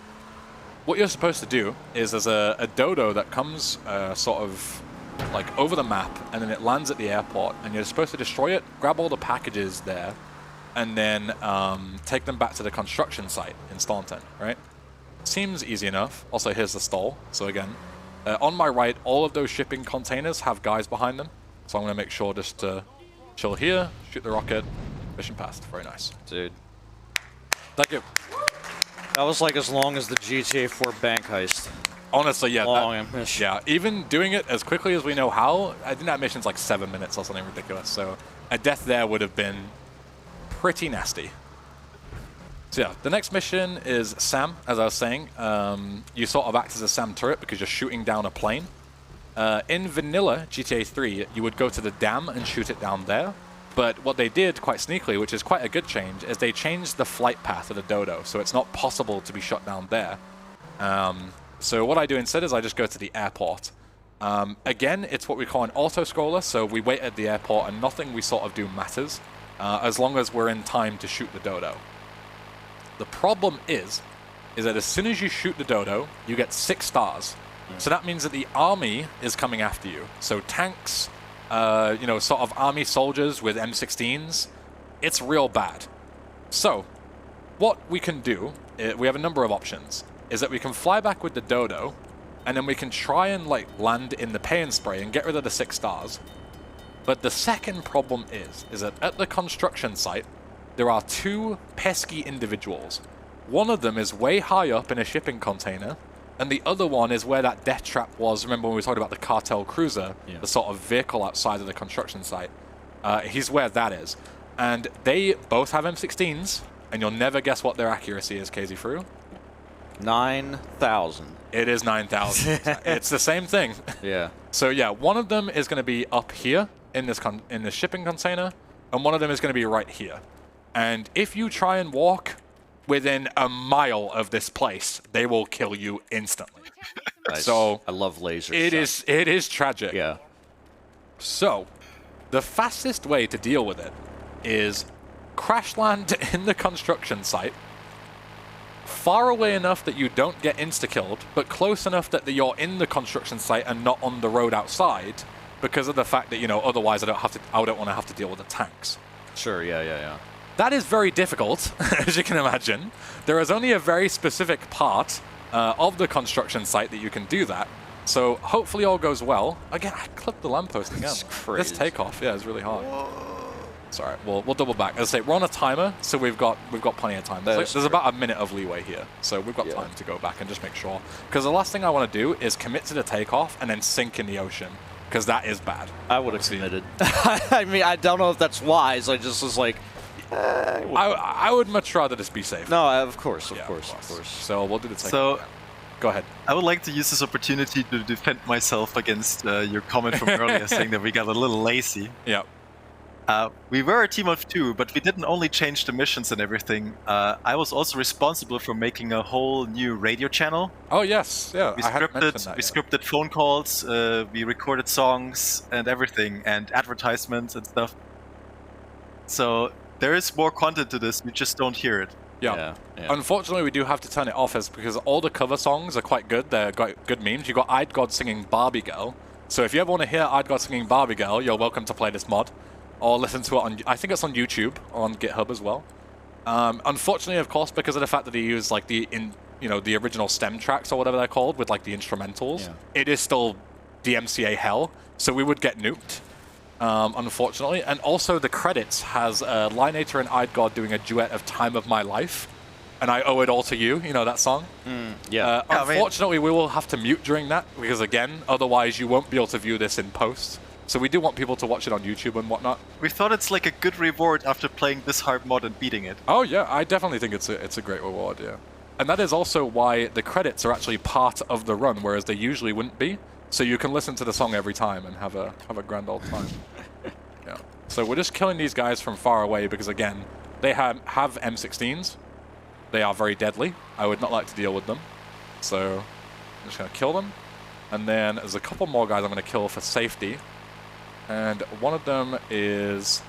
what you're supposed to do is there's a dodo that comes sort of like over the map, and then it lands at the airport, and you're supposed to destroy it, grab all the packages there, and then take them back to the construction site in Staunton, right? Seems easy enough. Also, here's the stall. So again, on my right, all of those shipping containers have guys behind them. So I'm going to make sure just to chill here, shoot the rocket, mission passed. Very nice. Dude. Thank you. That was like as long as the GTA 4 bank heist. Honestly, yeah. Long yeah, even doing it as quickly as we know how, I think that mission's like 7 minutes or something ridiculous. So a death there would have been pretty nasty. So yeah, the next mission is SAM, as I was saying. You sort of act as a SAM turret because you're shooting down a plane. In vanilla GTA 3, you would go to the dam and shoot it down there. But what they did quite sneakily, which is quite a good change, is they changed the flight path of the Dodo, so it's not possible to be shot down there. So what I do instead is I just go to the airport. Again, it's what we call an auto-scroller, so we wait at the airport and nothing we sort of do matters, as long as we're in time to shoot the Dodo. The problem is that as soon as you shoot the Dodo, you get 6 stars. So that means that the army is coming after you. So tanks, sort of army soldiers with M16s, it's real bad. So what we can do, we have a number of options, is that we can fly back with the Dodo, and then we can try and land in the pay and spray and get rid of the 6 stars. But the second problem is that at the construction site, there are 2 pesky individuals. One of them is way high up in a shipping container, and the other one is where that death trap was. Remember when we were talking about the cartel cruiser, the sort of vehicle outside of the construction site? He's where that is. And they both have M16s, and you'll never guess what their accuracy is, KZ Fru. 9,000. It is 9,000. It's the same thing. Yeah. So yeah, one of them is going to be up here in this in the shipping container, and one of them is going to be right here. And if you try and walk within a mile of this place, they will kill you instantly. Nice. So I love lasers. It is tragic. Yeah. So the fastest way to deal with it is crash land in the construction site, far away enough that you don't get insta-killed, but close enough that you're in the construction site and not on the road outside, because of the fact that, you know, otherwise I don't want to have to deal with the tanks. Sure, yeah. That is very difficult, as you can imagine. There is only a very specific part of the construction site that you can do that. So hopefully all goes well. Again, I clipped the lamppost again. That's crazy. This takeoff, yeah, is really hard. Sorry, we'll double back. As I say, we're on a timer, so we've got plenty of time. There's about a minute of leeway here, so we've got time to go back and just make sure. Because the last thing I want to do is commit to the takeoff and then sink in the ocean, because that is bad. I would have committed. I mean, I don't know if that's wise. I just was like, I would much rather just be safe. no, of course. So we'll do the takeoff. So Go ahead. I would like to use this opportunity to defend myself against your comment from earlier saying that we got a little lazy. Yeah. We were a team of 2, but we didn't only change the missions and everything. I was also responsible for making a whole new radio channel. Oh yes, yeah. We I hadn't mentioned that yet. scripted phone calls, we recorded songs and everything, and advertisements and stuff. So there is more content to this, you just don't hear it. Yeah. Unfortunately, we do have to turn it off because all the cover songs are quite good. They're good memes. You got I'd God singing Barbie Girl. So if you ever want to hear I'd God singing Barbie Girl, you're welcome to play this mod. Or listen to it on, I think it's on YouTube, on GitHub as well. Unfortunately, of course, because of the fact that they use like the original stem tracks or whatever they're called with like the instrumentals, it is still DMCA hell. So we would get nuked, unfortunately. And also the credits has Lineator and I'd God doing a duet of Time of My Life. And I Owe It All to You, you know that song? Unfortunately, we will have to mute during that because, again, otherwise you won't be able to view this in post. So we do want people to watch it on YouTube and whatnot. We thought it's like a good reward after playing this hard mod and beating it. Oh yeah, I definitely think it's a great reward, yeah. And that is also why the credits are actually part of the run, whereas they usually wouldn't be. So you can listen to the song every time and have a grand old time. Yeah. So we're just killing these guys from far away because, again, they have M16s. They are very deadly. I would not like to deal with them. So I'm just going to kill them. And then there's a couple more guys I'm going to kill for safety. And one of them is...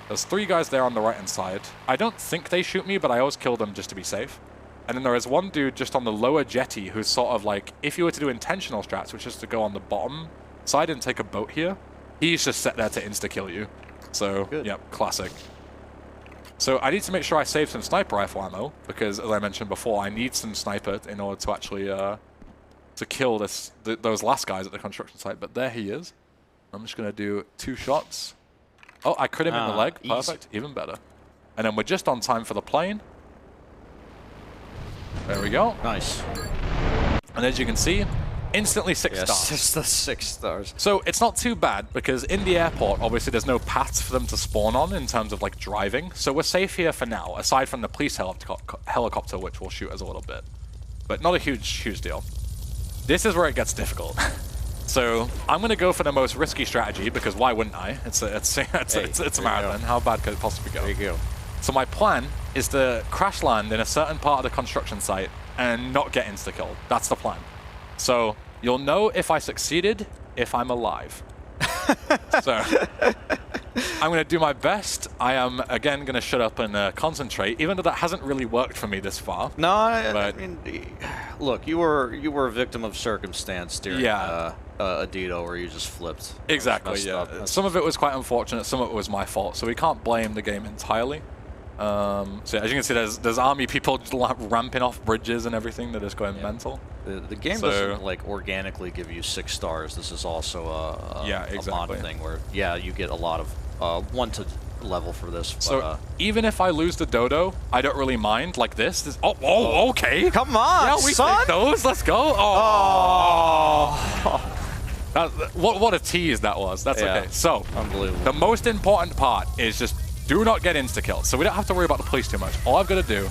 There's 3 guys there on the right-hand side. I don't think they shoot me, but I always kill them just to be safe. And then there is one dude just on the lower jetty who's sort of like... If you were to do intentional strats, which is to go on the bottom side and take a boat here, he's just set there to insta-kill you. So, yep, classic. So I need to make sure I save some sniper rifle ammo, because, as I mentioned before, I need some sniper in order to actually... to kill those last guys at the construction site. But there he is. I'm just going to do 2 shots. Oh, I crit him in the leg. Perfect. Easy. Even better. And then we're just on time for the plane. There we go. Nice. And as you can see, instantly 6 stars. Just the 6 stars. So it's not too bad because in the airport, obviously, there's no paths for them to spawn on in terms of like driving. So we're safe here for now, aside from the police helicopter, which will shoot us a little bit. But not a huge deal. This is where it gets difficult. So I'm going to go for the most risky strategy because why wouldn't I? It's a marathon. How bad could it possibly go? There you go. So my plan is to crash land in a certain part of the construction site and not get insta-killed. That's the plan. So you'll know if I succeeded if I'm alive. So I'm going to do my best. I am, again, going to shut up and concentrate, even though that hasn't really worked for me this far. No, I mean, look, you were a victim of circumstance during a Dodo where you just flipped. Exactly, yeah. Some of it was quite unfortunate, some of it was my fault, so we can't blame the game entirely. So yeah, as you can see, there's army people just ramping off bridges and everything. They're just going mental. The game doesn't like organically give you 6 stars. This is also a mod thing where you get a lot of 1 to level for this. So but, even if I lose the Dodo, I don't really mind. Like this. Okay. Come on, yeah, we take those. Let's go. What a tease that was. That's okay. So unbelievable. The most important part is just do not get insta-killed. So we don't have to worry about the police too much. All I've got to do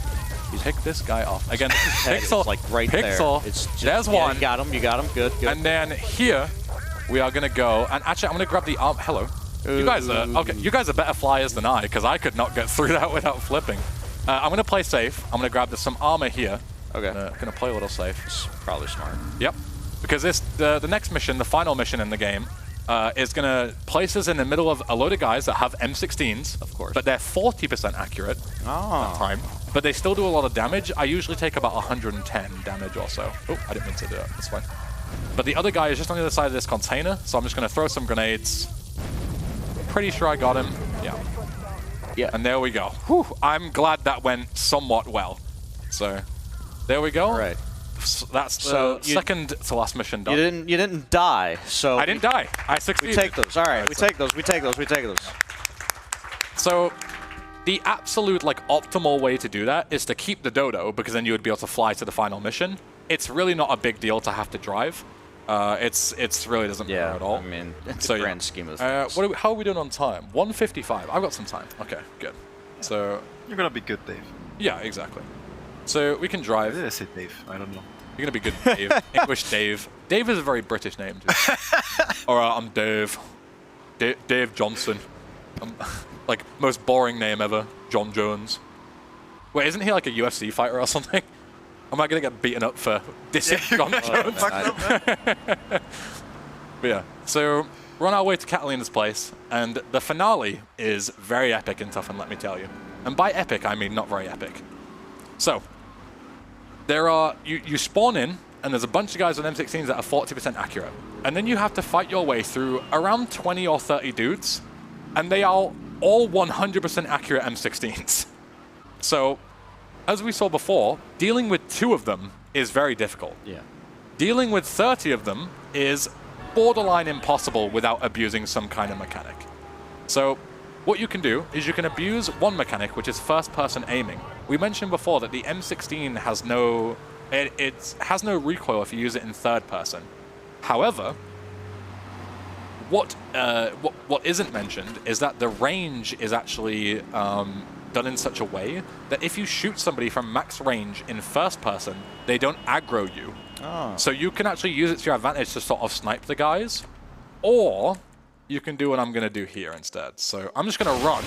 is pick this guy off. Again, Pixel. Like right Pixel. there. It's just, there's one. You got him. Good. And then here, we are going to go. And actually, I'm going to grab the arm. Hello. You guys are better flyers than I, because I could not get through that without flipping. I'm going to play safe. I'm going to grab some armor here. Okay. I'm going to play a little safe. It's probably smart. Yep. Because the next mission, the final mission in the game, is going to place us in the middle of a load of guys that have M16s. Of course. But they're 40% accurate at time. But they still do a lot of damage. I usually take about 110 damage or so. Oh, I didn't mean to do it. That's fine. But the other guy is just on the other side of this container, so I'm just going to throw some grenades. Pretty sure I got him. Yeah. And there we go. Whew, I'm glad that went somewhat well. So, there we go. All right. So that's the second to last mission done. You didn't die, so... I didn't die. I succeeded. We take those. All right, we take those. So, the absolute, like, optimal way to do that is to keep the Dodo, because then you would be able to fly to the final mission. It's really not a big deal to have to drive. It's really doesn't matter at all. I mean, it's a grand scheme of things. How are we doing on time? 1:55. I've got some time. Okay, good. So You're gonna be good, Dave. yeah, exactly. So we can drive. Did I say Dave? I don't know. You're gonna be good, Dave. English Dave. Dave is a very British name, dude. Alright, I'm Dave. Dave Johnson. Like, most boring name ever. John Jones. Wait, isn't he like a UFC fighter or something? Am I gonna get beaten up for dissing John Jones? But yeah, so we're on our way to Catalina's place, and the finale is very epic and Toughened, let me tell you. And by epic, I mean not very epic. So, there are, you spawn in, and there's a bunch of guys with M16s that are 40% accurate. And then you have to fight your way through around 20 or 30 dudes, and they are all 100% accurate M16s. So, as we saw before, dealing with 2 of them is very difficult. Yeah. Dealing with 30 of them is borderline impossible without abusing some kind of mechanic. So, what you can do is you can abuse one mechanic, which is first-person aiming. We mentioned before that the M16 has no... It has no recoil if you use it in third person. However, what isn't mentioned is that the range is actually done in such a way that if you shoot somebody from max range in first person, they don't aggro you. So you can actually use it to your advantage to sort of snipe the guys, or you can do what I'm going to do here instead. So I'm just going to run.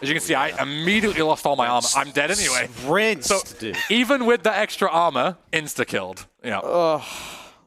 As you can see, I immediately lost all my armor. I'm dead anyway. So even with the extra armor, insta-killed. Yeah.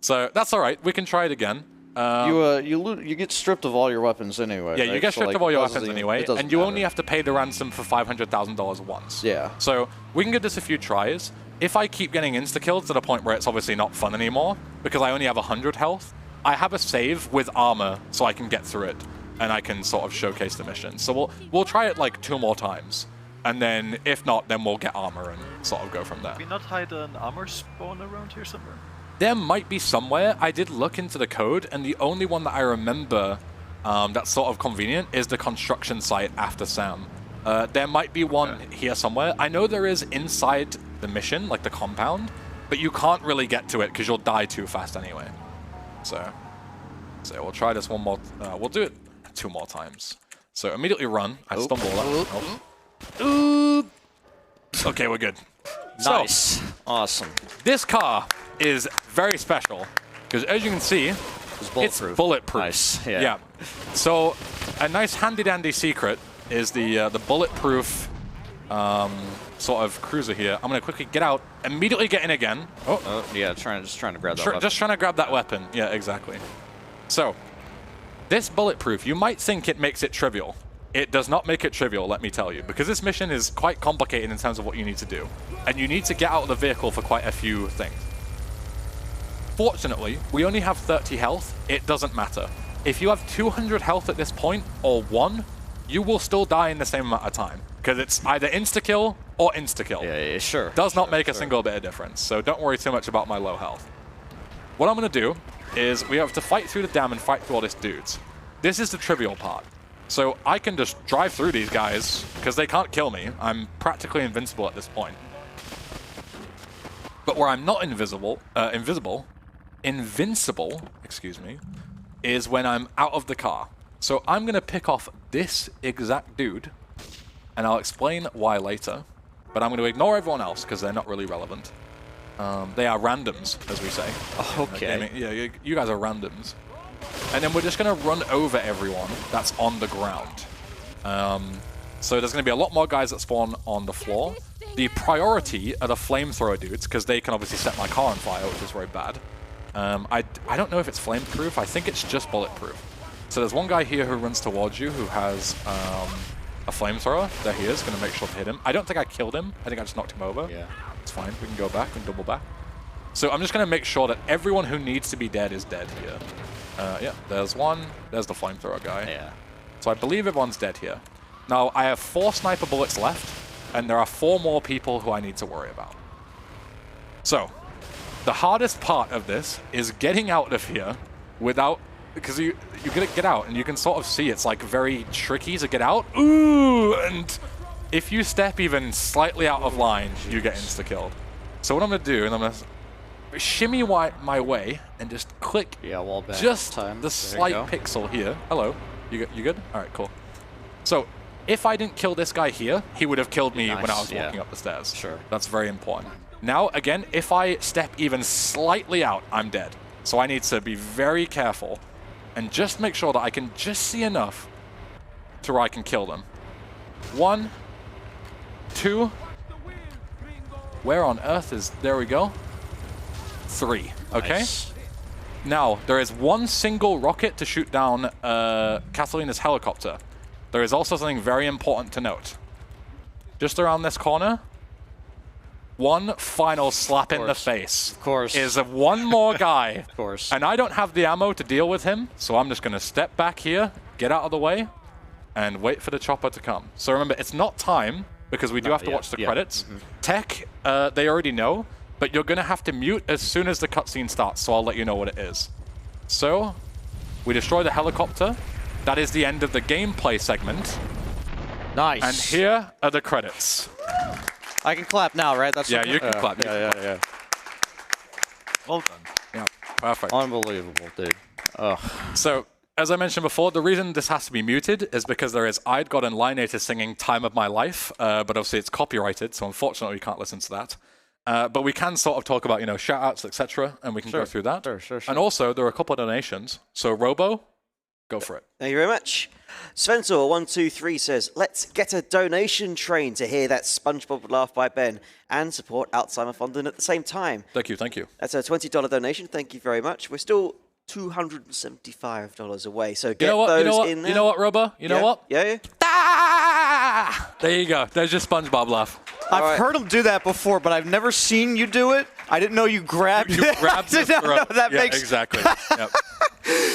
So that's all right. We can try it again. You get stripped of all your weapons anyway. Yeah, you get stripped of all your weapons anyway, and you matter. only have to pay the ransom for $500,000 once. Yeah. So we can give this a few tries. If I keep getting insta-killed to the point where it's obviously not fun anymore, because I only have 100 health, I have a save with armor so I can get through it, and I can sort of showcase the mission. So we'll try it like 2 more times, and then if not, then we'll get armor and sort of go from there. Did we not hide an armor spawn around here somewhere? There might be somewhere. I did look into the code, and the only one that I remember that's sort of convenient is the construction site after Sam. There might be one here somewhere. I know there is inside the mission, like the compound, but you can't really get to it because you'll die too fast anyway. So we'll try this one more. We'll do it 2 more times. So immediately run. I stumble. Okay, we're good. Nice. So, awesome. This car is very special because, as you can see, it's bulletproof. Nice. Yeah. So a nice handy-dandy secret is the bulletproof sort of cruiser here. I'm going to quickly get out, immediately get in again. Yeah, just trying to grab that weapon. Just trying to grab that weapon. Yeah, exactly. So, this bulletproof, you might think it makes it trivial. It does not make it trivial, let me tell you, because this mission is quite complicated in terms of what you need to do. And you need to get out of the vehicle for quite a few things. Fortunately, we only have 30 health. It doesn't matter. If you have 200 health at this point, or 1, you will still die in the same amount of time. Because it's either insta-kill or insta-kill. Yeah, sure. Does not make a single bit of difference, so don't worry too much about my low health. What I'm going to do is we have to fight through the dam and fight through all these dudes. This is the trivial part. So I can just drive through these guys, because they can't kill me. I'm practically invincible at this point. But where I'm not invincible, excuse me, is when I'm out of the car. So I'm going to pick off this exact dude, and I'll explain why later. But I'm going to ignore everyone else, because they're not really relevant. They are randoms, as we say. Okay. Yeah, you guys are randoms. And then we're just going to run over everyone that's on the ground. So there's going to be a lot more guys that spawn on the floor. The priority are the flamethrower dudes, because they can obviously set my car on fire, which is very bad. I don't know if it's flameproof. I think it's just bulletproof. So there's one guy here who runs towards you who has a flamethrower. There he is, going to make sure to hit him. I don't think I killed him. I think I just knocked him over. Yeah. It's fine. We can go back and double back. So I'm just going to make sure that everyone who needs to be dead is dead here. Yeah, there's one. There's the flamethrower guy. Yeah. So I believe everyone's dead here. Now, I have 4 sniper bullets left, and there are 4 more people who I need to worry about. So, the hardest part of this is getting out of here without... Because you get out, and you can sort of see it's like very tricky to get out. Ooh! And if you step even slightly out of line, you get insta-killed. So what I'm going to do, and I'm going to shimmy my way and just click wall back just time. the slight pixel here. Hello. You good? All right, cool. So if I didn't kill this guy here, he would have killed me when I was walking up the stairs. Sure. That's very important. Now, again, if I step even slightly out, I'm dead. So I need to be very careful and just make sure that I can just see enough to where I can kill them. 1, 2. Where on earth is... There we go. 3. Okay. Nice. Now, there is 1 single rocket to shoot down Catalina's helicopter. There is also something very important to note. Just around this corner, 1 final slap in the face. Of course. Is of 1 more guy. Of course. And I don't have the ammo to deal with him, so I'm just going to step back here, get out of the way, and wait for the chopper to come. So remember, it's not time, because we do have to watch the credits. Tech, they already know. But you're going to have to mute as soon as the cutscene starts, so I'll let you know what it is. So, we destroy the helicopter. That is the end of the gameplay segment. Nice. And here are the credits. I can clap now, right? That's Yeah, you can clap. Yeah. Well done. Yeah, perfect. Unbelievable, dude. Ugh. So, as I mentioned before, the reason this has to be muted is because there is I'd Got and Lineator singing Time of My Life, but obviously it's copyrighted, so unfortunately you can't listen to that. But we can sort of talk about, shout-outs, etc., and we can go through that. Sure. And also, there are a couple of donations. So, Robo, go for it. Thank you very much. Svensor123 says, let's get a donation train to hear that SpongeBob laugh by Ben and support Alzheimer Fondant at the same time. Thank you. That's a $20 donation. Thank you very much. We're still $275 away, so get those in there. You know what, Robo? You know what? Yeah. Ah! There you go. There's your SpongeBob laugh. I've heard him do that before, but I've never seen you do it. I didn't know you grabbed You grabbed his throat. That yeah, makes exactly. Yep.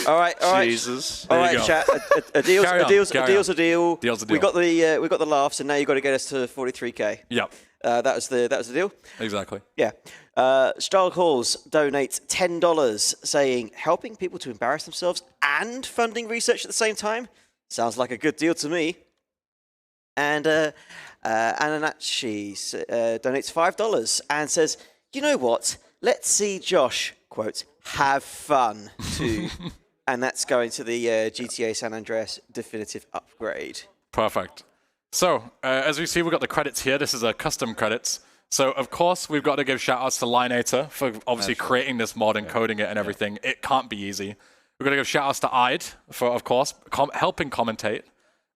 All right. Jesus. All right, chat. A deal's a deal. Deal's a deal. We got the laughs, and now you've got to get us to 43k. Yep. That was the deal. Exactly. Yeah. Starl Halls donates $10, saying helping people to embarrass themselves and funding research at the same time sounds like a good deal to me. And Ananachi donates $5 and says, you know what? Let's see Josh, quote, have fun too. And that's going to the GTA San Andreas definitive upgrade. Perfect. So, as we see, we've got the credits here. This is a custom credits. So, of course, we've got to give shout-outs to Lineator for obviously creating this mod and coding it and everything. It can't be easy. We've got to give shout-outs to Ide for, of course, helping commentate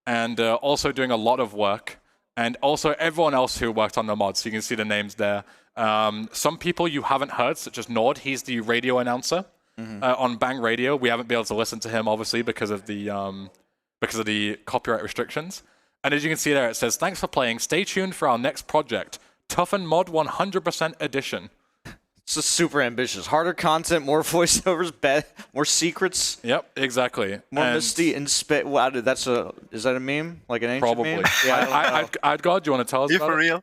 and also doing a lot of work. And also everyone else who worked on the mod. So you can see the names there. Some people you haven't heard, such as Nord. He's the radio announcer on Bang Radio. We haven't been able to listen to him, obviously, because of the copyright restrictions. And as you can see there, it says, thanks for playing. Stay tuned for our next project, Toughened Mod 100% Edition. It's just super ambitious. Harder content, more voiceovers, more secrets. Yep, exactly. More Misty and Wow, dude, is that a meme? Like an ancient probably. meme? Yeah, I'd God, do you want to tell us You about for it? real?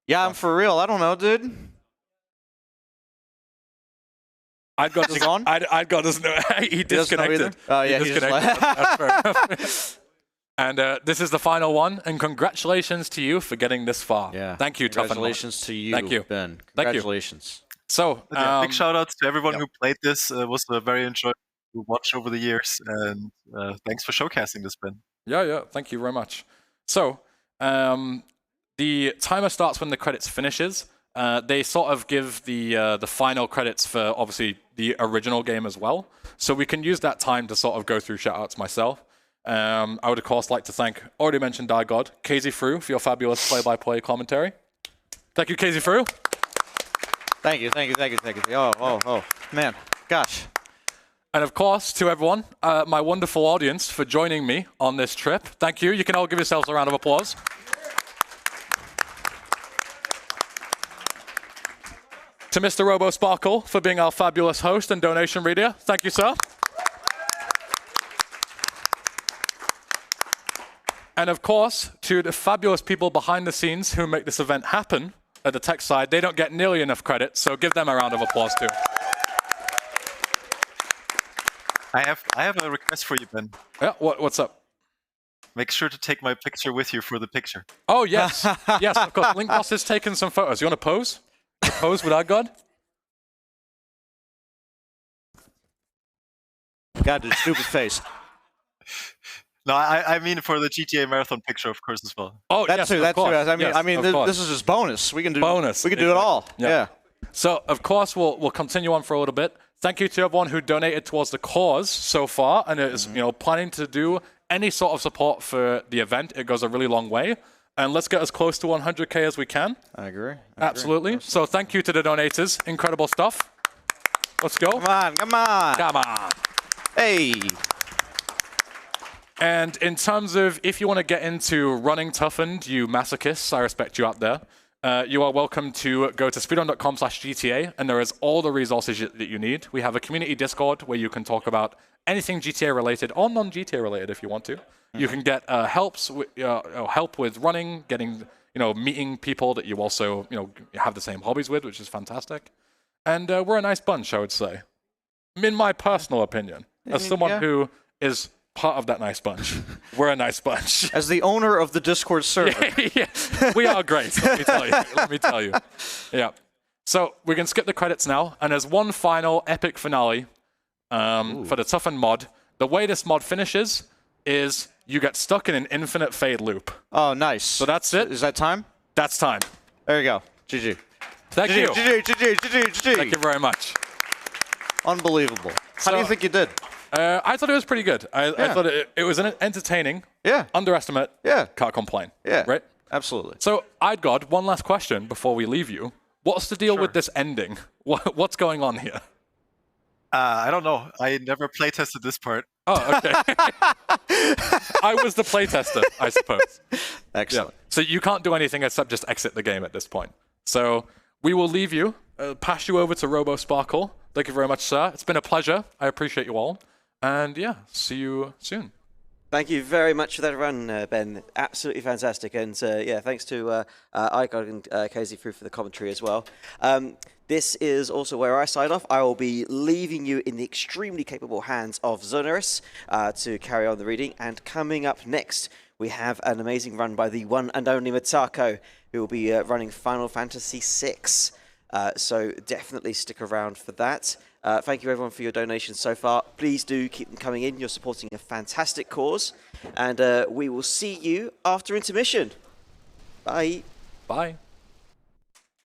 Yeah, I'm for real. I don't know, dude. I'd God doesn't know. He disconnected. Oh, yeah, he disconnected. That's fair enough. And this is the final one, and congratulations to you for getting this far. Yeah. Thank you, Toughened. Congratulations to you, Thank you. Ben. Thank you. Congratulations. So, Big shout outs to everyone who played this. It was very enjoyable to watch over the years, and thanks for showcasing this, Ben. Yeah, thank you very much. So, the timer starts when the credits finishes. They sort of give the final credits for, obviously, the original game as well. So we can use that time to sort of go through shout-outs myself. I would, of course, like to thank already mentioned God, KZ Fru, for your fabulous play-by-play commentary. Thank you, KZ Fru. Thank you. Oh, man. Gosh. And of course, to everyone, my wonderful audience, for joining me on this trip. Thank you. You can all give yourselves a round of applause. To Mr. Robo Sparkle for being our fabulous host and donation reader. Thank you, sir. And of course, to the fabulous people behind the scenes who make this event happen at the tech side. They don't get nearly enough credit, so give them a round of applause too. I have a request for you, Ben. Yeah, what's up? Make sure to take my picture with you for the picture. Oh, yes. Yes, of course. Link Boss has taken some photos. You want to pose? Pose with our God? God, dude, stupid face. No, I mean for the GTA Marathon picture, of course, as well. Oh, that's yes, true. That's course. true. I mean, this is just bonus. We can do bonus. We can do it all. Yeah. So, of course, we'll continue on for a little bit. Thank you to everyone who donated towards the cause so far, and is planning to do any sort of support for the event. It goes a really long way. And let's get as close to 100K as we can. I agree. Absolutely. So thank you to the donators. Incredible stuff. Let's go. Come on. Hey. And in terms of if you want to get into running Toughened, you masochists, I respect you out there. You are welcome to go to speedrun.com/GTA, and there is all the resources that you need. We have a community Discord where you can talk about anything GTA related or non-GTA related if you want to. You can get help with running, getting meeting people that you also have the same hobbies with, which is fantastic. And we're a nice bunch, I would say, in my personal opinion, as someone who is part of that nice bunch. We're a nice bunch. As the owner of the Discord server. Yeah, we are great, let me tell you. Let me tell you. Yeah. So we can skip the credits now, and there's one final epic finale for the Toughened mod. The way this mod finishes is you get stuck in an infinite fade loop. Oh, nice. So that's it. Is that time? That's time. There you go. GG. Thank you. GG. Thank you very much. Unbelievable. How do you think you did? I thought it was pretty good. I thought it was an entertaining. Yeah. Underestimate. Yeah. Can't complain. Yeah. Right? Absolutely. So, God, one last question before we leave you. What's the deal with this ending? What's going on here? I don't know. I never playtested this part. Oh, okay. I was the playtester, I suppose. Excellent. Yeah. So you can't do anything except just exit the game at this point. So we will leave you, pass you over to Robo Sparkle. Thank you very much, sir. It's been a pleasure. I appreciate you all. And yeah, see you soon. Thank you very much for that run, Ben. Absolutely fantastic. And yeah, thanks to iGod and KZ Fru for the commentary as well. This is also where I sign off. I will be leaving you in the extremely capable hands of Zonaris to carry on the reading. And coming up next, we have an amazing run by the one and only Matako, who will be running Final Fantasy VI. So definitely stick around for that. Thank you everyone for your donations so far. Please do keep them coming in. You're supporting a fantastic cause. And we will see you after intermission. Bye. Bye.